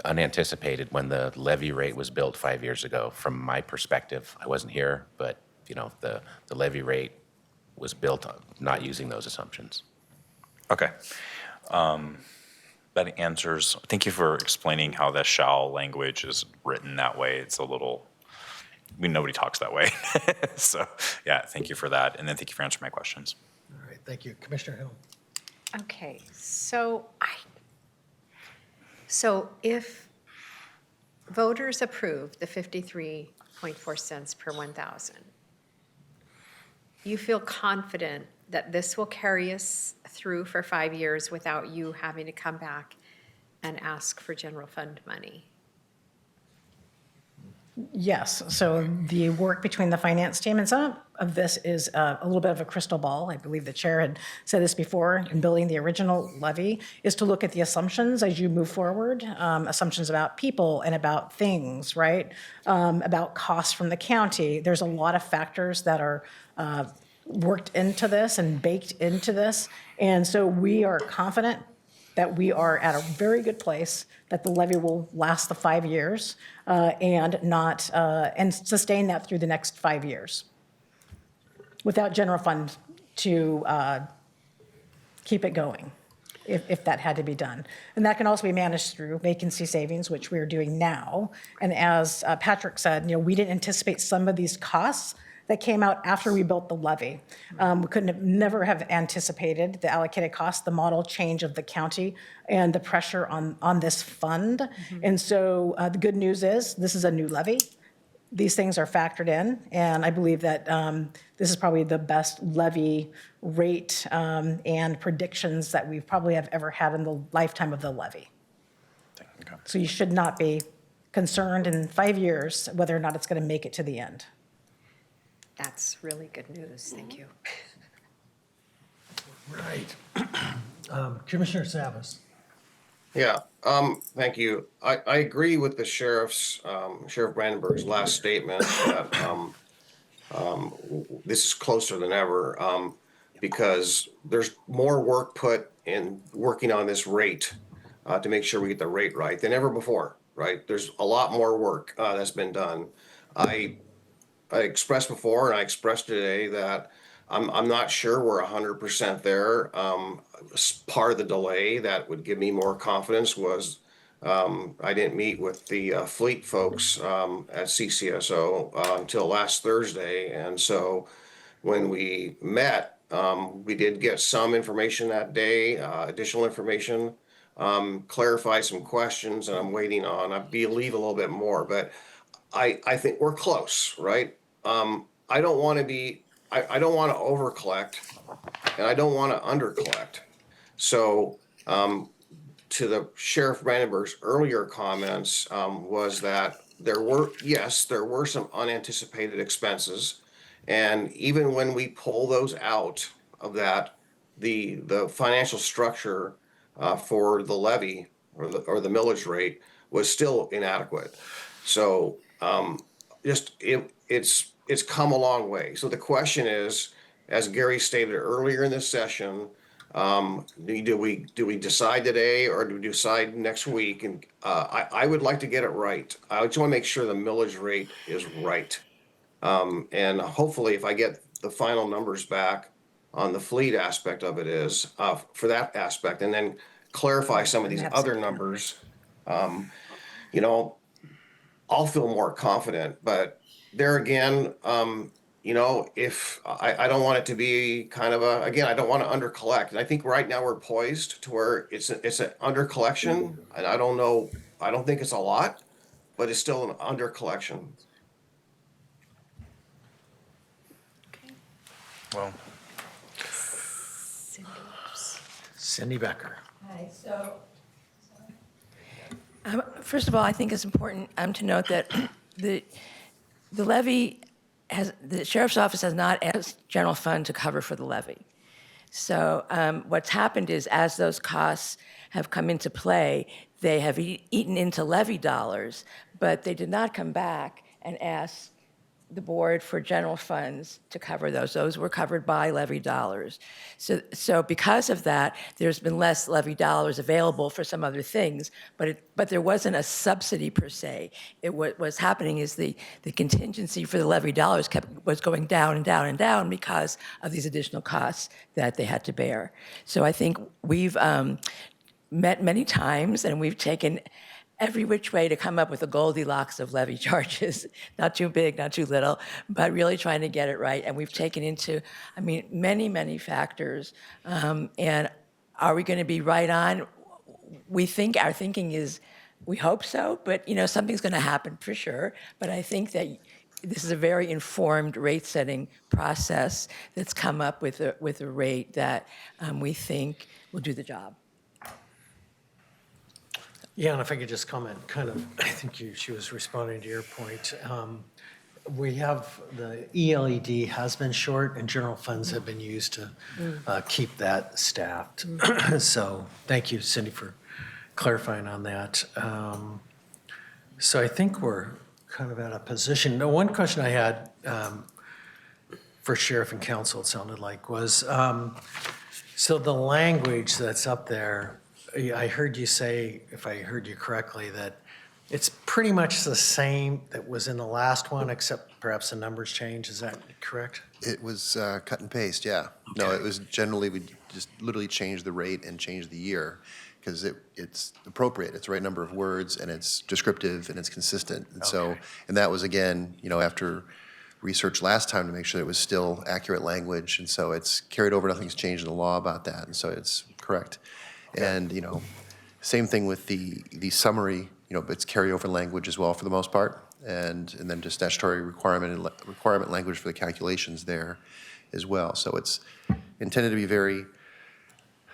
unanticipated when the levy rate was built 5 years ago. From my perspective, I wasn't here, but the levy rate was built not using those assumptions. Okay. That answers. Thank you for explaining how the shall language is written that way. It's a little, nobody talks that way. So yeah, thank you for that. And then thank you for answering my questions. All right, thank you. Commissioner Hill. Okay, so if voters approve the 53.4 cents per 1,000, you feel confident that this will carry us through for 5 years without you having to come back and ask for general fund money? Yes, so the work between the finance team, and some of this is a little bit of a crystal ball. I believe the chair had said this before in building the original levy, is to look at the assumptions as you move forward, assumptions about people and about things, right? About costs from the county. There's a lot of factors that are worked into this and baked into this. And so we are confident that we are at a very good place, that the levy will last the 5 years and sustain that through the next 5 years without general fund to keep it going, if that had to be done. And that can also be managed through vacancy savings, which we're doing now. And as Patrick said, we didn't anticipate some of these costs that came out after we built the levy. We never have anticipated the allocated cost, the model change of the county, and the pressure on this fund. Mm-hmm. And so the good news is this is a new levy. These things are factored in, and I believe that this is probably the best levy rate and predictions that we probably have ever had in the lifetime of the levy. Okay. So you should not be concerned in 5 years whether or not it's going to make it to the end. That's really good news. Thank you. Right. Commissioner Savas. Yeah, thank you. I agree with the Sheriff Brandenburg's last statement that, this is closer than ever, because there's more work put in working on this rate, to make sure we get the rate right than ever before, right? There's a lot more work, that's been done. I expressed before, and I expressed today that I'm not sure we're 100% there. Part of the delay that would give me more confidence was I didn't meet with the fleet folks at CCSO until last Thursday, and so when we met, we did get some information that day, additional information, clarify some questions, and I'm waiting on, I believe, a little bit more, but I think we're close, right? I don't want to be, I don't want to over collect and I don't want to under collect. So, to the Sheriff Brandenburg's earlier comments, was that yes, there were some unanticipated expenses. And even when we pull those out of that, the financial structure, for the levy or the millage rate was still inadequate. So, it's come a long way. So the question is, as Gary stated earlier in this session, do we decide today or do we decide next week? And I would like to get it right. I just want to make sure the millage rate is right. And hopefully, if I get the final numbers back on the fleet aspect of it is, for that aspect, and then clarify some of these other numbers, you know, I'll feel more confident. But there again, if I don't want it to be kind of again, I don't want to under collect. And I think right now we're poised to where it's an under collection, and I don't know, I don't think it's a lot, but it's still an under collection. Well, Cindy Becker. Hi, so, first of all, I think it's important to note that the levy the Sheriff's Office has not asked general fund to cover for the levy. So what's happened is as those costs have come into play, they have eaten into levy dollars, but they did not come back and ask the board for general funds to cover those. Those were covered by levy dollars. So because of that, there's been less levy dollars available for some other things, but there wasn't a subsidy per se. What was happening is the contingency for the levy dollars was going down and down and down because of these additional costs that they had to bear. So I think we've met many times and we've taken every which way to come up with a Goldilocks of levy charges, not too big, not too little, but really trying to get it right. And we've taken into, many, many factors. And are we going to be right on? Our thinking is, we hope so, but something's going to happen for sure. But I think that this is a very informed rate-setting process that's come up with a rate that we think will do the job. Yeah, and if I could just comment, I think she was responding to your point. We have, the ELED has been short and general funds have been used to keep that staffed. So thank you, Cindy, for clarifying on that. So I think we're kind of at a position. Now, one question I had for Sheriff and Council, it sounded like, was, so the language that's up there, I heard you say, if I heard you correctly, that it's pretty much the same that was in the last one, except perhaps the numbers change. Is that correct? It was cut and paste, yeah. No, it was generally, we just literally changed the rate and changed the year because it's appropriate. It's the right number of words and it's descriptive and it's consistent. And so, and that was again, after research last time to make sure it was still accurate language. And so it's carried over, nothing's changed in the law about that. And so it's correct. And, same thing with the summary, it's carryover language as well for the most part. And then just statutory requirement language for the calculations there as well. So it's intended to be very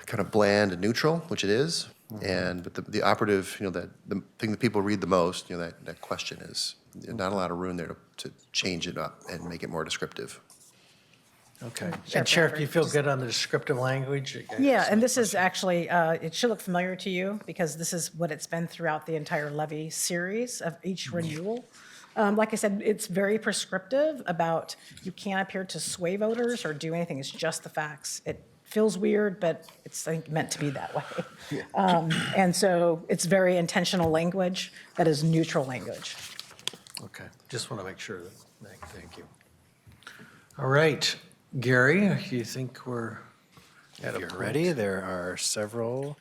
kind of bland and neutral, which it is. But the operative, the thing that people read the most, that question is not a lot of room there to change it up and make it more descriptive. Okay. Sheriff And Sheriff, Bradford, you feel just- good on the descriptive language? Yeah, and this is actually, it should look familiar to you because this is what it's been throughout the entire levy series of each renewal. Like I said, it's very prescriptive about you can't appear to sway voters or do anything. It's just the facts. It feels weird, but it's I think, meant to be that way. And so it's very intentional language that is neutral language. Okay, just want to make sure that, thank you. All right, Gary, you think we're at If a you're point? ready, there are several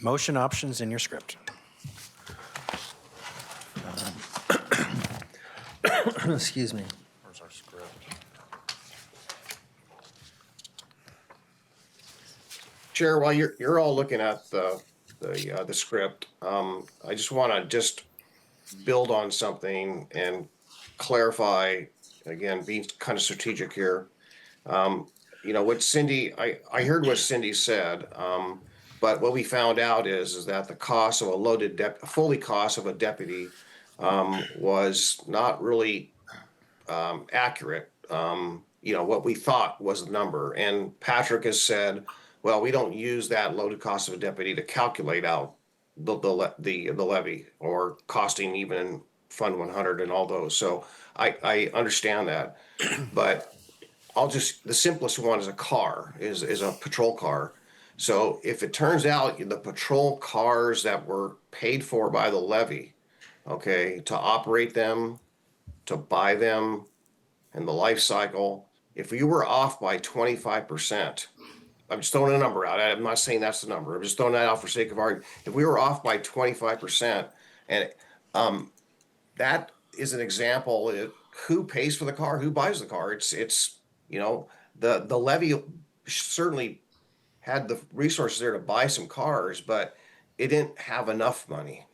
motion options in your script. Excuse me. Where's our script? Chair, while you're all looking at the script, I just want to build on something and clarify, again, being kind of strategic here. What Cindy, I heard what Cindy said, but what we found out is that the cost of a fully cost of a deputy was not really accurate. What we thought was the number. And Patrick has said, well, we don't use that loaded cost of a deputy to calculate out the levy or costing even Fund 100 and all those. So I understand that, but the simplest one is a car, is a patrol car. So if it turns out the patrol cars that were paid for by the levy, okay, to operate them, to buy them, and the life cycle, if you were off by 25%, I'm just throwing a number out. I'm not saying that's the number. I'm just throwing that out for sake of argument. If we were off by 25%, and that is an example of who pays for the car, who buys the car. It's the levy certainly had the resources there to buy some cars, but it didn't have enough money.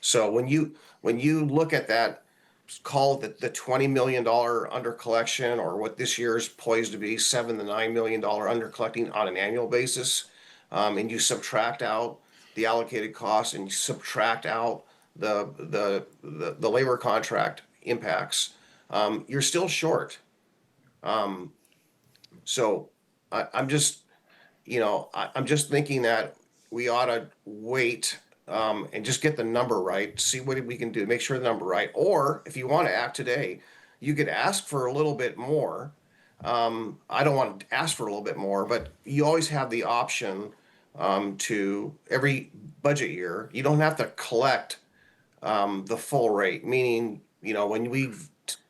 So when you look at that, call it the $20 million under collection, or what this year is poised to be $7 to $9 million under collecting on an annual basis, and you subtract out the allocated costs and you subtract out the labor contract impacts, you're still short. So I'm just thinking that we ought to wait and just get the number right, see what we can do, make sure the number right. Or if you want to act today, you could ask for a little bit more. I don't want to ask for a little bit more, but you always have the option to every budget year. You don't have to collect the full rate, meaning, when we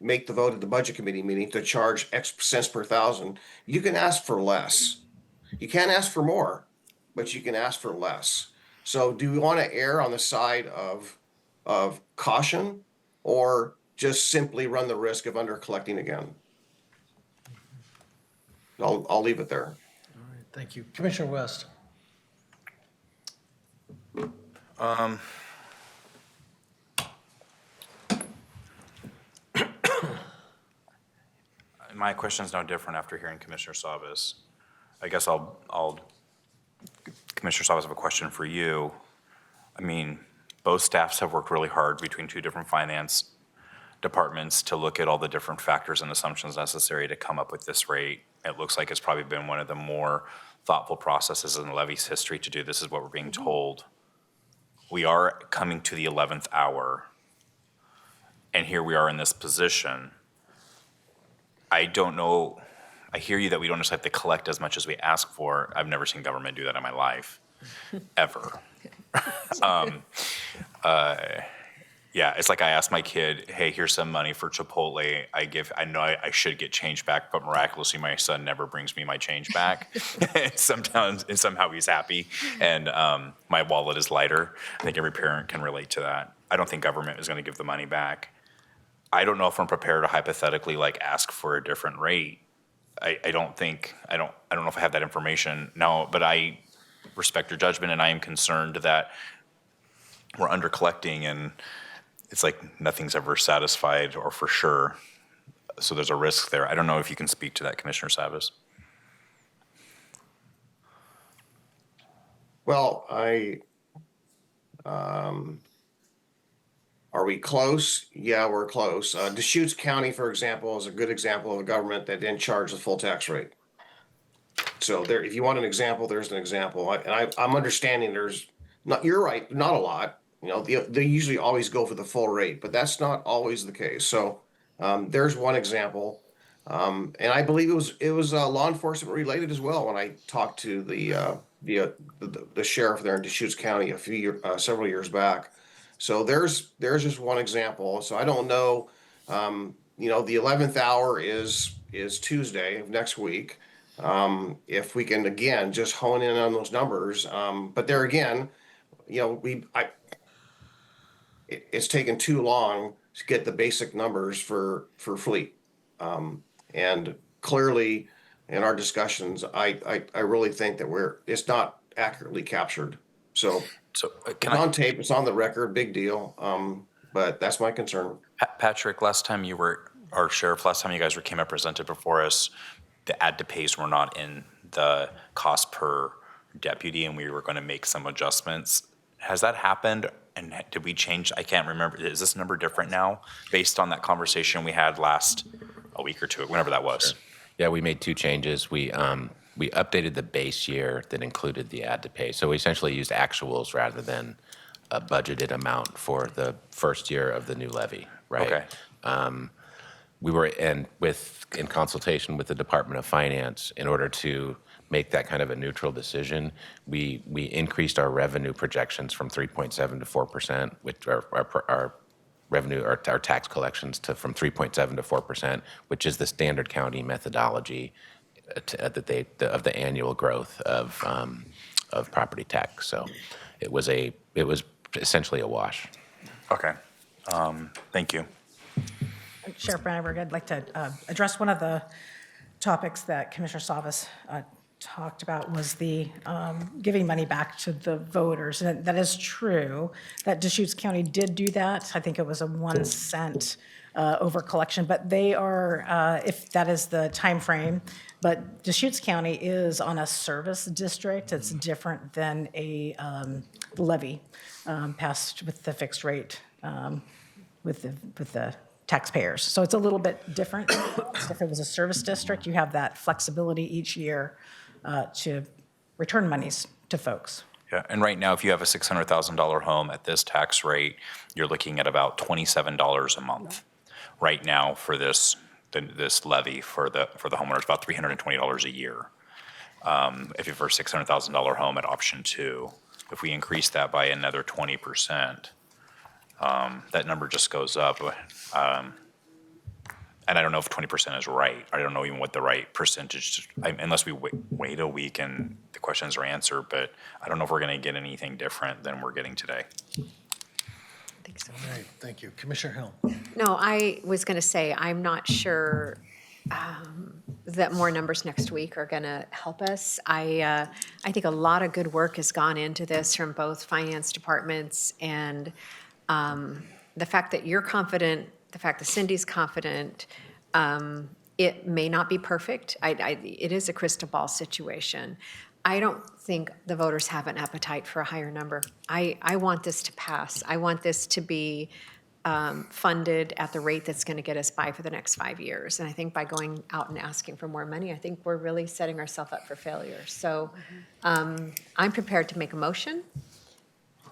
make the vote at the budget committee meeting to charge X cents per thousand, you can ask for less. You can't ask for more, but you can ask for less. So do we want to err on the side of caution, or just simply run the risk of under collecting again? I'll leave it there. All right, thank you. Commissioner West. My question is no different after hearing Commissioner Sabas. I guess Commissioner Sabas, I have a question for you. I mean, both staffs have worked really hard between two different finance departments to look at all the different factors and assumptions necessary to come up with this rate. It looks like it's probably been one of the more thoughtful processes in the levy's history to do. This is what we're being told. We are coming to the 11th hour, and here we are in this position. I don't know, I hear you that we don't just have to collect as much as we ask for. I've never seen government do that in my life, ever. Yeah, it's like I asked my kid, hey, here's some money for Chipotle. I know I should get change back, but miraculously my son never brings me my change back. Sometimes, and somehow he's happy, and my wallet is lighter. I think every parent can relate to that. I don't think government is gonna give the money back. I don't know if I'm prepared to hypothetically ask for a different rate. I don't know if I have that information now, but I respect your judgment, and I am concerned that we're under collecting, and it's like nothing's ever satisfied or for sure. So there's a risk there. I don't know if you can speak to that, Commissioner Savas. Well, are we close? Yeah, we're close. Deschutes County, for example, is a good example of a government that didn't charge the full tax rate. So there, if you want an example, there's an example. I'm understanding there's not, you're right, not a lot. You know, they usually always go for the full rate, but that's not always the case. So there's one example. And I believe it was law enforcement related as well when I talked to the sheriff there in Deschutes County several years back. So there's just one example. So I don't know. You know, the 11th hour is Tuesday of next week. If we can again just hone in on those numbers. But there again, you know, it's taken too long to get the basic numbers for fleet. And clearly, in our discussions, I really think that it's not accurately captured. So it's on tape, it's on the record, big deal. But that's my concern. Patrick, last time you guys came up presented before us, the ad to pays were not in the cost per deputy, and we were going to make some adjustments. Has that happened? And did we change? I can't remember. Is this number different now based on that conversation we had a week or two, whenever that was? Sure. Yeah, we made two changes. We updated the base year that included the ad to pay. So we essentially used actuals rather than a budgeted amount for the first year of the new levy, right? Okay. We were in consultation with the Department of Finance in order to make that kind of a neutral decision. We increased our revenue projections from 3.7 to 4%, which our revenue, our tax collections from 3.7 to 4%, which is the standard county methodology of the annual growth of property tax. So it was essentially a wash. Okay. Thank you. Sheriff Brandenburg, I'd like to address one of the topics that Commissioner Savas talked about was the giving money back to the voters. And that is true, that Deschutes County did do that. I think it was a 1 cent over collection, but they are, if that is the time frame, but Deschutes County is on a service district. It's different than a levy passed with the fixed rate with the taxpayers. So it's a little bit different. If it was a service district, you have that flexibility each year to return monies to folks. Yeah, and right now, if you have a $600,000 home at this tax rate, you're looking at about $27 a month. Right now, for this levy for the homeowners, about $320 a year. If you're for a $600,000 home at option 2, if we increase that by another 20%, that number just goes up. And I don't know if 20% is right. I don't know even what the right percentage, unless we wait a week and the questions are answered, but I don't know if we're going to get anything different than we're getting today. I think so. All right, thank you. Commissioner Hill. No, I was going to say, I'm not sure that more numbers next week are going to help us. I think a lot of good work has gone into this from both finance departments, and the fact that you're confident, the fact that Cindy's confident, it may not be perfect. It is a crystal ball situation. I don't think the voters have an appetite for a higher number. I want this to pass. I want this to be funded at the rate that's going to get us by for the next 5 years. And I think by going out and asking for more money, I think we're really setting ourselves up for failure. So I'm prepared to make a motion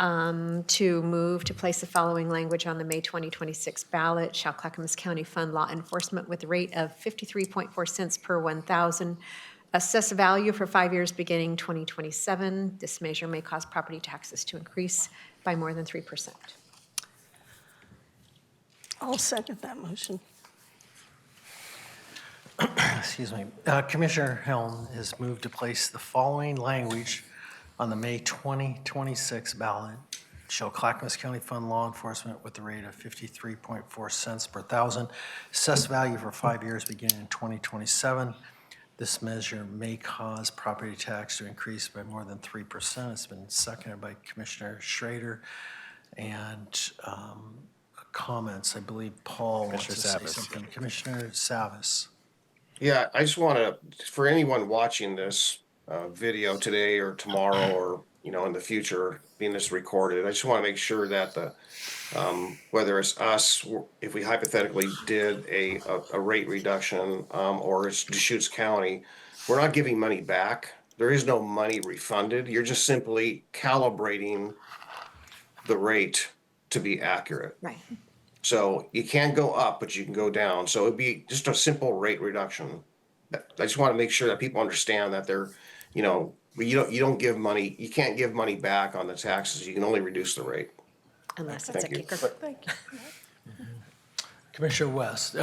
to move to place the following language on the May 2026 ballot. Shall Clackamas County fund law enforcement with a rate of 53.4 cents per 1,000. Assess value for 5 years beginning 2027. This measure may cause property taxes to increase by more than 3%. I'll second that motion. Excuse me. Commissioner Helm has moved to place the following language on the May 2026 ballot. Shall Clackamas County fund law enforcement with the rate of 53.4 cents per thousand. Assessed value for 5 years beginning in 2027. This measure may cause property tax to increase by more than 3%. It's been seconded by Commissioner Schrader. And comments, I believe Paul wants to say something. Commissioner Savas. Yeah, I just want to, for anyone watching this video today or tomorrow or in the future, being this recorded, I just want to make sure that whether it's us, if we hypothetically did a rate reduction, or it's Deschutes County, we're not giving money back. There is no money refunded. You're just simply calibrating the rate to be accurate. Right. So you can't go up, but you can go down. So it'd be just a simple rate reduction. I just want to make sure that people understand that you don't give money, you can't give money back on the taxes. You can only reduce the rate. Unless it's a Thank you. kicker. Thank you. Commissioner West.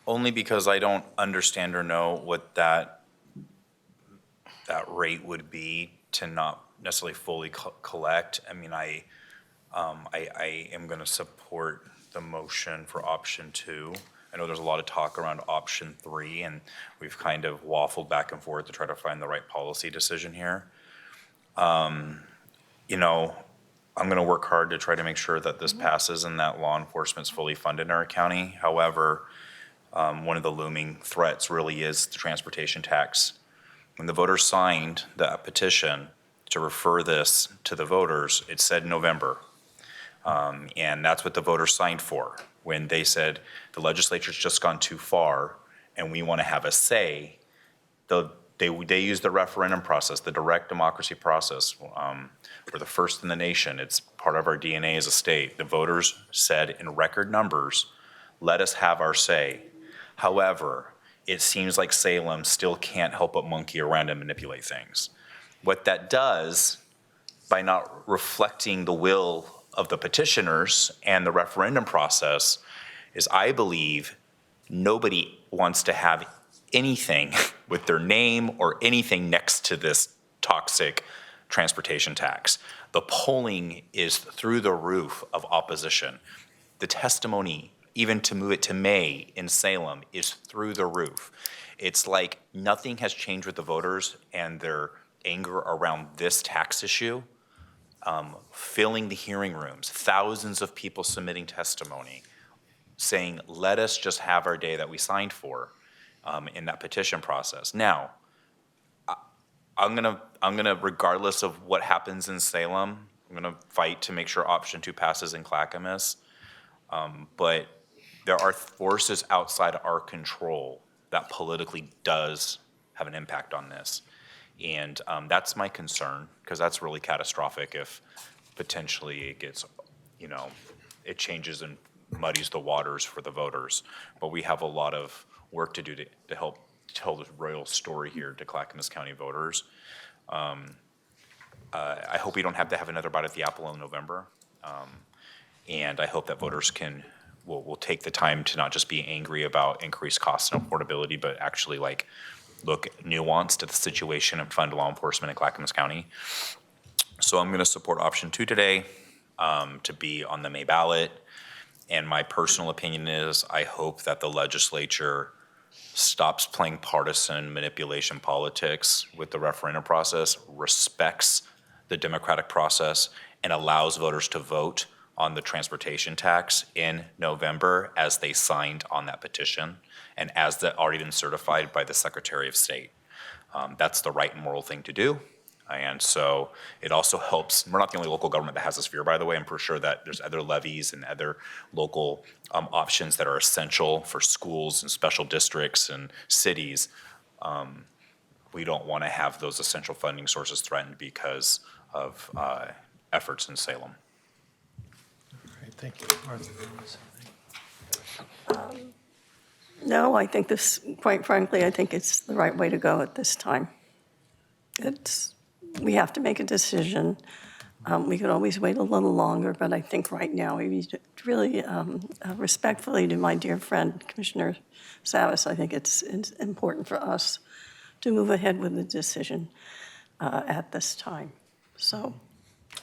Only because I don't understand or know what that rate would be to not necessarily fully collect. I mean, I am going to support the motion for option 2. I know there's a lot of talk around option 3, and we've kind of waffled back and forth to try to find the right policy decision here. I'm going to work hard to try to make sure that this passes and that law enforcement's fully funded in our county. However, one of the looming threats really is the transportation tax. When the voters signed that petition to refer this to the voters, it said November. And that's what the voters signed for when they said the legislature's just gone too far and we want to have a say. They used the referendum process, the direct democracy process. We're the first in the nation. It's part of our DNA as a state. The voters said in record numbers, let us have our say. However, it seems like Salem still can't help but monkey around and manipulate things. What that does, by not reflecting the will of the petitioners and the referendum process, is I believe nobody wants to have anything with their name or anything next to this toxic transportation tax. The polling is through the roof of opposition. The testimony, even to move it to May in Salem, is through the roof. It's like nothing has changed with the voters and their anger around this tax issue. Filling the hearing rooms, thousands of people submitting testimony, saying, let us just have our day that we signed for in that petition process. Now, I'm gonna, regardless of what happens in Salem, I'm gonna fight to make sure option 2 passes in Clackamas. But there are forces outside our control that politically does have an impact on this. And that's my concern, because that's really catastrophic if potentially it gets, it changes and muddies the waters for the voters. But we have a lot of work to do to help tell the real story here to Clackamas County voters. I hope we don't have to have another bite at the apple in November. And I hope that voters will take the time to not just be angry about increased costs and affordability, but actually look nuanced at the situation and fund law enforcement in Clackamas County. So I'm going to support option 2 today to be on the May ballot. And my personal opinion is I hope that the legislature stops playing partisan manipulation politics with the referendum process, respects the democratic process, and allows voters to vote on the transportation tax in November as they signed on that petition and as that already been certified by the Secretary of State. That's the right and moral thing to do. And so it also helps, we're not the only local government that has this fear, by the way. I'm pretty sure that there's other levies and other local options that are essential for schools and special districts and cities. We don't want to have those essential funding sources threatened because of efforts in Salem. Great, thank you. Martha, No, I think quite frankly, I think it's the right way to go at this time. We have to make a decision. We could always wait a little longer, but I think right now, we really respectfully to my dear friend, Commissioner Savis, I think it's important for us to move ahead with the decision at this time. So.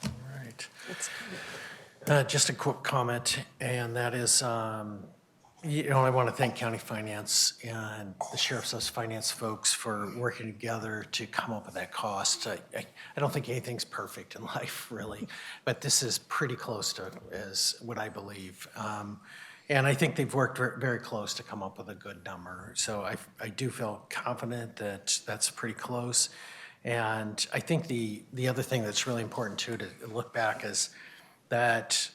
All right. Just a quick comment, and that is, I want to thank County Finance and the Sheriff's Office Finance folks for working together to come up with that cost. I don't think anything's perfect in life, really, but this is pretty close to as what I believe. And I think they've worked very close to come up with a good number. So I do feel confident that that's pretty close. And I think the other thing that's really important too to look back is that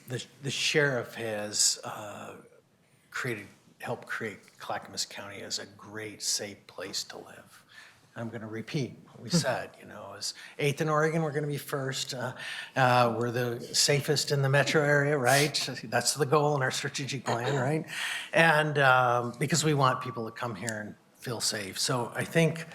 the sheriff has helped create Clackamas County as a great, safe place to live. I'm going to repeat what we said, as 8th in Oregon, we're going to be first. We're the safest in the metro area, right? That's the goal in our strategic plan, right? And because we want people to come here and feel safe. So I think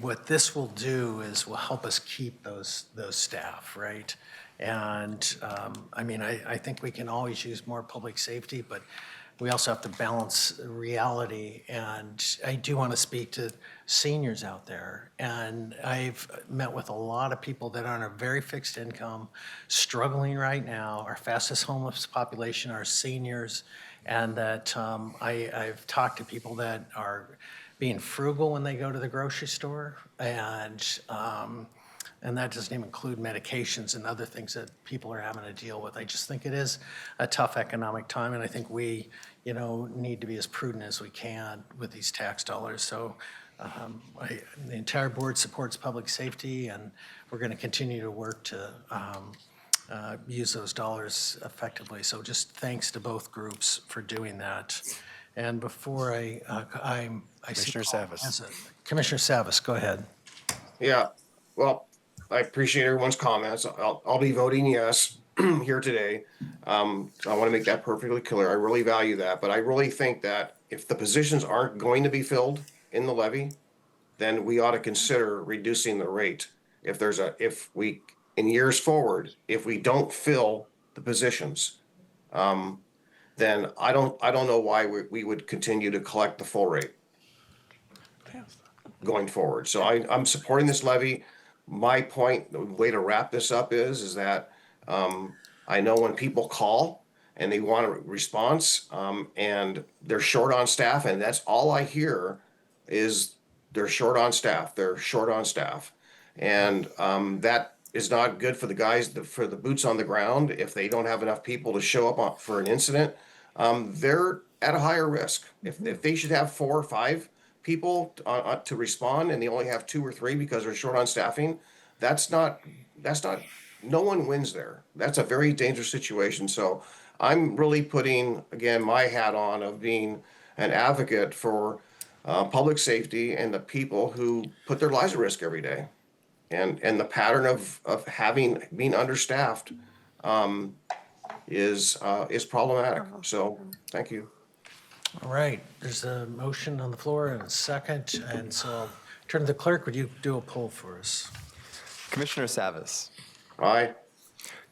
what this will do is will help us keep those staff, right? And I think we can always use more public safety, but we also have to balance reality. And I do want to speak to seniors out there. And I've met with a lot of people that are on a very fixed income, struggling right now. Our fastest homeless population are seniors. And that I've talked to people that are being frugal when they go to the grocery store. And that doesn't even include medications and other things that people are having to deal with. I just think it is a tough economic time, and I think we, need to be as prudent as we can with these tax dollars. So the entire board supports public safety, and we're going to continue to work to use those dollars effectively. So just thanks to both groups for doing that. And before I Commissioner Savas. Commissioner Savas, go ahead. Yeah, well, I appreciate everyone's comments. I'll be voting yes here today. I want to make that perfectly clear. I really value that, but I really think that if the positions aren't going to be filled in the levy, then we ought to consider reducing the rate. In years forward, if we don't fill the positions, then I don't know why we would continue to collect the full rate going forward. So I'm supporting this levy. My point, the way to wrap this up is that I know when people call and they want a response and they're short on staff, and that's all I hear is they're short on staff. They're short on staff. And that is not good for the guys, for the boots on the ground. If they don't have enough people to show up for an incident, they're at a higher risk. If they should have 4 or 5 people to respond and they only have 2 or 3 because they're short on staffing, no one wins there. That's a very dangerous situation. So I'm really putting, again, my hat on of being an advocate for public safety and the people who put their lives at risk every day. And the pattern of being understaffed is problematic. So thank you. All right, there's a motion on the floor and a second, and so I'll turn to the clerk. Would you do a poll for us? Commissioner Savas. Aye.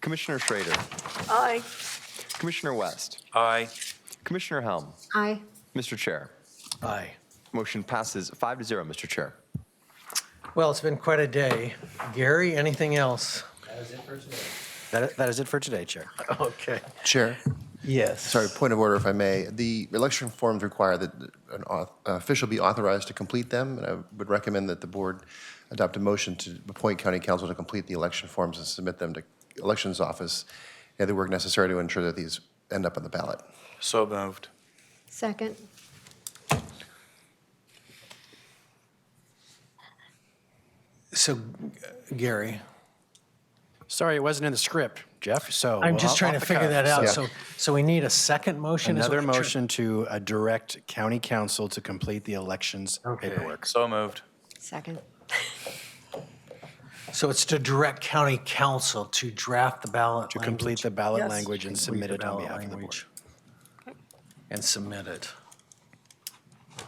Commissioner Schrader. Aye. Commissioner West. Aye. Commissioner Helm. Aye. Mr. Chair. Aye. Motion passes 5-0, Mr. Chair. Well, it's been quite a day. Gary, anything else? That is it for today. That is it for today, Chair. Okay. Chair? Yes. Sorry, point of order, if I may. The election forms require that an official be authorized to complete them, and I would recommend that the board adopt a motion to appoint county council to complete the election forms and submit them to elections office, and the work necessary to ensure that these end up on the ballot. So moved. Second. So, Gary, Sorry, it wasn't in the script, Jeff, so. I'm just off trying to the figure cuff. that out. So So we need a second motion? is what Another I'm trying- motion to direct county council to complete the elections paperwork. So moved. Second. So it's to direct county council to draft the ballot To language. complete the ballot Yes. language and Complete submit the it on ballot behalf of the board. language. And submit it.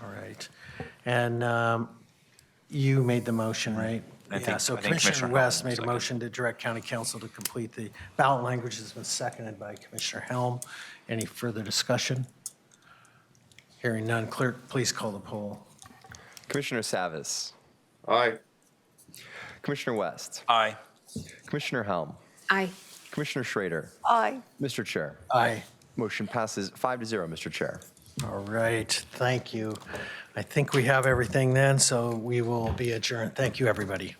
All right. And you made the motion, right? I Yeah, think- so I think Commissioner Commissioner West Helm made a seconded. motion to direct county council to complete the ballot language. Has been seconded by Commissioner Helm. Any further discussion? Hearing none, clerk, please call the poll. Commissioner Savas. Aye. Commissioner West. Aye. Commissioner Helm. Aye. Commissioner Schrader. Aye. Mr. Chair. Aye. Motion passes 5-0, Mr. Chair. All right, thank you. I think we have everything then, so we will be adjourned. Thank you, everybody.